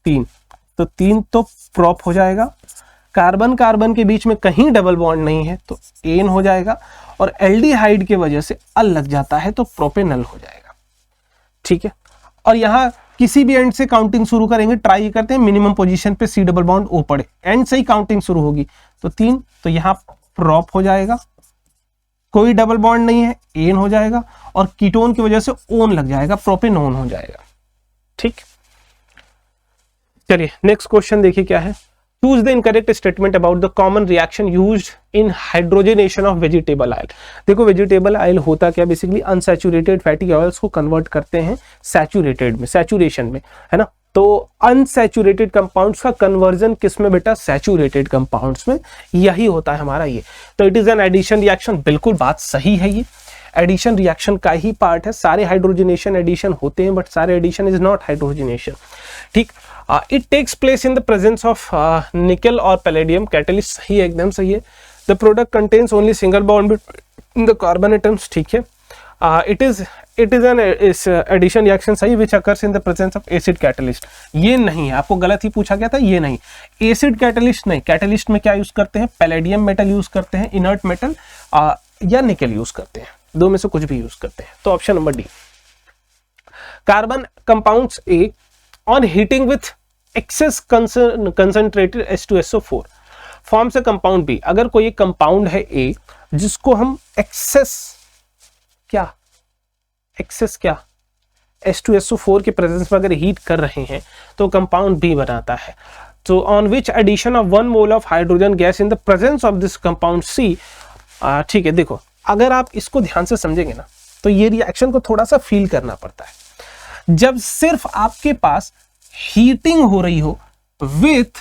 3, तो 3 तो प्रॉप हो जाएगा। कार्बन कार्बन के बीच में कहीं डबल बॉन्ड नहीं है तो एन हो जाएगा, और एल्डिहाइड की वजह से अल लग जाता है तो प्रोपेनल हो जाएगा। ठीक है, और यहां किसी भी एंड से काउंटिंग शुरू करेंगे, ट्राई करते हैं मिनिमम पोजीशन पे C डबल बॉन्ड O पड़े, एंड से ही काउंटिंग शुरू होगी, तो 3, तो यहां प्रॉप हो जाएगा, कोई डबल बॉन्ड नहीं है, एन हो जाएगा, और कीटोन की वजह से ओन लग जाएगा, प्रोपेनोन हो जाएगा। ठीक, चलिए नेक्स्ट क्वेश्चन देखिए क्या है। Choose the incorrect statement about the common reaction used in hydrogenation of vegetable oil. देखो वेजिटेबल ऑयल होता क्या, बेसिकली अनसैचुरेटेड फैटी ऑयल्स को कन्वर्ट करते हैं सैचुरेटेड में, सैचुरेशन में, है ना। तो अनसैचुरेटेड कंपाउंड्स का कन्वर्जन किस में बेटा, सैचुरेटेड कंपाउंड्स में, यही होता है हमारा ये। तो it is an addition reaction, बिल्कुल बात सही है, ये एडिशन रिएक्शन का ही पार्ट है। सारे हाइड्रोजनेशन एडिशन होते हैं, बट सारे एडिशन इज नॉट हाइड्रोजनेशन। ठीक, it takes place in the presence of nickel और पैलेडियम कैटलिस्ट, सही है, एकदम सही है। The product contains only single bond in the carbon atoms, ठीक है। It is an addition reaction, सही, which occurs in the presence of acid catalyst. ये नहीं है, आपको गलत ही पूछा गया था, ये नहीं, एसिड कैटलिस्ट नहीं। कैटलिस्ट में क्या यूज करते हैं, पैलेडियम मेटल यूज करते हैं, इनर्ट मेटल, या निकल यूज करते हैं, दो में से कुछ भी यूज करते हैं। तो option number D. Carbon compounds A on heating with excess concentrated H2SO4 forms a compound B. अगर कोई एक कंपाउंड है ए जिसको हम एक्सेस क्या H2SO4 के प्रेजेंस में अगर हीट कर रहे हैं तो कंपाउंड बी बनाता है। तो on which addition of 1 mole of hydrogen gas in the presence of this compound C. ठीक है, देखो अगर आप इसको ध्यान से समझेंगे ना तो ये रिएक्शन को थोड़ा सा फील करना पड़ता है। जब सिर्फ आपके पास हीटिंग हो रही हो विथ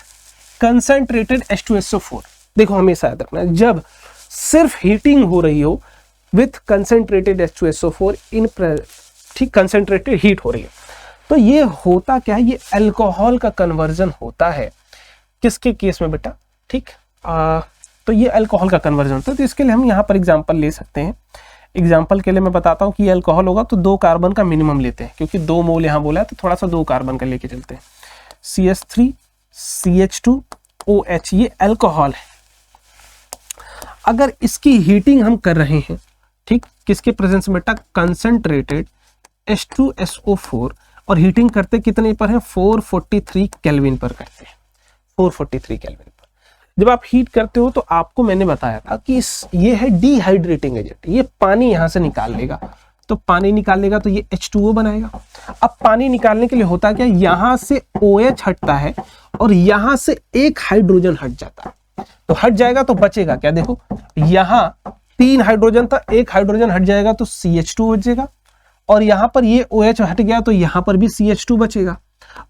कंसंट्रेटेड H2SO4, देखो हमेशा याद रखना, जब सिर्फ हीटिंग हो रही हो विथ कंसंट्रेटेड H2SO4 इन, ठीक, कंसंट्रेटेड हीट हो रही है, तो ये होता क्या है, ये अल्कोहल का कन्वर्जन होता है। किसके केस में बेटा, ठीक, तो ये अल्कोहल का कन्वर्जन होता है। तो इसके लिए हम यहाँ पर एग्जांपल ले सकते हैं। एग्जाम्पल के लिए मैं बताता हूँ कि ये अल्कोहल होगा तो 2 कार्बन का मिनिमम लेते हैं, क्योंकि 2 मोल यहाँ बोला है तो थोड़ा सा 2 कार्बन का लेके चलते हैं। CH3 CH2 OH, ये अल्कोहल है। अगर इसकी हीटिंग हम कर रहे हैं, ठीक, किसके प्रेजेंस में बेटा, कंसंट्रेटेड H2SO4, और हीटिंग करते कितने पर है, 443 केल्विन पर करते हैं, 443 केल्विन पर। जब आप हीट करते हो तो आपको मैंने बताया था कि ये है डिहाइड्रेटिंग एजेंट, ये पानी यहां से निकाल लेगा, तो पानी निकाल लेगा तो ये H2O बनाएगा। अब पानी निकालने के लिए होता क्या, यहां से OH हटता है और यहां से एक हाइड्रोजन हट जाता है, तो हट जाएगा तो बचेगा क्या, देखो यहां 3 हाइड्रोजन था, एक हाइड्रोजन हट जाएगा तो CH2 बचेगा, और यहां पर ये OH हट गया तो यहां पर भी CH2 बचेगा।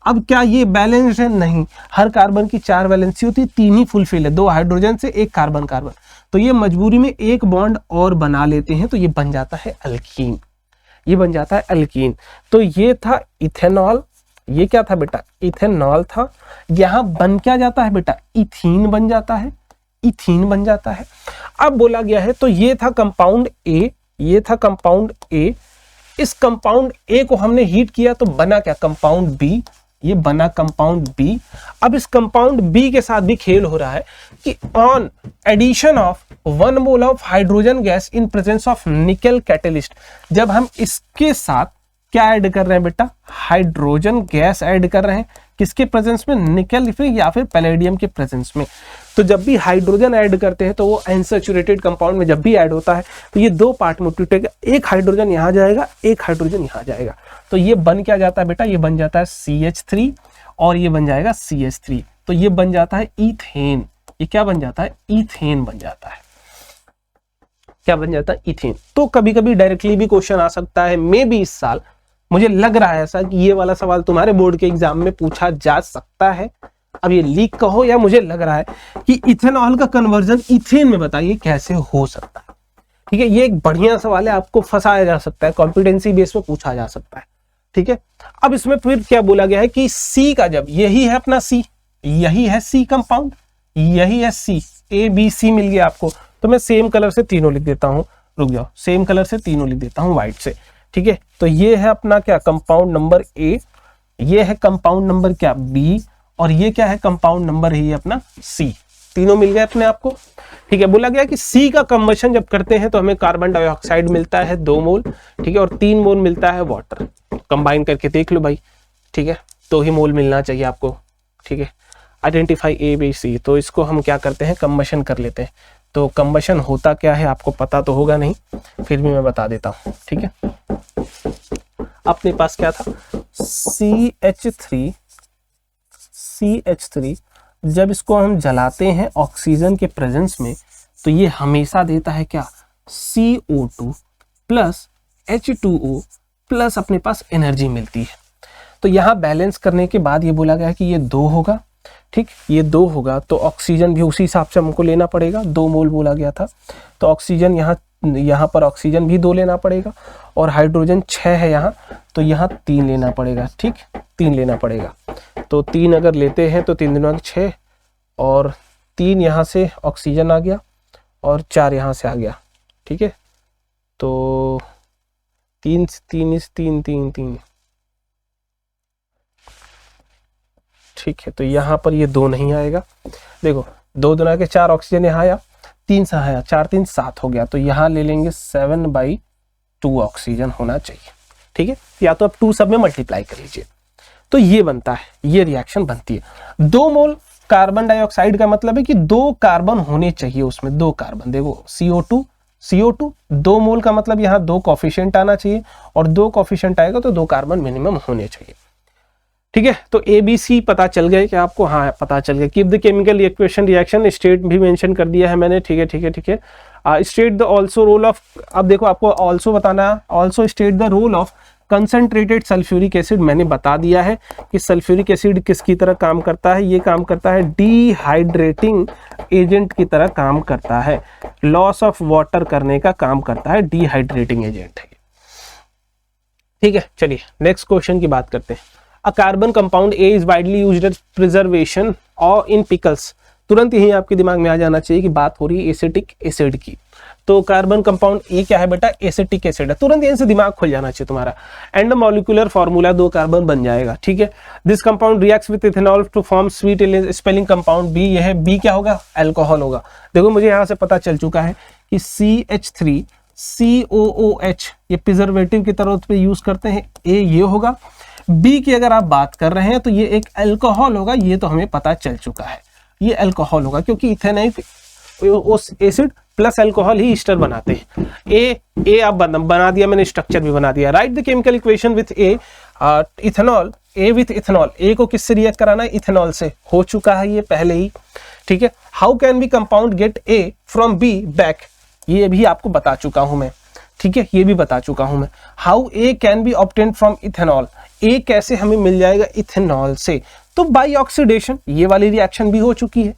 अब क्या ये बैलेंस्ड है, नहीं, हर कार्बन की 4 वैलेंसी होती है, 3 ही फुलफिल है, 2 हाइड्रोजन से 1 कार्बन, तो ये मजबूरी में एक बॉन्ड और बना लेते हैं, तो ये बन जाता है अल्कीन, ये बन जाता है अल्कीन। तो ये था इथेनॉल, ये क्या था बेटा, इथेनॉल था। यहां बन क्या जाता है बेटा, इथीन बन जाता है, इथीन बन जाता है। अब बोला गया है, तो ये था कंपाउंड ए, ये था कंपाउंड ए, इस कंपाउंड ए को हमने हीट किया तो बना क्या, कंपाउंड बी, ये बना कंपाउंड बी। अब इस कंपाउंड बी के साथ भी खेल हो रहा है कि on addition of 1 mole of hydrogen gas in presence of nickel catalyst, जब हम इसके साथ क्या ऐड कर रहे हैं बेटा, हाइड्रोजन गैस ऐड कर रहे हैं, किसके प्रेजेंस में, निकल या फिर पैलेडियम के प्रेजेंस में। तो जब भी हाइड्रोजन ऐड करते हैं तो वो अनसैचुरेटेड कंपाउंड में जब भी ऐड होता है तो ये 2 पार्ट में टूटेगा, एक हाइड्रोजन यहां जाएगा, एक हाइड्रोजन यहां जाएगा, तो ये बन क्या जाता है बेटा, ये बन जाता है CH3 और ये बन जाएगा CH3, तो ये बन जाता है इथेन। ये क्या बन जाता है, इथेन बन जाता है। क्या बन जाता है, इथेन। तो कभी कभी डायरेक्टली भी क्वेश्चन आ सकता है, मे बी इस साल मुझे लग रहा है ऐसा कि ये वाला सवाल तुम्हारे बोर्ड के एग्जाम में पूछा जा सकता है। अब ये लीक कहो या मुझे लग रहा है कि इथेनॉल का कन्वर्जन इथेन में बताइए कैसे हो सकता है। ठीक है, ये एक बढ़िया सवाल है, आपको फंसाया जा सकता है, कॉम्पिटेंसी बेस पे पूछा जा सकता है। ठीक है, अब इसमें फिर क्या बोला गया है कि सी का, जब यही है अपना सी, यही है सी कंपाउंड, यही है सी, ABC मिल गया आपको, तो मैं सेम कलर से तीनों लिख देता हूं, रुक जाओ, सेम कलर से तीनों लिख देता हूं व्हाइट से। ठीक है, तो ये है अपना क्या कंपाउंड नंबर ए, ये है कंपाउंड नंबर क्या बी, और ये क्या है कंपाउंड नंबर है ये अपना सी। तीनों मिल गए अपने आपको। ठीक है, बोला गया कि सी का कंबशन जब करते हैं तो हमें कार्बन डाइऑक्साइड मिलता है 2 मोल, ठीक है, और 3 मोल मिलता है वाटर। कंबाइन करके देख लो भाई, ठीक है, 2 ही मोल मिलना चाहिए आपको। ठीक है, आइडेंटिफाई ए बी सी, तो इसको हम क्या करते हैं कंबशन कर लेते हैं। तो कंबशन होता क्या है आपको पता तो होगा नहीं, फिर भी मैं बता देता हूँ। ठीक है, अपने पास क्या था CH3 जब इसको हम जलाते हैं ऑक्सीजन के प्रेजेंस में तो ये हमेशा देता है क्या CO2 प्लस H2O प्लस अपने पास एनर्जी मिलती है। तो यहाँ बैलेंस करने के बाद ये बोला गया कि ये 2 होगा, ठीक, ये 2 होगा तो ऑक्सीजन भी उसी हिसाब से हमको लेना पड़ेगा, 2 मोल बोला गया था तो ऑक्सीजन यहाँ पर ऑक्सीजन भी 2 लेना पड़ेगा, और हाइड्रोजन 6 है यहाँ तो यहाँ 3 लेना पड़ेगा। ठीक, 3 लेना पड़ेगा, तो 3 अगर लेते हैं तो 3 दूना 6, और 3 यहाँ से ऑक्सीजन आ गया और 4 यहाँ से आ गया। ठीक है, तो 3 3 3 3 3, ठीक है, तो यहाँ पर ये 2 नहीं आएगा। देखो 2 दूना के 4 ऑक्सीजन यहाँ आया, 3 से आया, 4 3 7 हो गया, तो यहाँ ले लेंगे 7/2 ऑक्सीजन होना चाहिए। ठीक है, या तो आप 2 सब में मल्टीप्लाई कर लीजिए, तो ये बनता है, ये रिएक्शन बनती है। 2 मोल कार्बन डाइऑक्साइड का मतलब है कि 2 कार्बन होने चाहिए उसमें, 2 कार्बन। देखो CO2 2 मोल का मतलब यहाँ 2 कोफिशिएंट आना चाहिए, और 2 कोफिशिएंट आएगा तो 2 कार्बन मिनिमम होने चाहिए। ठीक है, तो ABC पता चल गए क्या आपको? हाँ पता चल गया। Keep the chemical equation reaction state भी मेंशन कर दिया है मैंने। ठीक है ठीक है ठीक है। State the also role of, अब देखो आपको ऑल्सो बताना है, also state the role of concentrated sulphuric acid. मैंने बता दिया है कि सल्फ्यूरिक एसिड किसकी तरह काम करता है, ये काम करता है डिहाइड्रेटिंग एजेंट की तरह काम करता है, लॉस ऑफ वाटर करने का काम करता है, डिहाइड्रेटिंग एजेंट है। ठीक है, चलिए नेक्स्ट क्वेश्चन की बात करते हैं। A carbon compound A is widely used as preservation और इन पिकल्स। तुरंत यही आपके दिमाग में आ जाना चाहिए कि बात हो रही है एसिटिक एसिड की। तो कार्बन कंपाउंड ए क्या है बेटा? एसिटिक एसिड है। तुरंत यहीं से दिमाग खुल जाना चाहिए तुम्हारा। एंड मॉलिक्यूलर फॉर्मूला 2 कार्बन बन जाएगा। ठीक है, this compound reacts with ethanol to form sweet smelling compound B. यह बी क्या होगा? अल्कोहल होगा। देखो मुझे यहां से पता चल चुका है कि CH3 COOH ये प्रिजर्वेटिव की तरह पे यूज करते हैं। ए ये होगा। बी की अगर आप बात कर रहे हैं तो ये एक अल्कोहल होगा, ये तो हमें पता चल चुका है, ये अल्कोहल होगा क्योंकि इथेनाइक एसिड प्लस अल्कोहल ही ईस्टर बनाते हैं। ए आप बना दिया मैंने, स्ट्रक्चर भी बना दिया। Write the chemical equation with A ethanol, A with ethanol. A को किससे रिएक्ट कराना है? इथेनॉल से। हो चुका है ये पहले ही। ठीक है, how can be compound gate A from be back, ये भी आपको बता चुका हूं मैं। ठीक है, ये भी बता चुका हूं मैं। How A can be obtained from ethanol, A कैसे हमें मिल जाएगा इथेनॉल से? तो बाई ऑक्सीडेशन, ये वाली रिएक्शन भी हो चुकी है।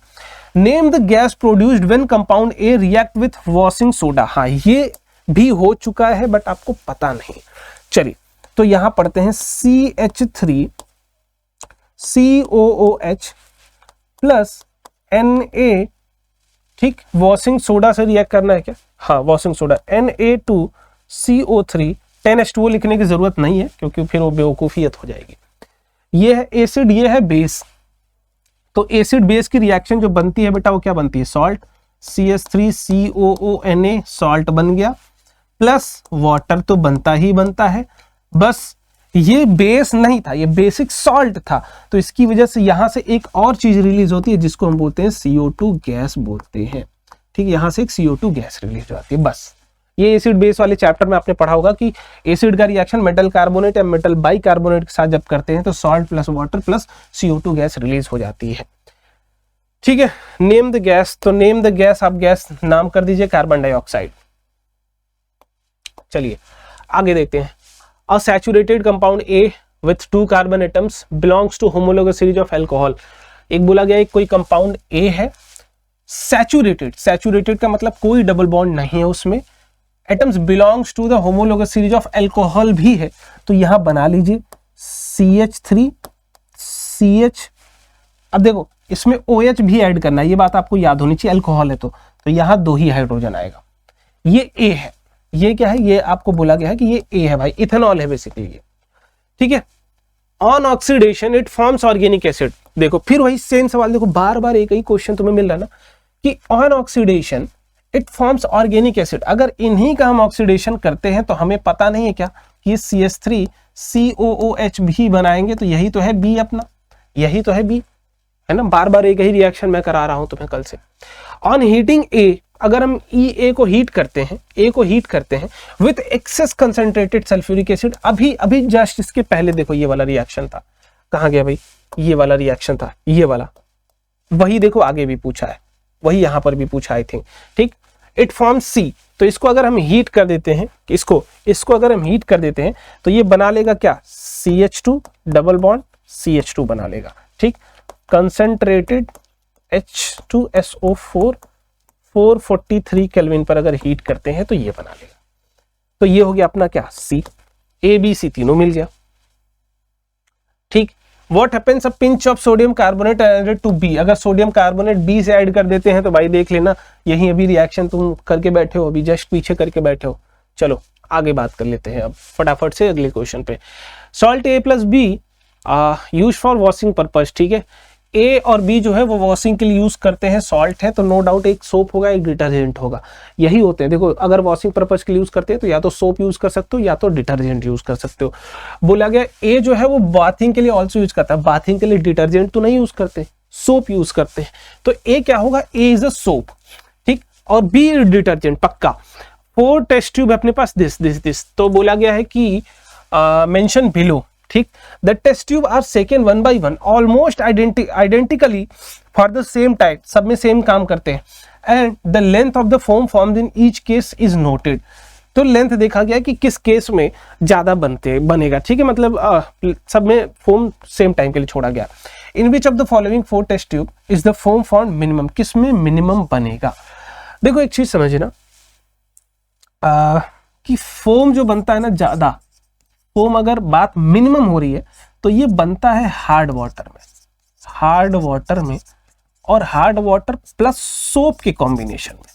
Name the gas produced when compound A react with washing soda, हाँ ये भी हो चुका है बट आपको पता नहीं। चलिए तो यहां पढ़ते हैं CH3 COOH प्लस Na, ठीक, वॉशिंग सोडा से रिएक्ट करना है क्या? हाँ वॉशिंग सोडा, Na2CO3 10H2O लिखने की जरूरत नहीं है क्योंकि फिर वो बेवकूफियत हो जाएगी। ये है एसिड, ये है बेस। तो एसिड बेस की रिएक्शन जो बनती है बेटा वो क्या बनती है? सॉल्ट। CH3COONA सॉल्ट बन गया, प्लस वाटर तो बनता ही बनता है। बस ये बेस नहीं था, ये बेसिक सॉल्ट था, तो इसकी वजह से यहां से एक और चीज रिलीज होती है जिसको हम बोलते हैं CO2 गैस बोलते हैं। ठीक, यहां से एक CO2 गैस रिलीज हो जाती है। बस ये एसिड बेस वाले चैप्टर में आपने पढ़ा होगा कि एसिड का रिएक्शन मेटल कार्बोनेट या मेटल बाइकार्बोनेट के साथ जब करते हैं तो salt plus water plus CO2 gas release हो जाती है। ठीक है, नेम द गैस, तो नेम द गैस, आप गैस नाम कर दीजिए कार्बन डाइऑक्साइड। चलिए आगे देखते हैं। A saturated compound A with 2 carbon atoms belongs to homologous series of alcohol. एक बोला गया कोई कंपाउंड ए है सैचुरेटेड, सैचुरेटेड का मतलब कोई डबल बॉन्ड नहीं है उसमें, atoms belongs to the homologous series of alcohol भी है, तो यहां बना लीजिए CH3 CH। अब देखो इसमें OH भी ऐड करना है, ये बात आपको याद होनी चाहिए, अल्कोहल है तो यहां 2 ही हाइड्रोजन आएगा। ये A है, ये क्या है, ये आपको बोला गया है कि ये ए है भाई, इथेनॉल है बेसिकली ये, ठीक है। On oxidation it forms organic acid. देखो फिर वही सेम सवाल, देखो बार बार एक ही क्वेश्चन तुम्हें मिल रहा ना कि on oxidation it forms organic acid. अगर इन्हीं का हम ऑक्सीडेशन करते हैं तो हमें पता नहीं है क्या कि ये CH3 COOH भी बनाएंगे, तो यही तो है बी अपना, यही तो है बी, है ना। बार बार एक ही रिएक्शन मैं करा रहा हूं तुम्हें कल से। ऑन हीटिंग ए, अगर हम ए को हीट करते हैं, ए को हीट करते हैं with excess concentrated sulphuric acid, अभी जस्ट इसके पहले देखो ये वाला रिएक्शन था, कहाँ गया भाई, ये वाला रिएक्शन था, ये वाला, वही देखो आगे भी पूछा है, वही यहां पर भी पूछा आई थिंक, ठीक। इट फॉर्म्स सी, तो इसको अगर हम हीट कर देते हैं, इसको अगर हम हीट कर देते हैं तो ये बना लेगा क्या, CH2 डबल बॉन्ड CH2 बना लेगा, ठीक। कंसंट्रेटेड H2SO4 443 केल्विन पर अगर हीट करते हैं तो ये बना लेगा। तो ये हो गया अपना क्या, सी, ए बी सी तीनों मिल गया, ठीक। What happens a pinch of sodium carbonate added to B, अगर सोडियम कार्बोनेट बी से ऐड कर देते हैं तो भाई देख लेना, यही अभी रिएक्शन तुम करके बैठे हो, अभी जस्ट पीछे करके बैठे हो। चलो आगे बात कर लेते हैं अब फटाफट से अगले क्वेश्चन पे। Salt A plus B use for washing purpose, ठीक है। ए और बी जो है वो वॉशिंग के लिए यूज करते हैं, सॉल्ट है तो नो डाउट एक सोप होगा एक डिटर्जेंट होगा, यही होते हैं। देखो अगर वॉशिंग पर्पज के लिए यूज करते हैं तो या तो सोप यूज कर सकते हो या तो डिटर्जेंट यूज कर सकते हो। बोला गया ए जो है वो बाथिंग के लिए ऑल्सो यूज करता है, बाथिंग के लिए डिटर्जेंट तो नहीं यूज करते, सोप यूज करते हैं। तो ए क्या होगा, ए इज अ सोप, ठीक, और बी डिटर्जेंट पक्का। 4 टेस्ट ट्यूब अपने पास दिस, तो बोला गया है कि मेंशन बिलो, ठीक। The test tube are second 1 by 1 almost identically for the same type, सब में सेम काम करते हैं। And the length of the foam formed in each case is noted, तो लेंथ देखा गया कि किस केस में ज्यादा बनेगा, ठीक है, मतलब सब में फोम सेम टाइम के लिए छोड़ा गया। In which of the following 4 test tube is the foam form minimum, किस में मिनिमम बनेगा। देखो एक चीज समझे ना कि फोम जो बनता है ना ज्यादा, फोम अगर बात मिनिमम हो रही है तो ये बनता है हार्ड वाटर में, और हार्ड वाटर प्लस सोप के कॉम्बिनेशन में,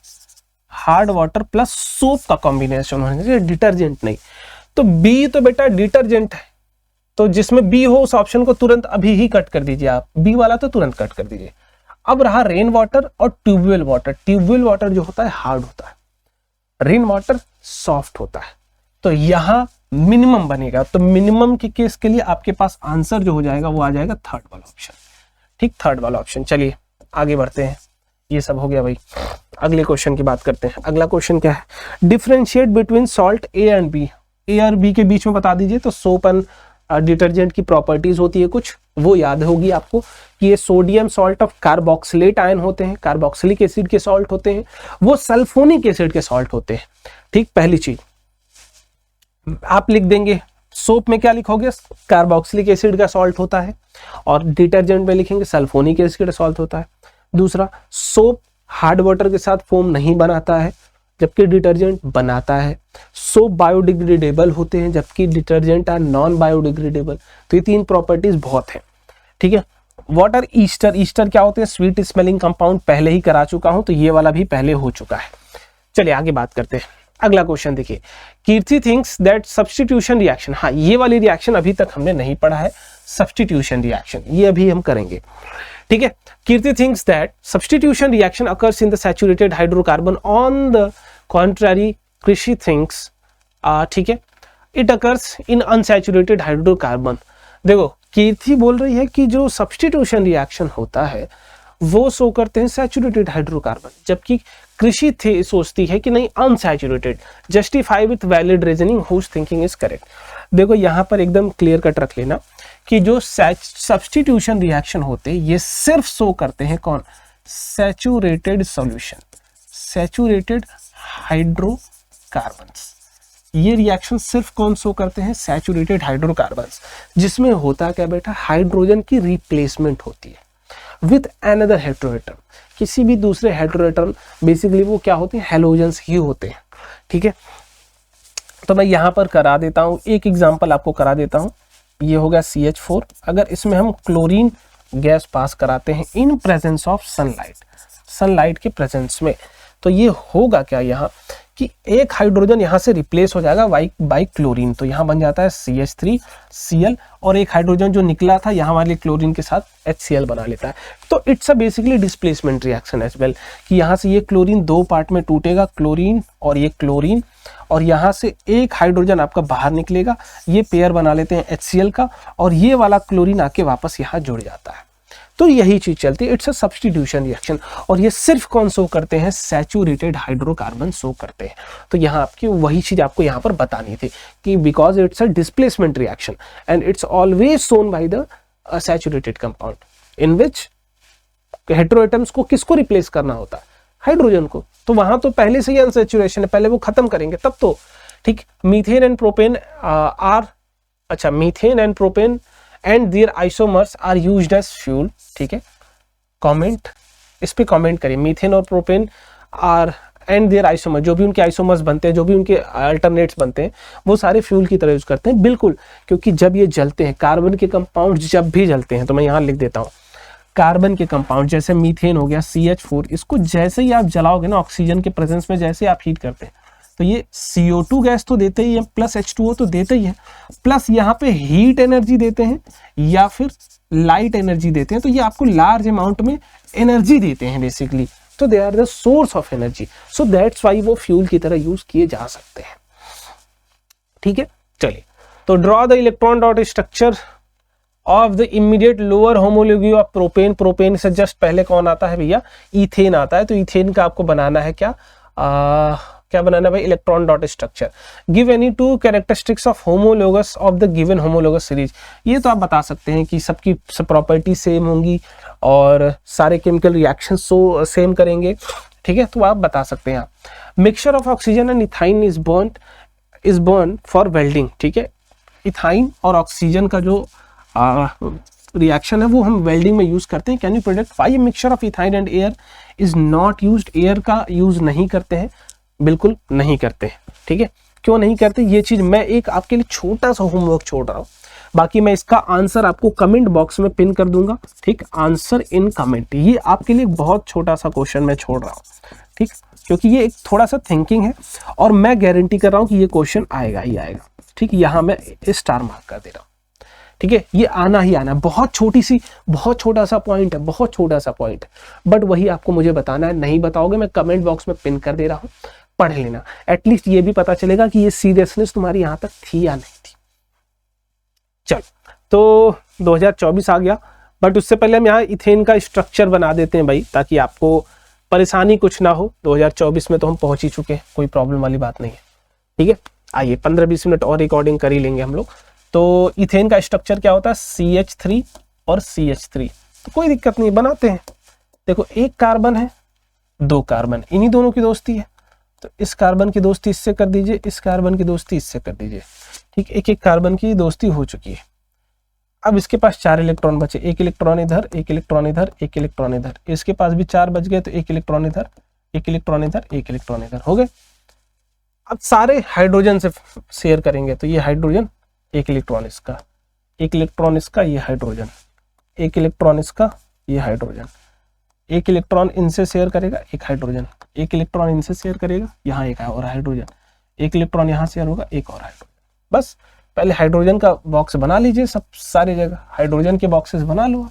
हार्ड वाटर प्लस सोप का कॉम्बिनेशन होने चाहिए, डिटर्जेंट नहीं। तो बी तो बेटा डिटर्जेंट है, तो जिसमें बी हो उस ऑप्शन को तुरंत अभी ही कट कर दीजिए आप, बी वाला तो तुरंत कट कर दीजिए। अब रहा रेन वाटर और ट्यूबवेल वाटर। ट्यूबवेल वाटर जो होता है हार्ड होता है, रेन वाटर सॉफ्ट होता है, तो यहां मिनिमम बनेगा। तो मिनिमम के केस के लिए आपके पास आंसर जो हो जाएगा वो आ जाएगा थर्ड वाला ऑप्शन, ठीक, थर्ड वाला ऑप्शन। चलिए आगे बढ़ते हैं, ये सब हो गया भाई, अगले क्वेश्चन की बात करते हैं। अगला क्वेश्चन क्या है, differentiate between salt A and B. A और बी के बीच में बता दीजिए। तो सोप एंड डिटर्जेंट की प्रॉपर्टीज होती है कुछ, वो याद होगी आपको कि ये sodium salt of carboxylate ion होते हैं, कार्बोक्सिलिक एसिड के सॉल्ट होते हैं, वो सल्फोनिक एसिड के सॉल्ट होते हैं, ठीक। पहली चीज आप लिख देंगे, सोप में क्या लिखोगे, कार्बोक्सिलिक एसिड का सॉल्ट होता है, और डिटर्जेंट में लिखेंगे सल्फोनिक एसिड का सॉल्ट होता है। दूसरा, सोप हार्ड वाटर के साथ फोम नहीं बनाता है जबकि डिटर्जेंट बनाता है। सोप बायोडिग्रेडेबल होते हैं जबकि डिटर्जेंट आर नॉन बायोडिग्रेडेबल। तो ये 3 प्रॉपर्टीज बहुत हैं, ठीक है। वाटर ईस्टर क्या होते हैं, स्वीट स्मेलिंग कंपाउंड, पहले ही करा चुका हूं, तो ये वाला भी पहले हो चुका है। चलिए आगे बात करते हैं। अगला क्वेश्चन देखिए, कीर्ति थिंक्स दैट सब्स्टिट्यूशन रिएक्शन, हाँ ये वाली रिएक्शन अभी तक हमने नहीं पढ़ा है, सब्स्टिट्यूशन रिएक्शन ये अभी हम करेंगे, ठीक है। Kirti thinks that substitution reaction occurs in the saturated hydrocarbon, on the contrary Krishi thinks, ठीक है, it occurs in unsaturated hydrocarbon. देखो कीर्ति बोल रही है कि जो सब्स्टिट्यूशन रिएक्शन होता है वो शो करते हैं सैचुरेटेड हाइड्रोकार्बन, जबकि कृषि थे सोचती है कि नहीं unsaturated. Justify with valid reasoning whose thinking is correct. देखो यहां पर एकदम क्लियर कट रख लेना कि जो सब्स्टिट्यूशन रिएक्शन होते हैं ये सिर्फ शो करते हैं कौन, सैचुरेटेड सॉल्यूशन, सैचुरेटेड हाइड्रोकार्बन्स। ये रिएक्शन सिर्फ कौन शो करते हैं, सैचुरेटेड हाइड्रोकार्बन्स, जिसमें होता क्या बेटा, हाइड्रोजन की रिप्लेसमेंट होती है विथ अनदर हेटेरोएटम, किसी भी दूसरे हेटेरोएटम। बेसिकली वो क्या होते हैं, हैलोजेंस ही होते हैं, ठीक है। तो मैं यहां पर करा देता हूं, एक एग्जांपल आपको करा देता हूं। ये हो गया CH4, अगर इसमें हम क्लोरीन गैस पास कराते हैं इन प्रेजेंस ऑफ सनलाइट, सनलाइट के प्रेजेंस में, तो ये होगा क्या यहाँ कि एक हाइड्रोजन यहाँ से रिप्लेस हो जाएगा बाई क्लोरीन, तो यहाँ बन जाता है CH3Cl, और एक हाइड्रोजन जो निकला था यहाँ वाले क्लोरीन के साथ HCl बना लेता है। तो it's a basically displacement reaction as well, कि यहाँ से ये क्लोरीन दो पार्ट में टूटेगा, क्लोरीन और ये क्लोरीन, और यहाँ से एक हाइड्रोजन आपका बाहर निकलेगा, ये पेयर बना लेते हैं HCl का, और ये वाला क्लोरीन आके वापस यहाँ जुड़ जाता है। तो यही चीज चलती है, इट्स अ सब्स्टिट्यूशन रिएक्शन, और ये सिर्फ कौन शो करते हैं, सैचुरेटेड हाइड्रोकार्बन शो करते हैं। तो यहाँ आपकी वही चीज आपको यहाँ पर बतानी थी कि because it's a displacement reaction and it's always shown by the saturated compound in which heteroatoms को किसको रिप्लेस करना होता है, हाइड्रोजन को। तो वहां तो पहले से ही अनसैचुरेशन है, पहले वो खत्म करेंगे तब तो ठीक। Methane and propane methane and propane and their isomers are used as fuel, ठीक है। कमेंट, इस पे कमेंट करिए, मीथेन और propane are and their isomer, जो भी उनके आइसोमर्स बनते हैं, जो भी उनके अल्टरनेट्स बनते हैं, वो सारे फ्यूल की तरह यूज करते हैं। बिल्कुल, क्योंकि जब ये जलते हैं, कार्बन के कंपाउंड जब भी जलते हैं, तो मैं यहाँ लिख देता हूँ, कार्बन के कंपाउंड जैसे मीथेन हो गया CH4, इसको जैसे ही आप जलाओगे ना ऑक्सीजन के प्रेजेंस में, जैसे आप हीट करते हैं, तो ये CO2 गैस तो देते ही है, प्लस H2O तो देते ही है, प्लस यहाँ पे हीट एनर्जी देते हैं या फिर लाइट एनर्जी देते हैं, तो ये आपको लार्ज अमाउंट में एनर्जी देते हैं बेसिकली। तो they are the source of energy, so that's why वो फ्यूल की तरह यूज किए जा सकते हैं। ठीक है, चलिए तो draw the electron dot structure of the immediate lower homology of propane. Propane से जस्ट पहले कौन आता है भैया, इथेन आता है। तो इथेन का आपको बनाना है क्या, क्या बनाना भाई, electron dot structure. Give any two characteristics of homologous of the given homologous series. ये तो आप बता सकते हैं कि सबकी प्रॉपर्टी सेम होंगी और सारे केमिकल रिएक्शन सेम करेंगे, ठीक है, तो आप बता सकते हैं। Mixture of oxygen and ethyne is burn for welding, ठीक है। इथाइन और ऑक्सीजन का जो रिएक्शन है वो हम वेल्डिंग में यूज करते हैं। Can you predict why mixture of ethyne and air is not used. Air का यूज नहीं करते हैं, बिल्कुल नहीं करते, ठीक है। क्यों नहीं करते, ये चीज मैं एक आपके लिए छोटा सा होमवर्क छोड़ रहा हूं, बाकी मैं इसका आंसर आपको कमेंट बॉक्स में पिन कर दूंगा, ठीक। आंसर इन कमेंट, ये आपके लिए बहुत छोटा सा क्वेश्चन मैं छोड़ रहा हूं, ठीक, क्योंकि ये एक थोड़ा सा थिंकिंग है और मैं गारंटी कर रहा हूं कि ये क्वेश्चन आएगा ही आएगा, ठीक। यहां मैं स्टार मार्क कर दे रहा हूं, ठीक है, ये आना ही आना। बहुत छोटा सा पॉइंट है, बहुत छोटा सा पॉइंट, बट वही आपको मुझे बताना है। नहीं बताओगे, मैं कमेंट बॉक्स में पिन कर दे रहा हूं, पढ़ लेना। एटलीस्ट ये भी पता चलेगा कि ये सीरियसनेस तुम्हारी यहां तक थी या नहीं थी। चल, तो 2024 आ गया, बट उससे पहले हम यहाँ इथेन का स्ट्रक्चर बना देते हैं भाई, ताकि आपको परेशानी कुछ ना हो। 2024 में तो हम पहुंच ही चुके हैं, कोई प्रॉब्लम वाली बात नहीं है, ठीक है। आइए 15-20 मिनट और रिकॉर्डिंग कर ही लेंगे हम लोग। तो इथेन का स्ट्रक्चर क्या होता है, CH3 और CH3, तो कोई दिक्कत नहीं, बनाते हैं। देखो, एक कार्बन है, दो कार्बन, इन्हीं दोनों की दोस्ती है, तो इस कार्बन की दोस्ती इससे कर दीजिए, इस कार्बन की दोस्ती इससे कर दीजिए, ठीक। एक एक कार्बन की दोस्ती हो चुकी है। अब इसके पास 4 इलेक्ट्रॉन बचे, एक इलेक्ट्रॉन इधर, एक इलेक्ट्रॉन इधर, एक इलेक्ट्रॉन इधर। इसके पास भी 4 बच गए, तो एक इलेक्ट्रॉन इधर, एक इलेक्ट्रॉन इधर, एक इलेक्ट्रॉन इधर, हो गए। अब सारे हाइड्रोजन से शेयर करेंगे, तो ये हाइड्रोजन, एक इलेक्ट्रॉन इसका, एक इलेक्ट्रॉन इसका, ये हाइड्रोजन, एक इलेक्ट्रॉन इसका, ये हाइड्रोजन, एक इलेक्ट्रॉन इनसे शेयर करेगा, एक हाइड्रोजन, एक इलेक्ट्रॉन इनसे शेयर करेगा, यहाँ एक और हाइड्रोजन, एक इलेक्ट्रॉन यहाँ शेयर होगा, एक और हाइड्रोजन। बस पहले हाइड्रोजन का बॉक्स बना लीजिए, सब सारी जगह हाइड्रोजन के बॉक्सेस बना लो,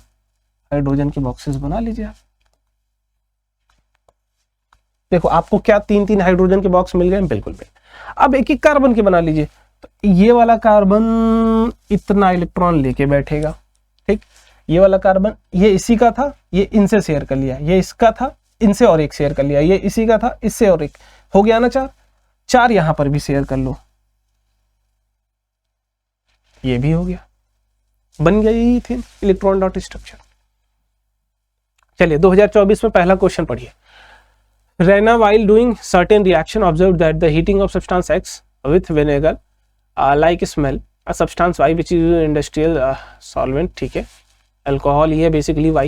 हाइड्रोजन के बॉक्सेस बना लीजिए आप। देखो आपको क्या 3-3 हाइड्रोजन के बॉक्स मिल गए, बिल्कुल बिल्कुल। अब एक एक कार्बन के बना लीजिए, तो ये वाला कार्बन इतना इलेक्ट्रॉन लेके बैठेगा, ठीक। ये वाला कार्बन, ये इसी का था, ये इनसे शेयर कर लिया, ये इसका था, इनसे और एक शेयर कर लिया, ये इसी का था, इससे और एक, हो गया ना 4 यहां पर भी शेयर कर लो, ये भी हो गया, बन गया यही थे इलेक्ट्रॉन डॉट स्ट्रक्चर। चलिए 2024 में पहला क्वेश्चन पढ़िए। Rana while doing certain reaction observed that the heating of substance X with vinegar like smell a substance Y which is industrial solvent, ठीक है। अल्कोहल ये बेसिकली Y,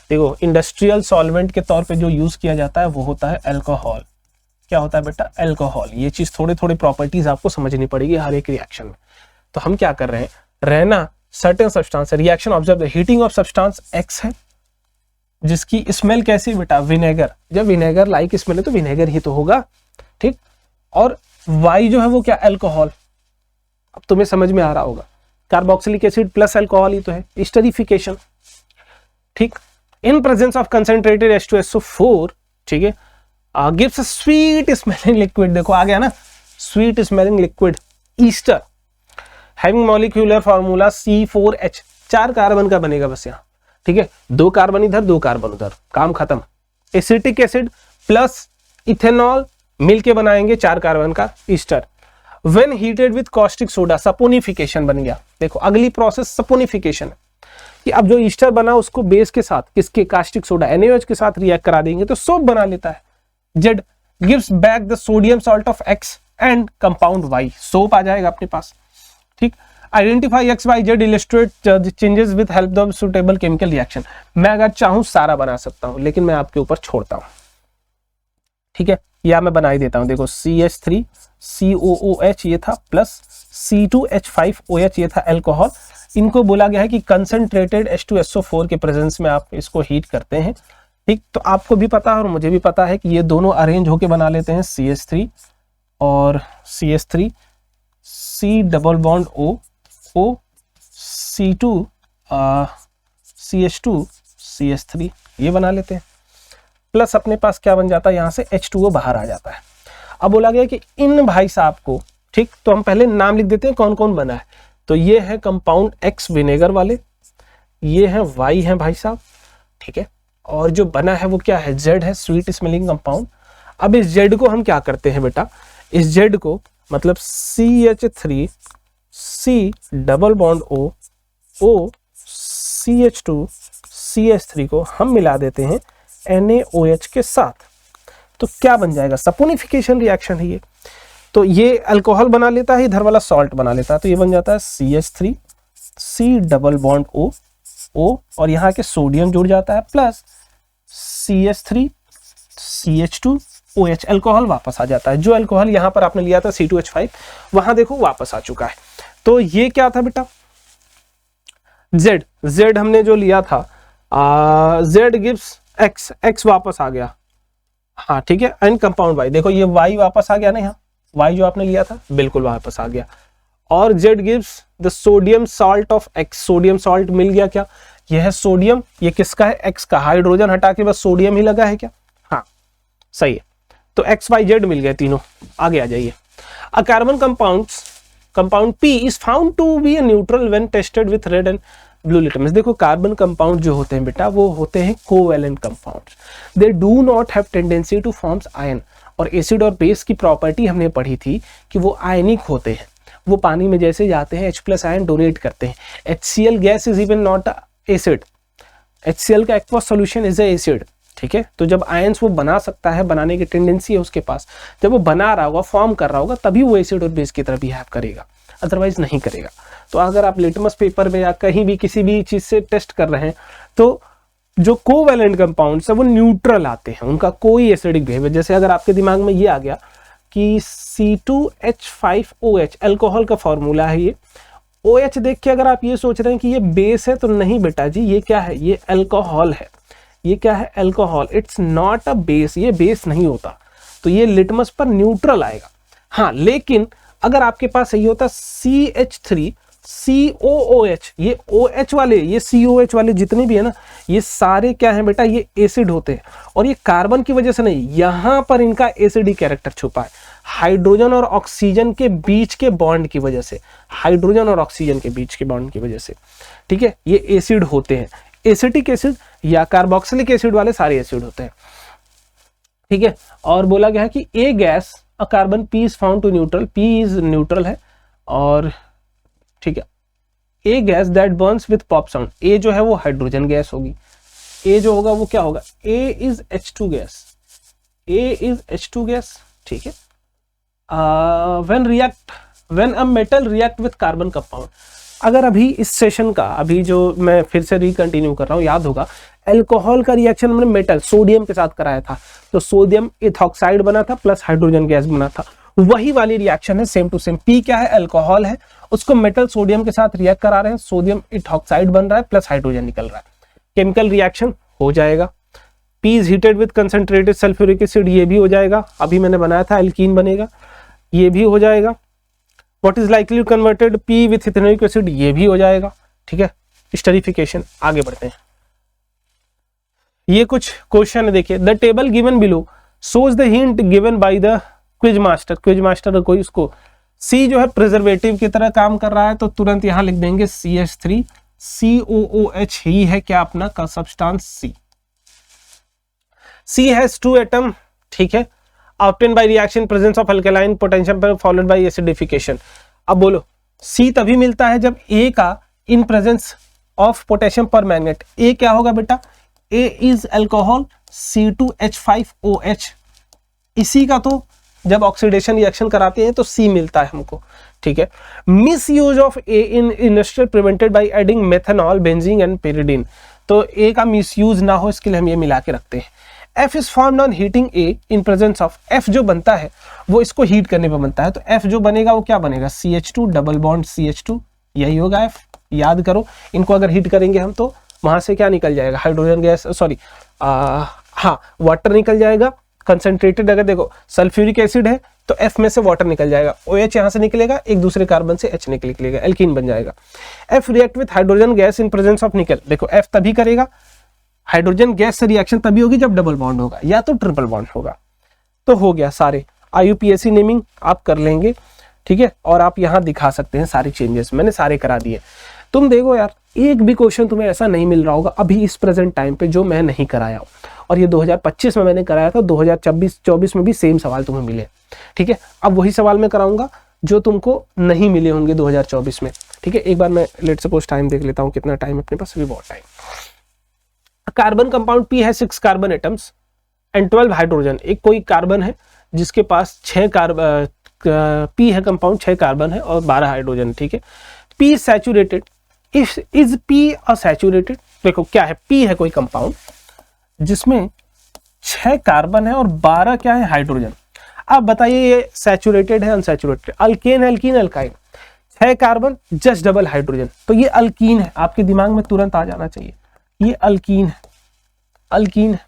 देखो इंडस्ट्रियल सॉल्वेंट के तौर पे जो यूज किया जाता है वो होता है अल्कोहल। क्या होता है बेटा, अल्कोहल। ये चीज थोड़ी प्रॉपर्टीज आपको समझनी पड़ेगी हर एक रिएक्शन में। तो हम क्या कर रहे हैं, रहना certain substance reaction observe the heating of substance X है, जिसकी स्मेल कैसी बेटा, विनेगर। जब विनेगर लाइक स्मेल है तो विनेगर ही तो होगा, ठीक। और Y जो है वो क्या, अल्कोहल। अब तुम्हें समझ में आ रहा होगा, कार्बोक्सिलिक एसिड प्लस अल्कोहल ही तो है, एस्टरिफिकेशन। ठीक, इन प्रेजेंस ऑफ कंसंट्रेटेड H2SO4, ठीक है, gives a sweet smelling liquid. देखो आ गया ना, sweet smelling liquid Easter, having molecular formula C4H। 4 carbon का बनेगा बस यहाँ, ठीक है, 2 कार्बन इधर 2 कार्बन उधर, काम खत्म। एसिटिक एसिड प्लस इथेनॉल मिलके बनाएंगे 4 कार्बन का Easter. When heated with caustic soda, saponification बन गया। देखो अगली प्रोसेस सपोनिफिकेशन है कि अब जो ईस्टर बना उसको बेस के साथ, किसके, कास्टिक सोडा NaOH के साथ रिएक्ट करा देंगे तो सोप बना लेता है। Z gives back the sodium salt of X and compound Y, soap आ जाएगा अपने पास। ठीक, identify XYZ illustrate changes with help of suitable chemical reaction. मैं अगर चाहूं सारा बना सकता हूं, लेकिन मैं आपके ऊपर छोड़ता हूं, ठीक है, या मैं बना ही देता हूं। देखो CH3 COOH ये था, प्लस C2H5OH ये था अल्कोहल। इनको बोला गया है कि कंसंट्रेटेड H2SO4 के प्रेजेंस में आप इसको हीट करते हैं। ठीक, तो आपको भी पता है और मुझे भी पता है कि ये दोनों अरेंज होके बना लेते हैं CH3 और CH3, C double bond O C2 CH2 CH3 ये बना लेते हैं, प्लस अपने पास क्या बन जाता है, यहाँ से H2O बाहर आ जाता है। अब बोला गया कि इन भाई साहब को, ठीक, तो हम पहले नाम लिख देते हैं कौन कौन बना है। तो ये है कंपाउंड X विनेगर वाले, ये है Y है भाई साहब, ठीक है, और जो बना है वो क्या है, Z है, स्वीट स्मेलिंग कंपाउंड। अब इस Z को हम क्या करते हैं बेटा, इस Z को मतलब CH3 C double bond O CH2 CH3 को हम मिला देते हैं NaOH के साथ। तो क्या बन जाएगा, सपोनिफिकेशन रिएक्शन है ये। तो ये अल्कोहल बना लेता है, इधर वाला सॉल्ट बना लेता है, तो ये बन जाता है CH3 C double bond O और यहाँ के सोडियम जुड़ जाता है, plus CH3 CH2 OH, alcohol वापस आ जाता है। जो अल्कोहल यहाँ पर आपने लिया था C2H5, वहां देखो वापस आ चुका है। तो ये क्या था बेटा, Z हमने जो लिया था, Z गिव्स X वापस आ गया, हाँ ठीक है, एंड कंपाउंड Y, देखो ये Y वापस आ गया ना, यहाँ Y जो आपने लिया था बिल्कुल वापस आ गया। और Z gives the sodium salt of X, sodium salt मिल गया क्या, यह है सोडियम, ये किसका है, X का, हाइड्रोजन हटा के बस सोडियम ही लगा है क्या, हाँ सही है। तो XYZ मिल गए तीनों, आगे आ जाइए। A carbon compound P is found to be a neutral when tested with red and blue litmus. देखो कार्बन कंपाउंड जो होते हैं बेटा, वो होते हैं covalent compounds, they do not have tendency to forms ion. और एसिड और बेस की प्रॉपर्टी हमने पढ़ी थी कि वो आयनिक होते हैं, वो पानी में जैसे जाते हैं H+ आयन डोनेट करते हैं। HCl gas is even not acid, HCl का aqueous solution is a acid, ठीक है। तो जब आयंस वो बना सकता है, बनाने की टेंडेंसी है उसके पास, जब वो बना रहा होगा, फॉर्म कर रहा होगा, तभी वो एसिड और बेस की तरह बिहेव करेगा, अदरवाइज नहीं करेगा। तो अगर आप लिटमस पेपर में या कहीं भी किसी भी चीज से टेस्ट कर रहे हैं, तो जो कोवैलेंट कंपाउंड्स है वो न्यूट्रल आते हैं, उनका कोई एसिडिक बिहेवियर। जैसे अगर आपके दिमाग में ये आ गया कि C2H5OH अल्कोहल का फॉर्मूला है, ये OH देख के अगर आप ये सोच रहे हैं कि ये बेस है, तो नहीं बेटा जी, ये क्या है, ये अल्कोहल है। ये क्या है, alcohol, it's not a base, ये बेस नहीं होता। तो ये लिटमस पर न्यूट्रल आएगा। हाँ, लेकिन अगर आपके पास यही होता CH3 COOH, ये OH वाले, ये COH वाले जितने भी है ना, ये सारे क्या हैं बेटा, ये एसिड होते हैं। और ये कार्बन की वजह से नहीं, यहां पर इनका एसिडिक कैरेक्टर छुपा है, हाइड्रोजन और ऑक्सीजन के बीच के बॉन्ड की वजह से, हाइड्रोजन और ऑक्सीजन के बीच के बॉन्ड की वजह से, ठीक है, ये एसिड होते हैं। एसिटिक एसिड या कार्बोक्सिलिक एसिड वाले सारे एसिड होते हैं, ठीक है। और बोला गया है कि a gas a carbon P is found to neutral, P is neutral है, और ठीक है, a gas that burns with pop sound, A जो है वो हाइड्रोजन गैस होगी, ए जो होगा वो क्या होगा, A is H2 gas, A is H2 gas, ठीक है। When a metal react with carbon compound, अगर अभी इस सेशन का, अभी जो मैं फिर से रिकंटिन्यू कर रहा हूँ, याद होगा अल्कोहल का रिएक्शन हमने मेटल सोडियम के साथ कराया था, तो सोडियम इथॉक्साइड बना था प्लस हाइड्रोजन गैस बना था, वही वाली रिएक्शन है, सेम टू सेम। पी क्या है, अल्कोहल है, उसको मेटल सोडियम के साथ रिएक्ट करा रहे हैं, सोडियम इथॉक्साइड बन रहा है प्लस हाइड्रोजन निकल रहा है, केमिकल रिएक्शन हो जाएगा। P is heated with concentrated sulphuric acid, ये भी हो जाएगा, अभी मैंने बनाया था, एल्कीन बनेगा। ये भी हो जाएगा। What is likely converted P with ethanoic acid, ये भी हो जाएगा। ठीक है, स्टरीफिकेशन। आगे बढ़ते हैं, ये कुछ क्वेश्चन है देखिए। The table given below shows the hint given by the quiz master. Quiz master कोई उसको सी जो है प्रिजर्वेटिव की तरह काम कर रहा है, तो तुरंत यहां लिख देंगे CH3 COOH ही है क्या अपना का substance C. C has 2 atom, ठीक है, obtain by reaction presence of alkaline potassium पर फॉलोड बाय एसिडिफिकेशन। अब बोलो सी तभी मिलता है जब ए का in presence of potassium permanganate. A क्या होगा बेटा, ए इज अल्कोहल C2H5OH, इसी का तो जब ऑक्सीडेशन रिएक्शन कराते हैं तो सी मिलता है हमको। ठीक है, miss use of A in industrial prevented by adding methanol benzene and pyridine, तो ए का मिस यूज ना हो इसके लिए हम ये मिला के रखते हैं। F is formed on heating a in presence of, F जो बनता है वो इसको हीट करने पर बनता है, तो F जो बनेगा वो क्या बनेगा, CH2 डबल बॉन्ड CH2, यही होगा F। याद करो, इनको अगर हीट करेंगे हम तो वहां से क्या निकल जाएगा, हाइड्रोजन गैस, सॉरी हाँ वाटर निकल जाएगा कंसंट्रेटेड। अगर देखो सल्फ्यूरिक एसिड है तो F में से वाटर निकल जाएगा, OH यहां से निकलेगा, एक दूसरे कार्बन से H निकलेगा, एल्कीन बन जाएगा। F react with hydrogen gas in presence of निकल, देखो F तभी करेगा, हाइड्रोजन गैस से रिएक्शन तभी होगी जब डबल बॉन्ड होगा या तो ट्रिपल बॉन्ड होगा। तो हो गया सारे IUPAC नेमिंग आप कर लेंगे। ठीक है, और आप यहां दिखा सकते हैं सारे चेंजेस, मैंने सारे करा दिए। तुम देखो यार, एक भी क्वेश्चन तुम्हें ऐसा नहीं मिल रहा होगा अभी इस प्रेजेंट टाइम पे जो मैं नहीं कराया हूं, और ये 2025 में मैंने कराया था, 2024 में भी सेम सवाल तुम्हें मिले। ठीक है, अब वही सवाल मैं कराऊंगा जो तुमको नहीं मिले होंगे 2024 में। ठीक है, एक बार मैं लेट सपोज टाइम देख लेता हूँ, कितना टाइम अपने पास, अभी बहुत टाइम। कार्बन कंपाउंड P है 6 कार्बन एटम्स एंड 12 हाइड्रोजन। एक कोई कार्बन है जिसके पास 6 कार्बन, P है कंपाउंड, 6 कार्बन है और 12 हाइड्रोजन। ठीक है, P सैचुरेटेड, इज P असैचुरेटेड, देखो क्या है, P है कोई कंपाउंड जिसमें 6 कार्बन है और 12 क्या है, हाइड्रोजन। अब बताइए ये सैचुरेटेड है unsaturated, alkane alkene alkyne, 6 carbon just double hydrogen, तो ये अल्कीन है, आपके दिमाग में तुरंत आ जाना चाहिए, ये अल्कीन है, अल्कीन है।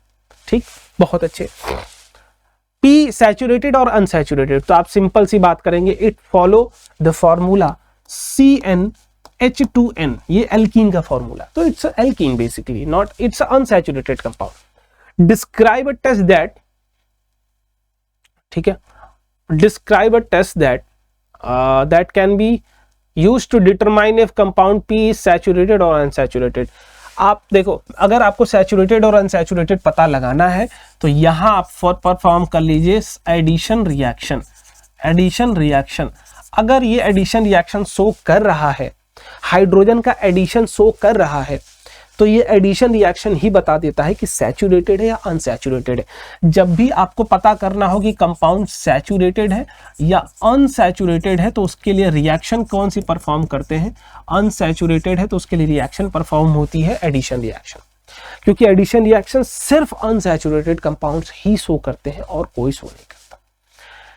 ठीक, बहुत अच्छे। P सैचुरेटेड और अनसैचुरेटेड, तो आप सिंपल सी बात करेंगे, it follow the formula CnH2n, ये एल्कीन का फॉर्मूला, तो it's alkene basically, not it's unsaturated compound. Describe a test that, ठीक है, describe a test that can be used to determine if compound P is saturated और unsaturated. आप देखो, अगर आपको सैचुरेटेड और अनसैचुरेटेड पता लगाना है तो यहां आप परफॉर्म कर लीजिए एडिशन रिएक्शन। एडिशन रिएक्शन, अगर ये एडिशन रिएक्शन शो कर रहा है, हाइड्रोजन का एडिशन शो कर रहा है, तो ये एडिशन रिएक्शन ही बता देता है कि सैचुरेटेड है या अनसैचुरेटेड है। जब भी आपको पता करना हो कि कंपाउंड सैचुरेटेड है या अनसैचुरेटेड है, तो उसके लिए रिएक्शन कौन सी परफॉर्म करते हैं, अनसैचुरेटेड है तो उसके लिए रिएक्शन परफॉर्म होती है एडिशन रिएक्शन, क्योंकि एडिशन रिएक्शन सिर्फ अनसैचुरेटेड कंपाउंड्स ही शो करते हैं और कोई शो नहीं करता।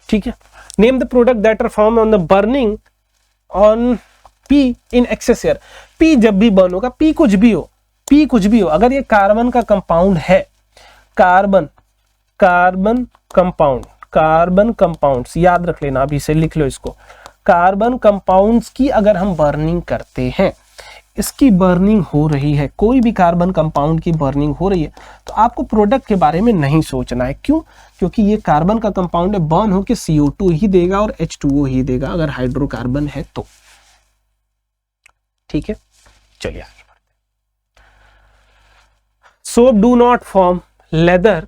ठीक है, name the product that are form on the burning on P in excess air. P जब भी बर्न होगा, P कुछ भी हो, P कुछ भी हो, अगर ये कार्बन का कंपाउंड है, कार्बन कंपाउंड, कार्बन कंपाउंड्स याद रख लेना, अभी से लिख लो इसको, कार्बन कंपाउंड्स की अगर हम बर्निंग करते हैं, इसकी बर्निंग हो रही है, कोई भी कार्बन कंपाउंड की बर्निंग हो रही है, तो आपको प्रोडक्ट के बारे में नहीं सोचना है। क्यों? क्योंकि ये कार्बन का कंपाउंड है, बर्न होकर CO2 ही देगा और H2O ही देगा अगर हाइड्रोकार्बन है तो। ठीक है, चलिए आगे बढ़ते हैं। Soap do not form lather,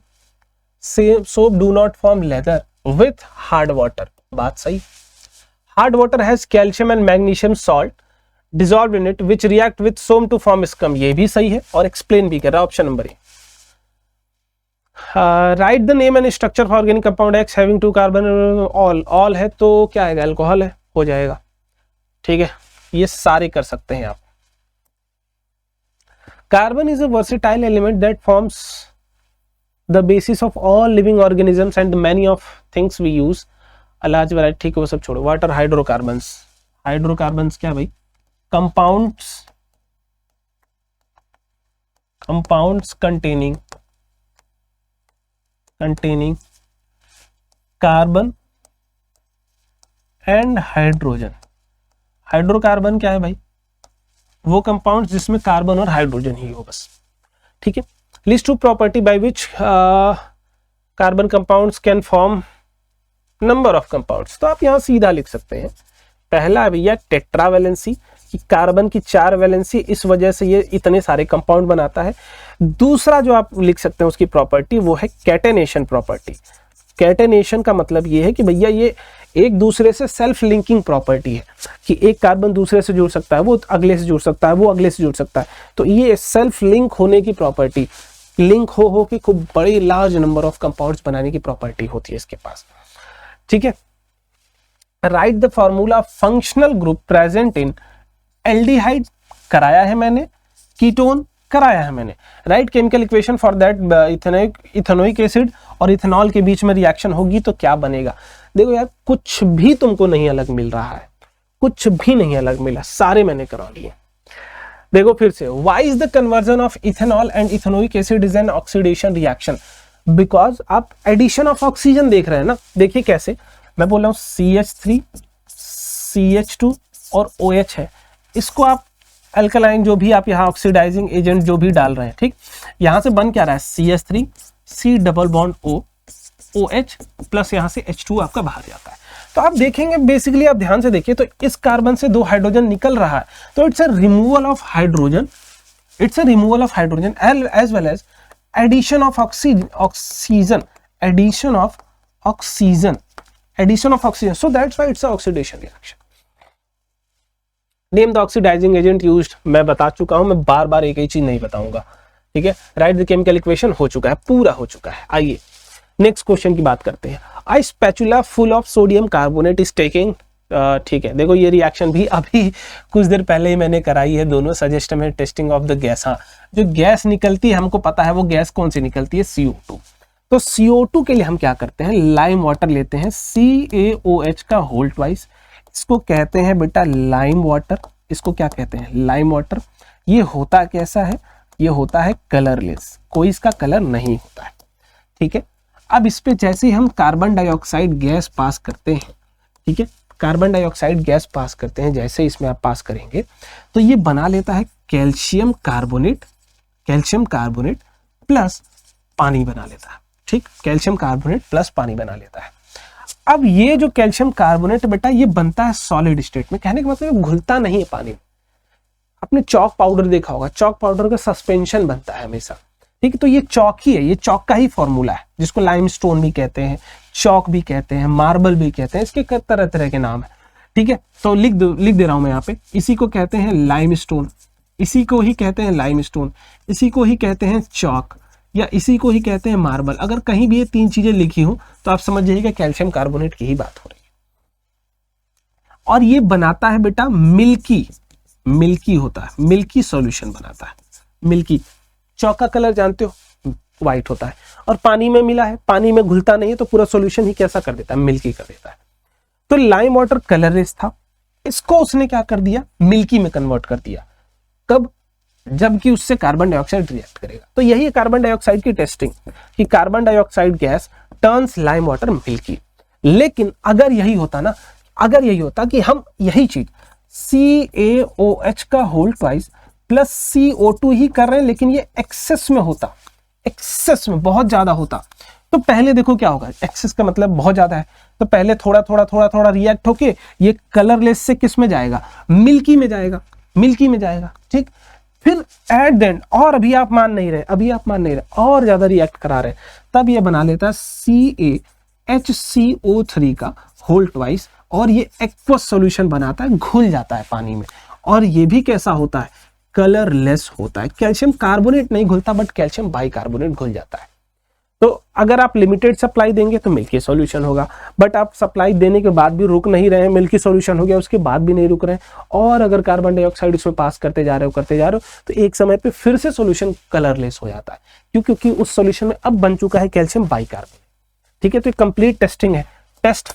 soap do not form lather with hard water, बात सही। Hard water has calcium and magnesium salt dissolved in it which react with soap to form scum, ये भी सही है और एक्सप्लेन भी कर रहा है option number A. Right the name and structure for organic compound X having 2 carbon, all है तो क्या आएगा, अल्कोहल है, हो जाएगा। ठीक है, ये सारे कर सकते हैं आप। Carbon is a versatile element that forms the basis of all living organisms and many of things we use a large variety. ठीक है, वो सब छोड़ो। वाटर हाइड्रोकार्बन्स, हाइड्रोकार्बन्स क्या भाई, compounds containing carbon and hydrogen. Hydrocarbon क्या है भाई? वो कंपाउंड जिसमें कार्बन और हाइड्रोजन ही हो बस, ठीक है। List of property by which carbon compounds can form number of compounds. तो आप यहां सीधा लिख सकते हैं, पहला भैया टेट्रावैलेंसी, कि कार्बन की 4 वैलेंसी, इस वजह से ये इतने सारे कंपाउंड बनाता है। दूसरा जो आप लिख सकते हैं उसकी प्रॉपर्टी, वो है कैटेनेशन प्रॉपर्टी। कैटेनेशन का मतलब ये है कि भैया ये एक दूसरे से सेल्फ लिंकिंग प्रॉपर्टी है, कि एक कार्बन दूसरे से जुड़ सकता है, वो अगले से जुड़ सकता है, वो अगले से जुड़ सकता है। तो ये सेल्फ लिंक होने की प्रॉपर्टी, लिंक हो कि खूब बड़ी लार्ज नंबर ऑफ कंपाउंड्स बनाने की प्रॉपर्टी होती है इसके पास, ठीक है। Write the formula functional group present in aldehyde कराया है मैंने, कीटोन कराया है मैंने। Right chemical equation for that ethanoic acid और इथेनॉल के बीच में रिएक्शन होगी तो क्या बनेगा। देखो यार, कुछ भी तुमको नहीं अलग मिल रहा है, कुछ भी नहीं अलग मिला, सारे मैंने करा लिए। देखो फिर से, why is the conversion of ethanol and ethanoic acid is an oxidation reaction. Because आप एडिशन ऑफ ऑक्सीजन देख रहे हैं ना। देखिए कैसे, मैं बोल रहा हूं CH3 CH2 और OH है, इसको आप अल्कलाइन जो भी आप यहाँ ऑक्सीडाइजिंग एजेंट जो भी डाल रहे हैं, ठीक, यहां से बन क्या रहा है CH3 C double bond O OH plus यहां से H2 आपका बाहर जाता है। तो आप देखेंगे बेसिकली, आप ध्यान से देखिए तो इस कार्बन से 2 हाइड्रोजन निकल रहा है, तो it's a removal of hydrogen, it's a removal of hydrogen as well as addition of oxygen, addition of oxygen, addition of oxygen, so that's why it's a oxidation reaction. Name the oxidising agent used, मैं बता चुका हूं, मैं बार बार एक ही चीज नहीं बताऊंगा, ठीक है। राइट द केमिकल इक्वेशन हो चुका है, पूरा हो चुका है। आइए नेक्स्ट क्वेश्चन की बात करते हैं। I spatula full of sodium carbonate is taking, ठीक है। देखो ये रिएक्शन भी अभी कुछ देर पहले ही मैंने कराई है, दोनों सजेस्ट में टेस्टिंग ऑफ द गैस। हाँ, जो गैस निकलती है हमको पता है वो गैस कौन सी निकलती है, CO2। तो CO2 के लिए हम क्या करते हैं, लाइम वाटर लेते हैं, CaOH का होल ट्वाइस, इसको कहते हैं बेटा लाइम वाटर, इसको क्या कहते हैं, लाइम वाटर। ये होता कैसा है, ये होता है कलरलेस, कोई इसका कलर नहीं होता है, ठीक है। अब इस पे जैसे ही हम कार्बन डाइऑक्साइड गैस पास करते हैं, ठीक है, कार्बन डाइऑक्साइड गैस पास करते हैं, जैसे इसमें आप पास करेंगे तो ये बना लेता है calcium carbonate, calcium carbonate plus पानी बना लेता है, ठीक, कैल्शियम कार्बोनेट प्लस पानी बना लेता है। अब ये जो कैल्शियम कार्बोनेट बेटा ये बनता है सॉलिड स्टेट में, कहने का मतलब घुलता नहीं है पानी में। आपने चॉक पाउडर देखा होगा, चॉक पाउडर का सस्पेंशन बनता है हमेशा, ठीक है। तो ये चॉक ही है, ये चॉक का ही फॉर्मूला है, जिसको लाइमस्टोन भी कहते हैं, चॉक भी कहते हैं, मार्बल भी कहते हैं, इसके तरह तरह के नाम है, ठीक है। तो लिख दे रहा हूं मैं यहाँ पे, इसी को कहते हैं लाइमस्टोन, इसी को ही कहते हैं लाइमस्टोन, इसी को ही कहते हैं चॉक, या इसी को ही कहते हैं मार्बल। अगर कहीं भी ये 3 चीजें लिखी हो तो आप समझ जाइएगा कैल्शियम कार्बोनेट की ही बात हो रही है। और ये बनाता है बेटा मिल्की, मिल्की होता है, मिल्की सॉल्यूशन बनाता है, मिल्की। चॉक का कलर जानते हो, व्हाइट होता है, और पानी में मिला है, पानी में घुलता नहीं है, तो पूरा सॉल्यूशन ही कैसा कर देता है, मिल्की कर देता है। तो लाइम वाटर कलरलेस था, इसको उसने क्या कर दिया, मिल्की में कन्वर्ट कर दिया। कब, जबकि उससे कार्बन डाइऑक्साइड रिएक्ट करेगा। तो यही है कार्बन डाइऑक्साइड की टेस्टिंग, कि carbon dioxide gas turns lime water milky. लेकिन अगर यही होता ना, अगर यही होता कि हम यही चीज CaOH का होल ट्वाइस प्लस CO2 ही कर रहे हैं, लेकिन ये एक्सेस में होता, एक्सेस में बहुत ज्यादा होता, तो पहले देखो क्या होगा, एक्सेस का मतलब बहुत ज्यादा है, तो पहले थोड़ा थोड़ा थोड़ा थोड़ा रिएक्ट होके ये कलरलेस से किस में जाएगा, मिल्की में जाएगा, मिल्की में जाएगा, ठीक। फिर एट द एंड, और अभी आप मान नहीं रहे, अभी आप मान नहीं रहे, और ज्यादा रिएक्ट करा रहे, तब ये बना लेता है CaHCO3 का होल ट्वाइस, और ये एक्वस सॉल्यूशन बनाता है, घुल जाता है पानी में। और ये भी कैसा होता है, कलरलेस होता है। कैल्शियम कार्बोनेट नहीं घुलता, बट कैल्शियम बाइकार्बोनेट घुल जाता है। तो अगर आप लिमिटेड सप्लाई देंगे तो मिल्की सॉल्यूशन होगा, बट आप सप्लाई देने के बाद भी रुक नहीं रहे हैं, मिल्की सॉल्यूशन हो गया, उसके बाद भी नहीं रुक रहे हैं, और अगर कार्बन डाइऑक्साइड इसमें पास करते जा रहे हो तो एक समय पे फिर से सॉल्यूशन कलरलेस हो जाता है। क्यों, क्योंकि उस सॉल्यूशन में अब बन चुका है कैल्शियम बाइकार्बोनेट, ठीक है। तो कंप्लीट टेस्टिंग है, टेस्ट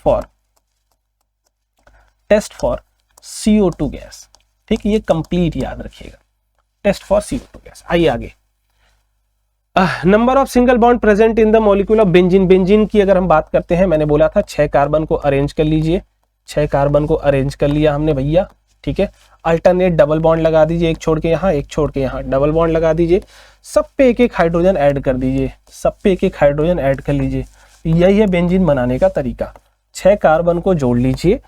फॉर CO2 गैस, ठीक, ये कंप्लीट याद रखिएगा, टेस्ट फॉर CO2 गैस। आइए आगे, number of single bond present in the molecule of benzene. Benzene की अगर हम बात करते हैं, मैंने बोला था 6 कार्बन को अरेंज कर लीजिए, 6 कार्बन को अरेंज कर लिया हमने भैया, ठीक है। अल्टरनेट डबल बॉन्ड लगा दीजिए, एक छोड़ के यहाँ, एक छोड़ के यहाँ, डबल बॉन्ड लगा दीजिए, सब पे एक एक हाइड्रोजन ऐड कर दीजिए, सब पे एक एक हाइड्रोजन ऐड कर लीजिए। यही है बेंजीन बनाने का तरीका। 6 कार्बन को जोड़ लीजिए,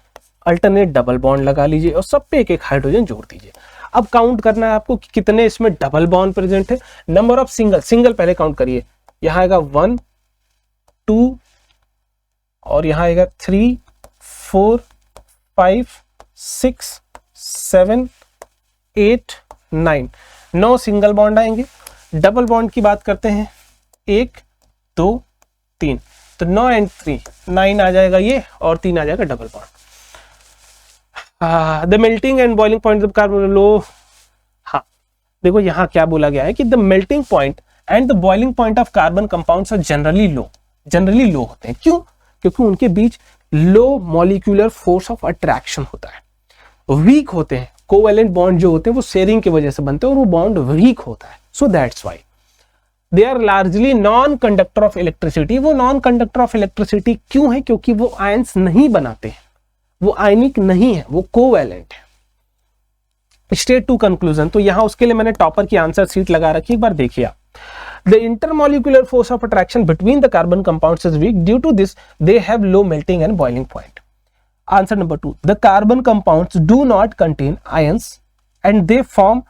अल्टरनेट डबल बॉन्ड लगा लीजिए और सब पे एक एक हाइड्रोजन जोड़ दीजिए। अब काउंट करना है आपको कि कितने इसमें डबल बॉन्ड प्रेजेंट है। नंबर ऑफ सिंगल पहले काउंट करिए। यहाँ आएगा 1 2 और यहाँ आएगा 3 4 5 6 7 8 9, 9 सिंगल बॉन्ड आएंगे। डबल बॉन्ड की बात करते हैं, 1 2 3, तो 9 एंड 3 9 आ जाएगा ये, और 3 आ जाएगा double bond. The melting and boiling point of carbon low. हाँ देखो यहाँ क्या बोला गया है कि the melting point and the boiling point of carbon compounds are generally low होते हैं। क्यों? क्योंकि उनके बीच low molecular force of attraction होता है, वीक होते हैं। कोवेलेंट बॉन्ड जो होते हैं वो शेयरिंग की वजह से बनते हैं और वो बॉन्ड वीक होता है। So that's why they are largely non conductor of electricity. वो नॉन कंडक्टर ऑफ इलेक्ट्रिसिटी क्यों है? क्योंकि वो आयंस नहीं बनाते हैं, वो आयनिक नहीं है, वो कोवेलेंट है। स्टेट टू कंक्लूजन, तो यहां उसके लिए मैंने टॉपर की आंसर शीट लगा रखी, एक बार देखिए आप। The intermolecular force of attraction between the carbon compounds is weak, due to this they have low melting and boiling point. Answer number 2, the carbon compounds do not contain ions and they form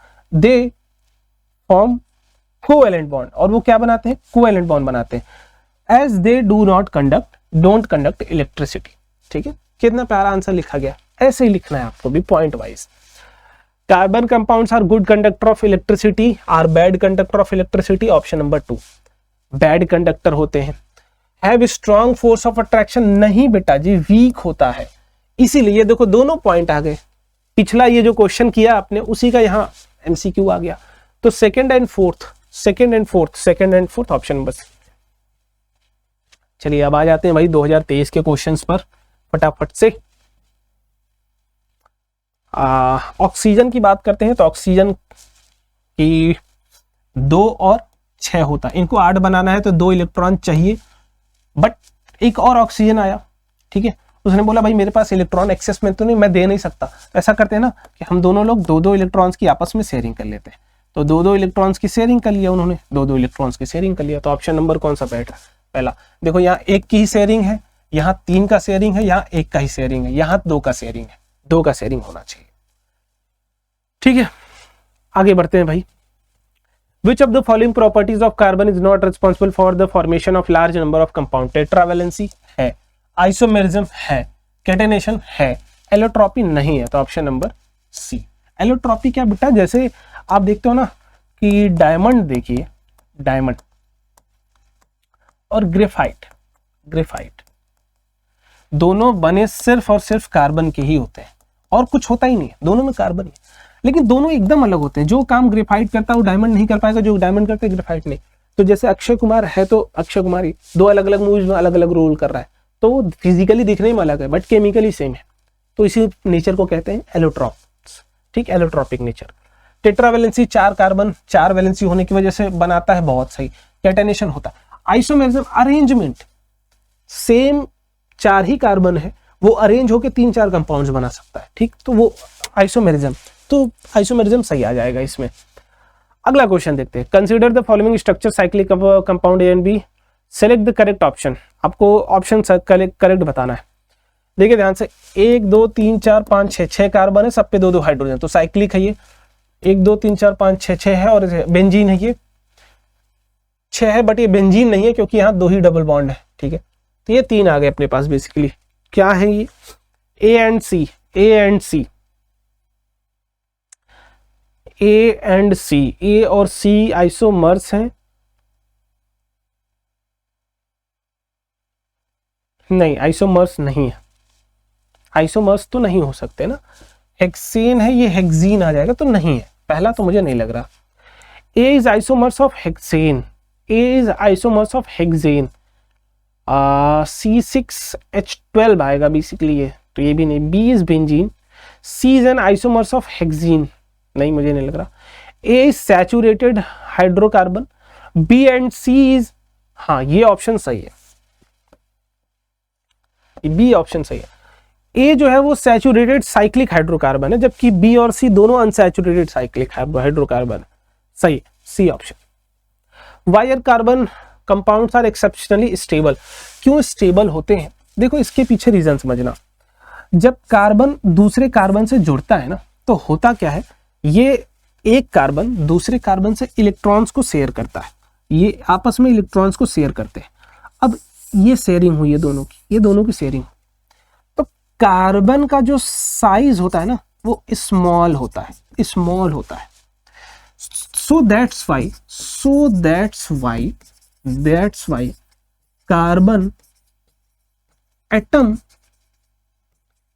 covalent bond, और वो क्या बनाते हैं? Covalent bond बनाते हैं। As they don't conduct electricity. ठीक है, कितना प्यारा आंसर लिखा गया। ऐसे ही लिखना है आपको भी point wise. Carbon compounds are good conductor of electricity, are bad conductor of electricity. Option number 2, bad conductor होते हैं। Have strong force of attraction, नहीं बेटा जी, वीक होता है। इसीलिए देखो दोनों पॉइंट आ गए। पिछला ये जो क्वेश्चन किया आपने उसी का यहाँ एमसीक्यू आ गया। तो second and fourth option number. चलिए अब आ जाते हैं भाई 2023 के क्वेश्चंस पर फटाफट से। ऑक्सीजन की बात करते हैं तो ऑक्सीजन की 2 और 6 होता है। इनको 8 बनाना है तो 2 इलेक्ट्रॉन चाहिए, बट एक और ऑक्सीजन आया, ठीक है। उसने बोला भाई मेरे पास इलेक्ट्रॉन एक्सेस में तो नहीं, मैं दे नहीं सकता। ऐसा करते हैं ना कि हम दोनों लोग 2-2 इलेक्ट्रॉन्स की आपस में शेयरिंग कर लेते हैं। तो 2-2 इलेक्ट्रॉन्स की शेयरिंग कर लिया उन्होंने, 2-2 इलेक्ट्रॉन्स की शेयरिंग कर लिया। तो ऑप्शन नंबर कौन सा बैठ रहा है? पहला। देखो यहाँ 1 की ही शेयरिंग है, यहाँ 3 का शेयरिंग है, यहाँ 1 का ही शेयरिंग है, यहाँ 2 का शेयरिंग है। 2 का शेयरिंग होना चाहिए, ठीक है। आगे बढ़ते हैं भाई। Which of the following properties of carbon is not responsible for the formation of large number of compound? Tetravalency है, आइसोमेरिज्म है, कैटेनेशन है, एलोट्रॉपी नहीं है। तो ऑप्शन नंबर सी। एलोट्रॉपी क्या बेटा? जैसे आप देखते हो ना कि डायमंड, देखिए डायमंड और ग्रेफाइट दोनों बने सिर्फ और सिर्फ कार्बन के ही होते हैं और कुछ होता ही नहीं है, दोनों में कार्बन ही। लेकिन दोनों एकदम अलग होते हैं। जो काम ग्रेफाइट करता है वो डायमंड नहीं कर पाएगा, जो डायमंड करता है ग्रेफाइट नहीं। तो जैसे अक्षय कुमार है, तो अक्षय कुमार ही 2 अलग अलग मूवीज में अलग अलग रोल कर रहा है, तो वो फिजिकली दिखने में अलग है बट केमिकली सेम है। तो इसी नेचर को कहते हैं एलोट्रॉप्स, ठीक, allotropic nature. Tetravalency 4 carbon 4 valency होने की वजह से बनाता है, बहुत सही। कैटेनेशन होता है। आइसोमेरिज्म अरेंजमेंट, सेम 4 ही कार्बन है, वो अरेंज होकर 3-4 कंपाउंड्स बना सकता है, ठीक। तो वो आइसोमेरिज्म, तो आइसोमेरिज्म सही आ जाएगा इसमें। अगला क्वेश्चन देखते हैं। Consider the following structure cyclic compound A and B, select the correct option. आपको ऑप्शन करेक्ट बताना है। देखिए ध्यान से, 1 2 3 4 5 6 कार्बन है, सब पे 2-2 हाइड्रोजन, तो साइक्लिक है ये। 1 2 3 4 5 6 है, और बेंजीन है ये 6 है, बट ये बेंजीन नहीं है क्योंकि यहाँ 2 ही डबल बॉन्ड है, ठीक है। तो ये 3 आ गए अपने पास। बेसिकली क्या है ये? ए एंड सी, ए और सी आइसोमर्स हैं। नहीं, आइसोमर्स नहीं है, आइसोमर्स तो नहीं हो सकते ना। हेक्सेन है, ये हेक्सीन आ जाएगा, तो नहीं है। पहला तो मुझे नहीं लग रहा। A is isomers of hexane, C6H12 आएगा बेसिकली ये, तो ये भी नहीं। B is benzene, C is an isomers of hexene, नहीं मुझे नहीं लग रहा। A is saturated hydrocarbon, B and C is, हाँ ये ऑप्शन सही है, बी ऑप्शन सही है। ए जो है वो सैचुरेटेड साइक्लिक हाइड्रोकार्बन है, जबकि बी और सी दोनों अनसैचुरेटेड साइक्लिक हाइड्रोकार्बन। सही, C option. Why carbon compounds are exceptionally stable. क्यों स्टेबल होते हैं? देखो इसके पीछे रीजन समझना। जब कार्बन दूसरे कार्बन से जुड़ता है ना, तो होता क्या है, ये एक कार्बन दूसरे कार्बन से इलेक्ट्रॉन्स को शेयर करता है, ये आपस में इलेक्ट्रॉन्स को शेयर करते हैं। अब ये शेयरिंग हुई है दोनों की, ये दोनों की शेयरिंग, तो कार्बन का जो साइज होता है ना वो स्मॉल होता है, स्मॉल होता है। So that's Y carbon atom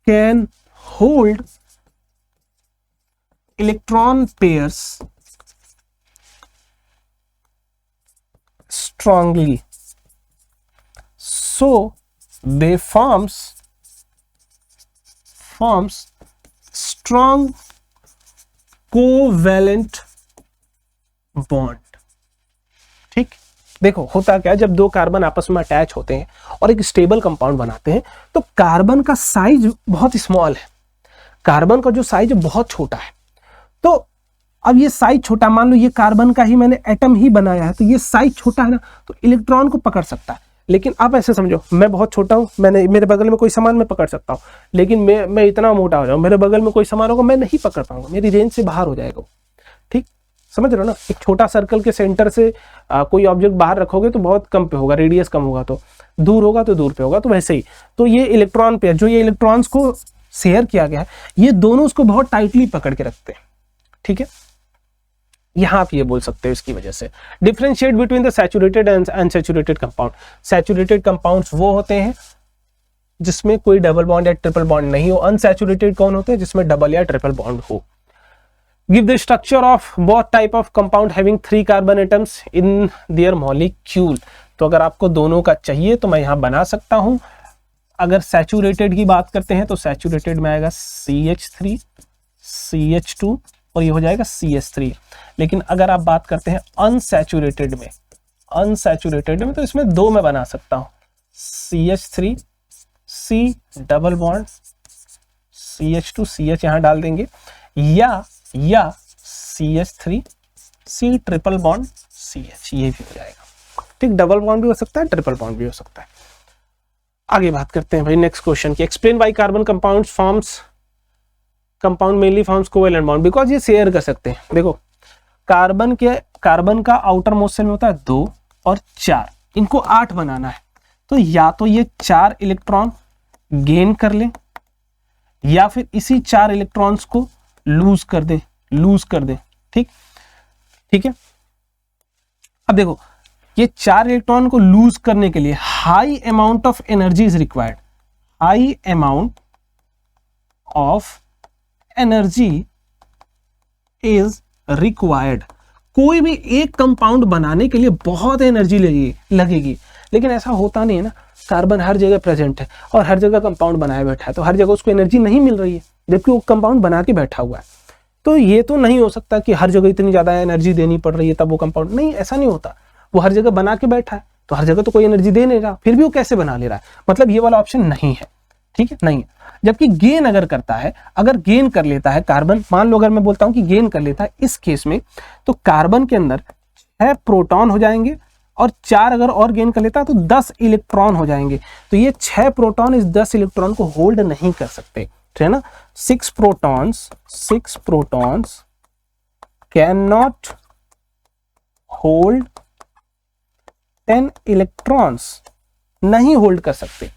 can hold electron pairs strongly, so they forms strong covalent bond। ठीक, देखो होता क्या है, जब दो कार्बन आपस में अटैच होते हैं और एक स्टेबल कंपाउंड बनाते हैं, तो कार्बन का साइज बहुत स्मॉल है, कार्बन का जो साइज बहुत छोटा है। तो अब ये साइज छोटा, मान लो ये कार्बन का ही मैंने एटम ही बनाया है, तो ये साइज छोटा है ना, तो इलेक्ट्रॉन को पकड़ सकता है। लेकिन आप ऐसे समझो, मैं बहुत छोटा हूं, मेरे बगल में कोई सामान मैं पकड़ सकता हूं, लेकिन मैं इतना मोटा हो जाऊं, मेरे बगल में कोई सामान होगा मैं नहीं पकड़ पाऊंगा, मेरी रेंज से बाहर हो जाएगा। ठीक, समझ रहे हो ना? एक छोटा सर्कल के सेंटर से कोई ऑब्जेक्ट बाहर रखोगे तो बहुत कम पे होगा, रेडियस कम होगा, तो दूर होगा तो दूर पे होगा। तो वैसे ही तो ये इलेक्ट्रॉन पेयर, जो ये इलेक्ट्रॉन्स को शेयर किया गया है, ये दोनों उसको बहुत टाइटली पकड़ के रखते हैं। ठीक है, यहां आप ये बोल सकते हो इसकी वजह से। Differentiate between the saturated and unsaturated compound. Saturated compounds वो होते हैं जिसमें कोई डबल बॉन्ड या ट्रिपल बॉन्ड नहीं हो। अनसैचुरेटेड कौन होते हैं? जिसमें डबल या ट्रिपल बॉन्ड हो। Give the structure of both type of compound having 3 carbon atoms in their molecule. तो अगर आपको दोनों का चाहिए तो मैं यहां बना सकता हूं। अगर सैचुरेटेड की बात करते हैं तो सैचुरेटेड में आएगा CH3 CH2 और ये हो जाएगा CH3। लेकिन अगर आप बात करते हैं अनसैचुरेटेड में तो इसमें 2 मैं बना सकता हूं, CH3 C double bond CH2 CH यहां डाल देंगे, या CH3 C triple bond CH, ये भी हो जाएगा। ठीक, डबल बॉन्ड भी हो सकता है, ट्रिपल बॉन्ड भी हो सकता है। आगे बात करते हैं भाई नेक्स्ट क्वेश्चन की। Explain why carbon compound mainly forms covalent bond. Because ये शेयर कर सकते हैं। देखो कार्बन का आउटर मोस्ट शेल में होता है 2 और 4, इनको 8 बनाना है, तो या तो ये 4 इलेक्ट्रॉन गेन कर ले या फिर इसी 4 इलेक्ट्रॉन्स को लूज कर दे। ठीक है, अब देखो ये 4 इलेक्ट्रॉन को लूज करने के लिए high amount of energy is required. High amount of energy is required. कोई भी एक कंपाउंड बनाने के लिए बहुत एनर्जी लगेगी, लेकिन ऐसा होता नहीं है ना। कार्बन हर जगह प्रेजेंट है और हर जगह कंपाउंड बनाए बैठा है, तो हर जगह उसको एनर्जी नहीं मिल रही है, जबकि वो कंपाउंड बना के बैठा हुआ है। तो ये तो नहीं हो सकता कि हर जगह इतनी ज्यादा एनर्जी देनी पड़ रही है तब वो कंपाउंड, नहीं, ऐसा नहीं होता। वो हर जगह बना के बैठा है, तो हर जगह तो कोई एनर्जी दे नहीं रहा, फिर भी वो कैसे बना ले रहा है? मतलब ये वाला ऑप्शन नहीं है। ठीक है, नहीं है। जबकि गेन अगर करता है, अगर गेन कर लेता है कार्बन, मान लो अगर मैं बोलता हूं कि गेन कर लेता है, इस केस में तो कार्बन के अंदर 6 प्रोटॉन हो जाएंगे और 4 अगर और गेन कर लेता है तो 10 इलेक्ट्रॉन हो जाएंगे। तो ये 6 प्रोटॉन इस 10 इलेक्ट्रॉन को होल्ड नहीं कर सकते, है ना। 6 protons can not hold 10 electrons, नहीं होल्ड कर सकते।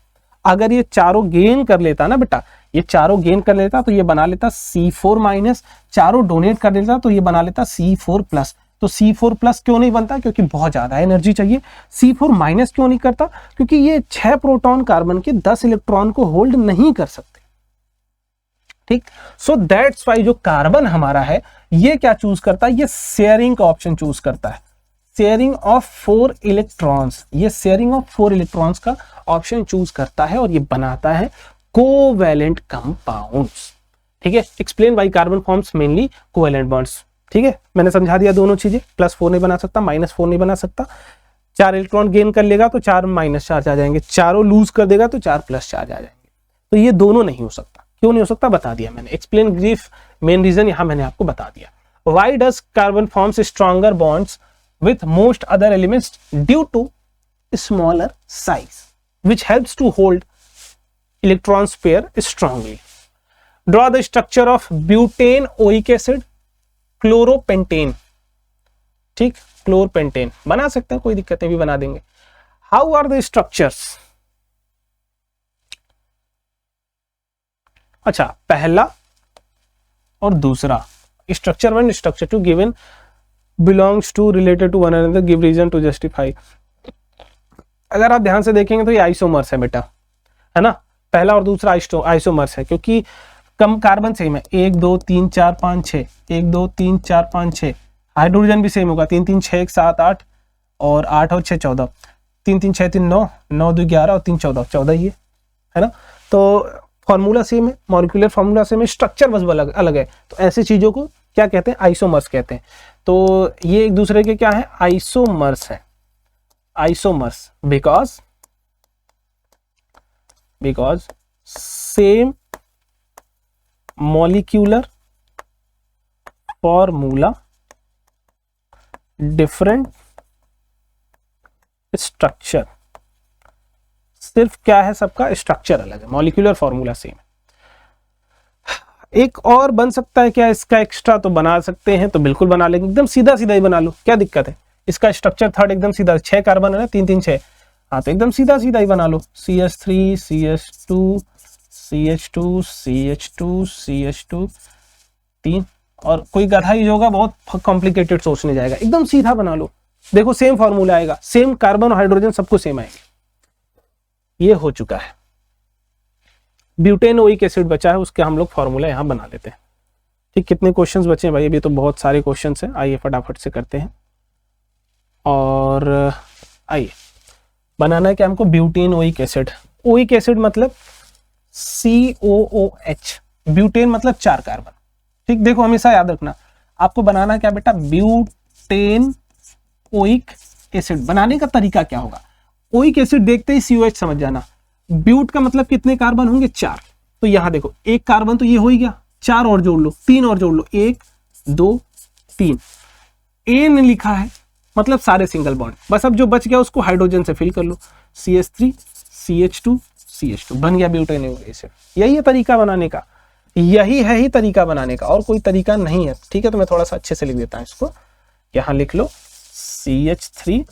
अगर ये चारों गेन कर लेता ना बेटा, ये चारों गेन कर लेता तो ये बना लेता C4-, चारों डोनेट कर देता तो ये बना लेता C4+। तो C4+ क्यों नहीं बनता? क्योंकि बहुत ज्यादा एनर्जी चाहिए। C4- क्यों नहीं करता? क्योंकि ये 6 प्रोटॉन कार्बन के 10 इलेक्ट्रॉन को होल्ड नहीं कर सकते। ठीक, सो दैट्स वाई जो कार्बन हमारा है ये क्या चूज करता है? ये शेयरिंग का ऑप्शन चूज करता है। शेयरिंग ऑफ 4 इलेक्ट्रॉन्स, ये शेयरिंग ऑफ 4 इलेक्ट्रॉन्स का ऑप्शन चूज करता है और ये बनाता है कोवैलेंट कंपाउंड्स। ठीक है, explain why carbon forms mainly covalent bonds. ठीक है, मैंने समझा दिया दोनों चीजें। +4 नहीं बना सकता, -4 नहीं बना सकता। 4 इलेक्ट्रॉन गेन कर लेगा तो 4 माइनस चार्ज आ जाएंगे, चारों लूज कर देगा तो 4 प्लस चार्ज आ जाएंगे। तो ये दोनों नहीं हो सकता। क्यों नहीं हो सकता बता दिया मैंने, एक्सप्लेन ब्रीफ, मेन रीजन यहां मैंने आपको बता दिया। Why does carbon forms stronger bonds with most other elements? Due to smaller size which helps to hold electrons pair strongly. Draw the structure of butane oic acid, chloropentane. ठीक, क्लोरपेंटेन बना सकते हैं, कोई दिक्कत नहीं, भी बना देंगे। How are the structures? अच्छा, पहला और दूसरा structure 1 structure 2 given belongs to related to one another, give reason to justify. अगर आप ध्यान से देखेंगे तो ये आइसोमर्स है बेटा, है ना, पहला और दूसरा आइसोमर्स है, क्योंकि कम कार्बन सेम है, 1 2 3 4 5 6, 1 2 3 4 5 6, हाइड्रोजन भी सेम होगा, 3 3 6 1 7 8, और 8 और 6 14, 3 3 6 3 9, 9 2 11 और 3 14, 14 ही है ना। तो फॉर्मूला सेम है, मॉलिक्यूलर फॉर्मूला सेम है, स्ट्रक्चर बस अलग अलग है। तो ऐसी चीजों को क्या कहते हैं? आइसोमर्स कहते हैं। तो ये एक दूसरे के क्या है? आइसोमर्स है। Isomers because same molecular formula, different structure। सिर्फ क्या है, सबका स्ट्रक्चर अलग है, मॉलिक्यूलर फॉर्मूला सेम है। एक और बन सकता है क्या इसका एक्स्ट्रा? तो बना सकते हैं, तो बिल्कुल बना लेंगे, एकदम सीधा सीधा ही बना लो, क्या दिक्कत है? इसका स्ट्रक्चर थर्ड एकदम सीधा, 6 कार्बन है ना, 3 3 6, हाँ तो एकदम सीधा सीधा ही बना लो, CH3 CH2 CH2 CH2 CH2 3, और कोई गधा ही होगा बहुत कॉम्प्लिकेटेड सोचने जाएगा, एकदम सीधा बना लो। देखो सेम फॉर्मूला आएगा, सेम कार्बन और हाइड्रोजन सबको सेम आएंगे। ये हो चुका है। ब्यूटेन ओइक एसिड बचा है, उसके हम लोग फॉर्मूला यहाँ बना लेते हैं। ठीक, कितने क्वेश्चंस बचे हैं भाई? अभी तो बहुत सारे क्वेश्चंस हैं, आइए फटाफट से करते हैं। और आइए, बनाना है क्या हमको? Butane oic acid. Oic acid मतलब COOH, ब्यूटेन मतलब 4 कार्बन। ठीक, देखो हमेशा याद रखना, आपको बनाना क्या बेटा? Butane oic acid. बनाने का तरीका क्या होगा? ओइक एसिड देखते ही COH समझ जाना। ब्यूट का मतलब कितने कार्बन होंगे? 4। तो यहां देखो, 1 कार्बन तो ये हो ही गया, 4 और जोड़ लो, 3 और जोड़ लो, 1 2 3। एन लिखा है मतलब सारे सिंगल बॉन्ड, बस अब जो बच गया उसको हाइड्रोजन से फिल कर लो, CH3 CH2 CH2, बन गया ब्यूटेन ओइक एसिड। यही है तरीका बनाने का, यही है ही तरीका बनाने का, और कोई तरीका नहीं है। ठीक है, तो मैं थोड़ा सा अच्छे से लिख देता हूं इसको, यहां लिख लो CH3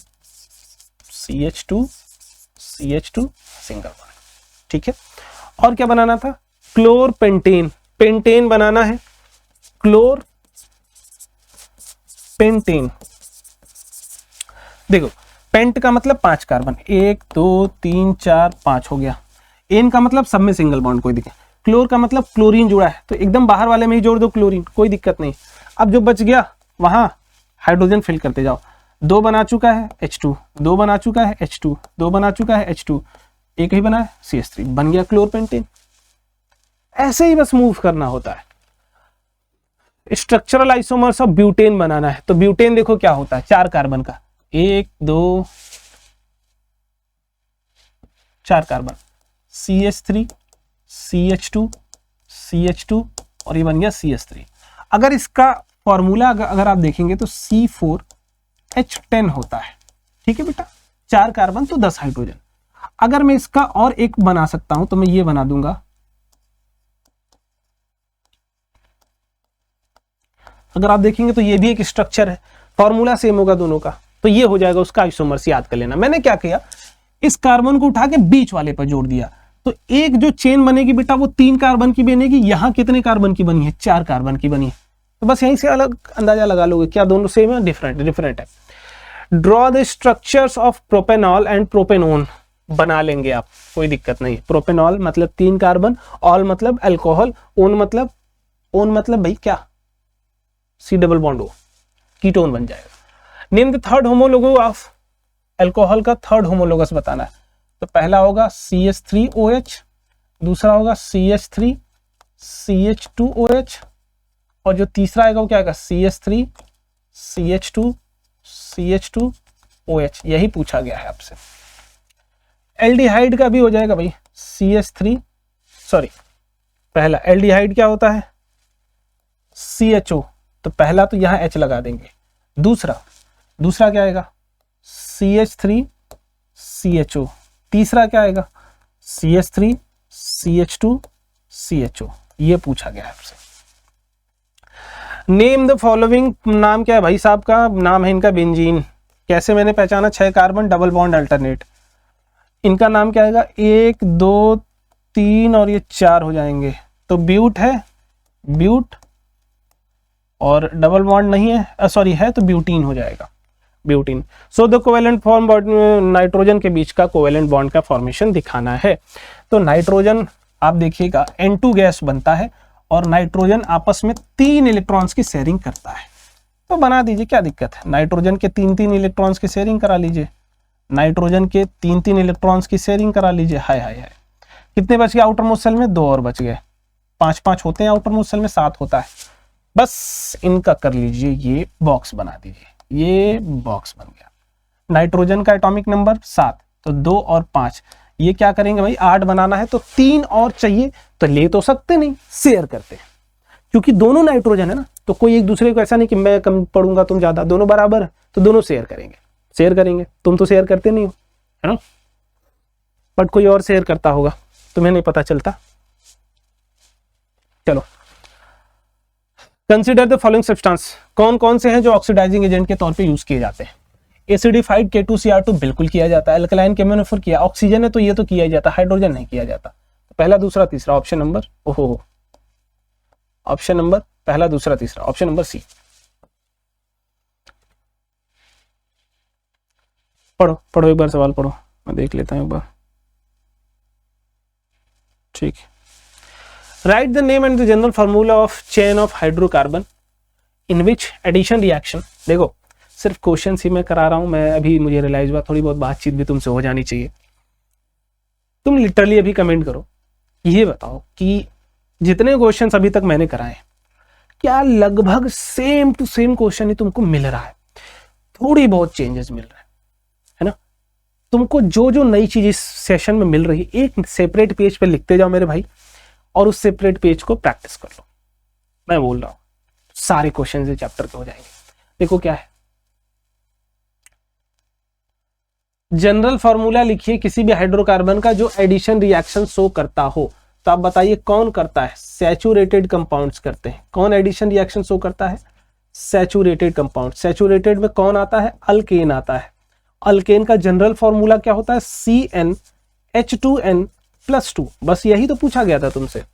CH2 CH2 single bond. ठीक है, और क्या बनाना था? क्लोरपेंटेन, पेंटेन बनाना है, क्लोरपेंटेन। देखो, पेंट का मतलब 5 कार्बन, 1 2 3 4 5 हो गया। एन का मतलब सब में सिंगल बॉन्ड, कोई दिक्कत। क्लोर का मतलब क्लोरीन जुड़ा है, तो एकदम बाहर वाले में ही जोड़ दो क्लोरीन, कोई दिक्कत नहीं। अब जो बच गया वहां हाइड्रोजन फिल करते जाओ। 2 बना चुका है H2, 2 बना चुका है H2, 2 बना चुका है H2, एक ही बना है CH3, बन गया क्लोरपेंटेन। ऐसे ही बस मूव करना होता है। स्ट्रक्चरल आइसोमर्स ऑफ ब्यूटेन बनाना है, तो ब्यूटेन देखो क्या होता है, 4 कार्बन का, 1 2 4 कार्बन, CH3 CH2 CH2, और ये बन गया CH3। अगर इसका फॉर्मूला अगर आप देखेंगे तो C4H10 होता है। ठीक है बेटा, 4 कार्बन तो 10 हाइड्रोजन। अगर मैं इसका और एक बना सकता हूं तो मैं ये बना दूंगा, अगर आप देखेंगे तो ये भी एक स्ट्रक्चर है, फॉर्मूला सेम होगा दोनों का, तो ये हो जाएगा उसका आइसोमर्स। याद कर लेना, मैंने क्या किया, इस कार्बन को उठा के बीच वाले पर जोड़ दिया, तो एक जो चेन बनेगी बेटा वो 3 कार्बन की बनेगी। यहां कितने कार्बन की बनी है? 4 कार्बन की बनी है। तो बस यहीं से अलग अंदाजा लगा लोगे, क्या दोनों सेम है? डिफरेंट है। Draw the structures of propanol and propanone. बना लेंगे आप, कोई दिक्कत नहीं। प्रोपेनॉल मतलब 3 कार्बन, ऑल मतलब अल्कोहल, ओन मतलब भाई क्या? C double bond O, ketone बन जाएगा। Name the third homologous of alcohol का थर्ड होमोलोगस बताना है। तो पहला होगा CH3OH, दूसरा होगा CH3 CH2OH, और जो तीसरा आएगा वो क्या आएगा? CH3 CH2 CH2OH। यही पूछा गया है आपसे। एल्डिहाइड का भी हो जाएगा भाई, सॉरी, पहला एल्डिहाइड क्या होता है, CHO, तो पहला तो यहां H लगा देंगे। दूसरा क्या आएगा, CH3 CHO। तीसरा क्या आएगा, CH3 CH2 CHO। ये पूछा गया है आपसे। नेम द फॉलोइंग, नाम क्या है भाई साहब का, नाम है इनका बेंजीन। कैसे मैंने पहचाना, 6 कार्बन डबल बॉन्ड अल्टरनेट, इनका नाम क्या आएगा, 1 2 3 और ये 4 हो जाएंगे, तो ब्यूट है, ब्यूट, और डबल बॉन्ड नहीं है, सॉरी है तो ब्यूटीन हो जाएगा, butene. So the covalent form, nitrogen के बीच का कोवेलेंट बॉन्ड का फॉर्मेशन दिखाना है। तो नाइट्रोजन आप देखिएगा N2 गैस बनता है और नाइट्रोजन आपस में 3 इलेक्ट्रॉन्स की शेयरिंग करता है, तो बना दीजिए, क्या दिक्कत है, नाइट्रोजन के 3-3 इलेक्ट्रॉन्स की शेयरिंग करा लीजिए, नाइट्रोजन के 3-3 इलेक्ट्रॉन्स की शेयरिंग करा लीजिए। हाय हाय हाय, कितने बच गए आउटर मोस्ट शेल में, 2 और बच गए, 5-5 होते हैं आउटर मोस्ट शेल में, 7 होता है। बस इनका कर लीजिए, ये बॉक्स बना दीजिए, ये बॉक्स बन गया। नाइट्रोजन का एटॉमिक नंबर 7, तो 2 और 5, ये क्या करेंगे भाई, 8 बनाना है, तो 3 और चाहिए, तो ले तो सकते नहीं, शेयर करते हैं, क्योंकि दोनों नाइट्रोजन है ना, तो कोई एक दूसरे को ऐसा नहीं कि मैं कम पढ़ूंगा तुम ज्यादा, दोनों बराबर, तो दोनों शेयर करेंगे। तुम तो शेयर करते नहीं हो, है ना, बट कोई और शेयर करता होगा, तुम्हें नहीं पता चलता। चलो, कंसिडर द फॉलोइंग सब्सटेंस, कौन कौन से हैं जो ऑक्सीडाइजिंग एजेंट के तौर पे यूज किए जाते हैं। एसिडिफाइड K2Cr2 बिल्कुल किया जाता है, अल्कलाइन केमिनोफर किया, ऑक्सीजन है तो ये तो किया ही जाता, हाइड्रोजन नहीं किया जाता। पहला दूसरा तीसरा, ऑप्शन नंबर, ओहो, ऑप्शन नंबर पहला दूसरा तीसरा, ऑप्शन नंबर सी। पढ़ो एक बार सवाल पढ़ो, मैं देख लेता हूं एक बार, ठीक है। Write the name and the general formula of chain of hydrocarbon in which edition reaction. देखो सिर्फ क्वेश्चन ही मैं करा रहा हूं, मैं अभी मुझे रियलाइज हुआ थोड़ी बहुत बातचीत भी तुमसे हो जानी चाहिए। तुम लिटरली अभी कमेंट करो, ये बताओ कि जितने क्वेश्चन अभी तक मैंने कराए, क्या लगभग सेम टू सेम क्वेश्चन ही तुमको मिल रहा है, थोड़ी बहुत चेंजेस मिल रहा है ना। तुमको जो जो नई चीज इस सेशन में मिल रही है, एक सेपरेट पेज पे लिखते जाओ मेरे भाई, और उस सेपरेट पेज को प्रैक्टिस कर लो। मैं बोल रहा हूं सारे क्वेश्चन इस चैप्टर के हो जाएंगे। देखो क्या है, जनरल फॉर्मूला लिखिए किसी भी हाइड्रोकार्बन का जो एडिशन रिएक्शन शो करता हो, तो आप बताइए कौन करता है, सैचुरेटेड कंपाउंड्स करते हैं। कौन एडिशन रिएक्शन शो करता है, सैचुरेटेड कंपाउंड। सैचुरेटेड में कौन आता है, अल्केन आता है। अल्केन का जनरल फॉर्मूला क्या होता है, CnH2n+2। बस यही तो पूछा गया था तुमसे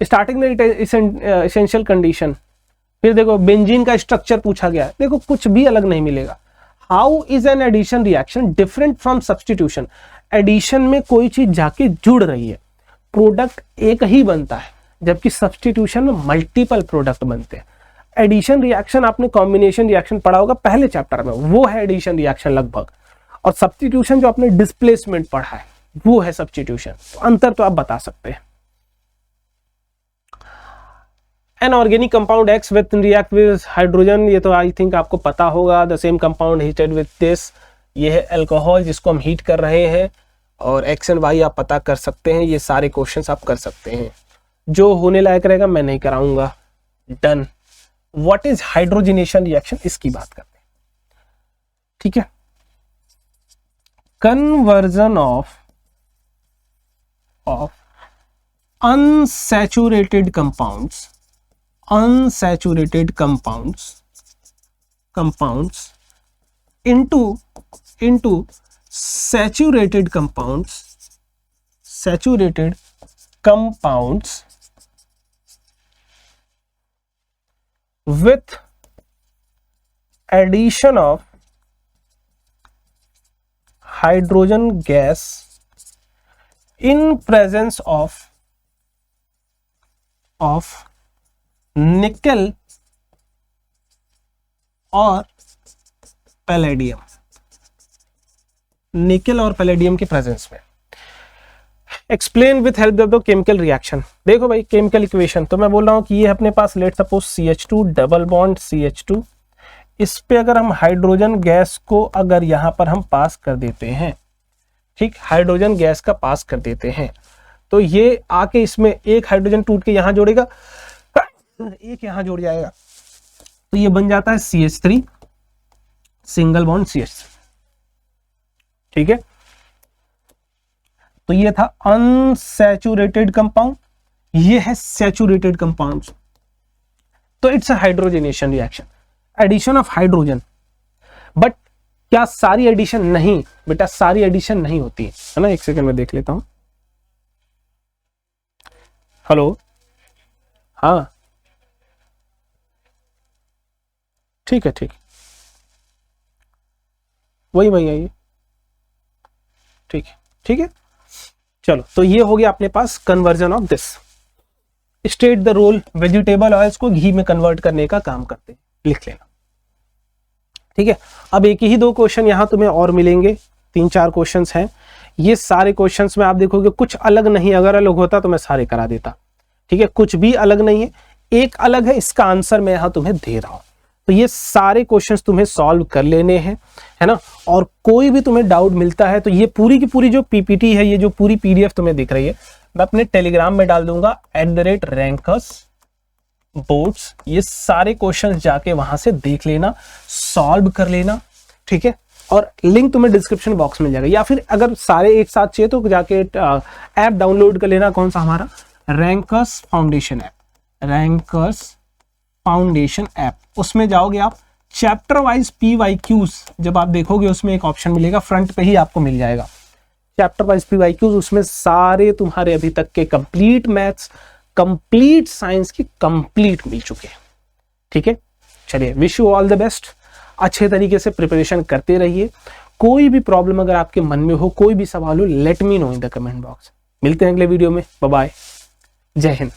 स्टार्टिंग में, एसेंशियल कंडीशन। फिर देखो बेंजीन का स्ट्रक्चर पूछा गया है, देखो कुछ भी अलग नहीं मिलेगा। How is an addition reaction different from substitution. Addition में कोई चीज जाके जुड़ रही है, प्रोडक्ट एक ही बनता है, जबकि सब्सटीट्यूशन में मल्टीपल प्रोडक्ट बनते हैं। एडिशन रिएक्शन आपने कॉम्बिनेशन रिएक्शन पढ़ा होगा पहले चैप्टर में, वो है एडिशन रिएक्शन लगभग, और सब्सटीट्यूशन जो आपने डिस्प्लेसमेंट पढ़ा है वो है सब्सटीट्यूशन। तो अंतर तो आप बता सकते हैं। An organic compound x with react with hydrogen, ये तो आई थिंक आपको पता होगा। The same compound heated with this, ये है अल्कोहल जिसको हम हीट कर रहे हैं, और एक्स एंड वाई आप पता कर सकते हैं। ये सारे क्वेश्चंस आप कर सकते हैं, जो होने लायक रहेगा मैं नहीं कराऊंगा। Done. What is hydrogenation reaction, इसकी बात करते हैं, ठीक है। Conversion of unsaturated compounds into saturated compounds with addition of hydrogen gas in presence of निकल और पैलेडियम, निकल और पैलेडियम के प्रेजेंस में। Explain with help of the chemical reaction. देखो भाई केमिकल इक्वेशन, तो मैं बोल रहा हूं कि ये अपने पास let suppose CH2 double bond CH2, इस पे अगर हम हाइड्रोजन गैस को अगर यहां पर हम पास कर देते हैं, ठीक, हाइड्रोजन गैस का पास कर देते हैं, तो ये आके इसमें एक हाइड्रोजन टूट के यहां जोड़ेगा, एक यहां जोड़ जाएगा, तो ये बन जाता है CH3 सिंगल बॉन्ड CH3। ठीक है, तो ये था अनसैचुरेटेड कंपाउंड, ये है सैचुरेटेड कंपाउंड। तो it's a hydrogenation reaction, addition of hydrogen. But क्या सारी एडिशन? नहीं बेटा, सारी एडिशन नहीं होती है ना। एक सेकंड में देख लेता हूं। हेलो, हाँ ठीक है, ठीक, वही आइए, ठीक है, ठीक है। चलो, तो ये हो गया अपने पास conversion of this. State the role, vegetable oils को घी में कन्वर्ट करने का काम करते हैं, लिख लेना। ठीक है, अब एक ही 2 क्वेश्चन यहां तुम्हें और मिलेंगे, 3-4 क्वेश्चंस हैं। ये सारे क्वेश्चंस में आप देखोगे कुछ अलग नहीं, अगर अलग होता तो मैं सारे करा देता। ठीक है, कुछ भी अलग नहीं है, एक अलग है, इसका आंसर मैं यहां तुम्हें दे रहा हूं। तो ये सारे क्वेश्चंस तुम्हें सॉल्व कर लेने हैं, है ना। और कोई भी तुम्हें डाउट मिलता है तो ये पूरी की पूरी जो पीपीटी है, ये जो पूरी PDF तुम्हें दिख रही है, मैं अपने टेलीग्राम में डाल दूंगा @rankus बोर्ड्स। ये सारे क्वेश्चंस जाके वहां से देख लेना, सॉल्व कर लेना। ठीक है, और लिंक तुम्हें डिस्क्रिप्शन बॉक्स में जाएगा, या फिर अगर सारे एक साथ चाहिए तो जाके ऐप डाउनलोड कर लेना। कौन सा? हमारा rankers foundation app, rankers foundation app. उसमें जाओगे आप, चैप्टर वाइज PYQs जब आप देखोगे उसमें एक ऑप्शन मिलेगा, फ्रंट पे ही आपको मिल जाएगा चैप्टर वाइज PYQs। उसमें सारे तुम्हारे अभी तक के कंप्लीट मैथ्स, कंप्लीट साइंस की कंप्लीट मिल चुके हैं। ठीक है, चलिए, wish you all the best. अच्छे तरीके से प्रिपरेशन करते रहिए। कोई भी प्रॉब्लम अगर आपके मन में हो, कोई भी सवाल हो, let me know in the comment box. मिलते हैं अगले वीडियो में, बाय बाय, जय हिंद।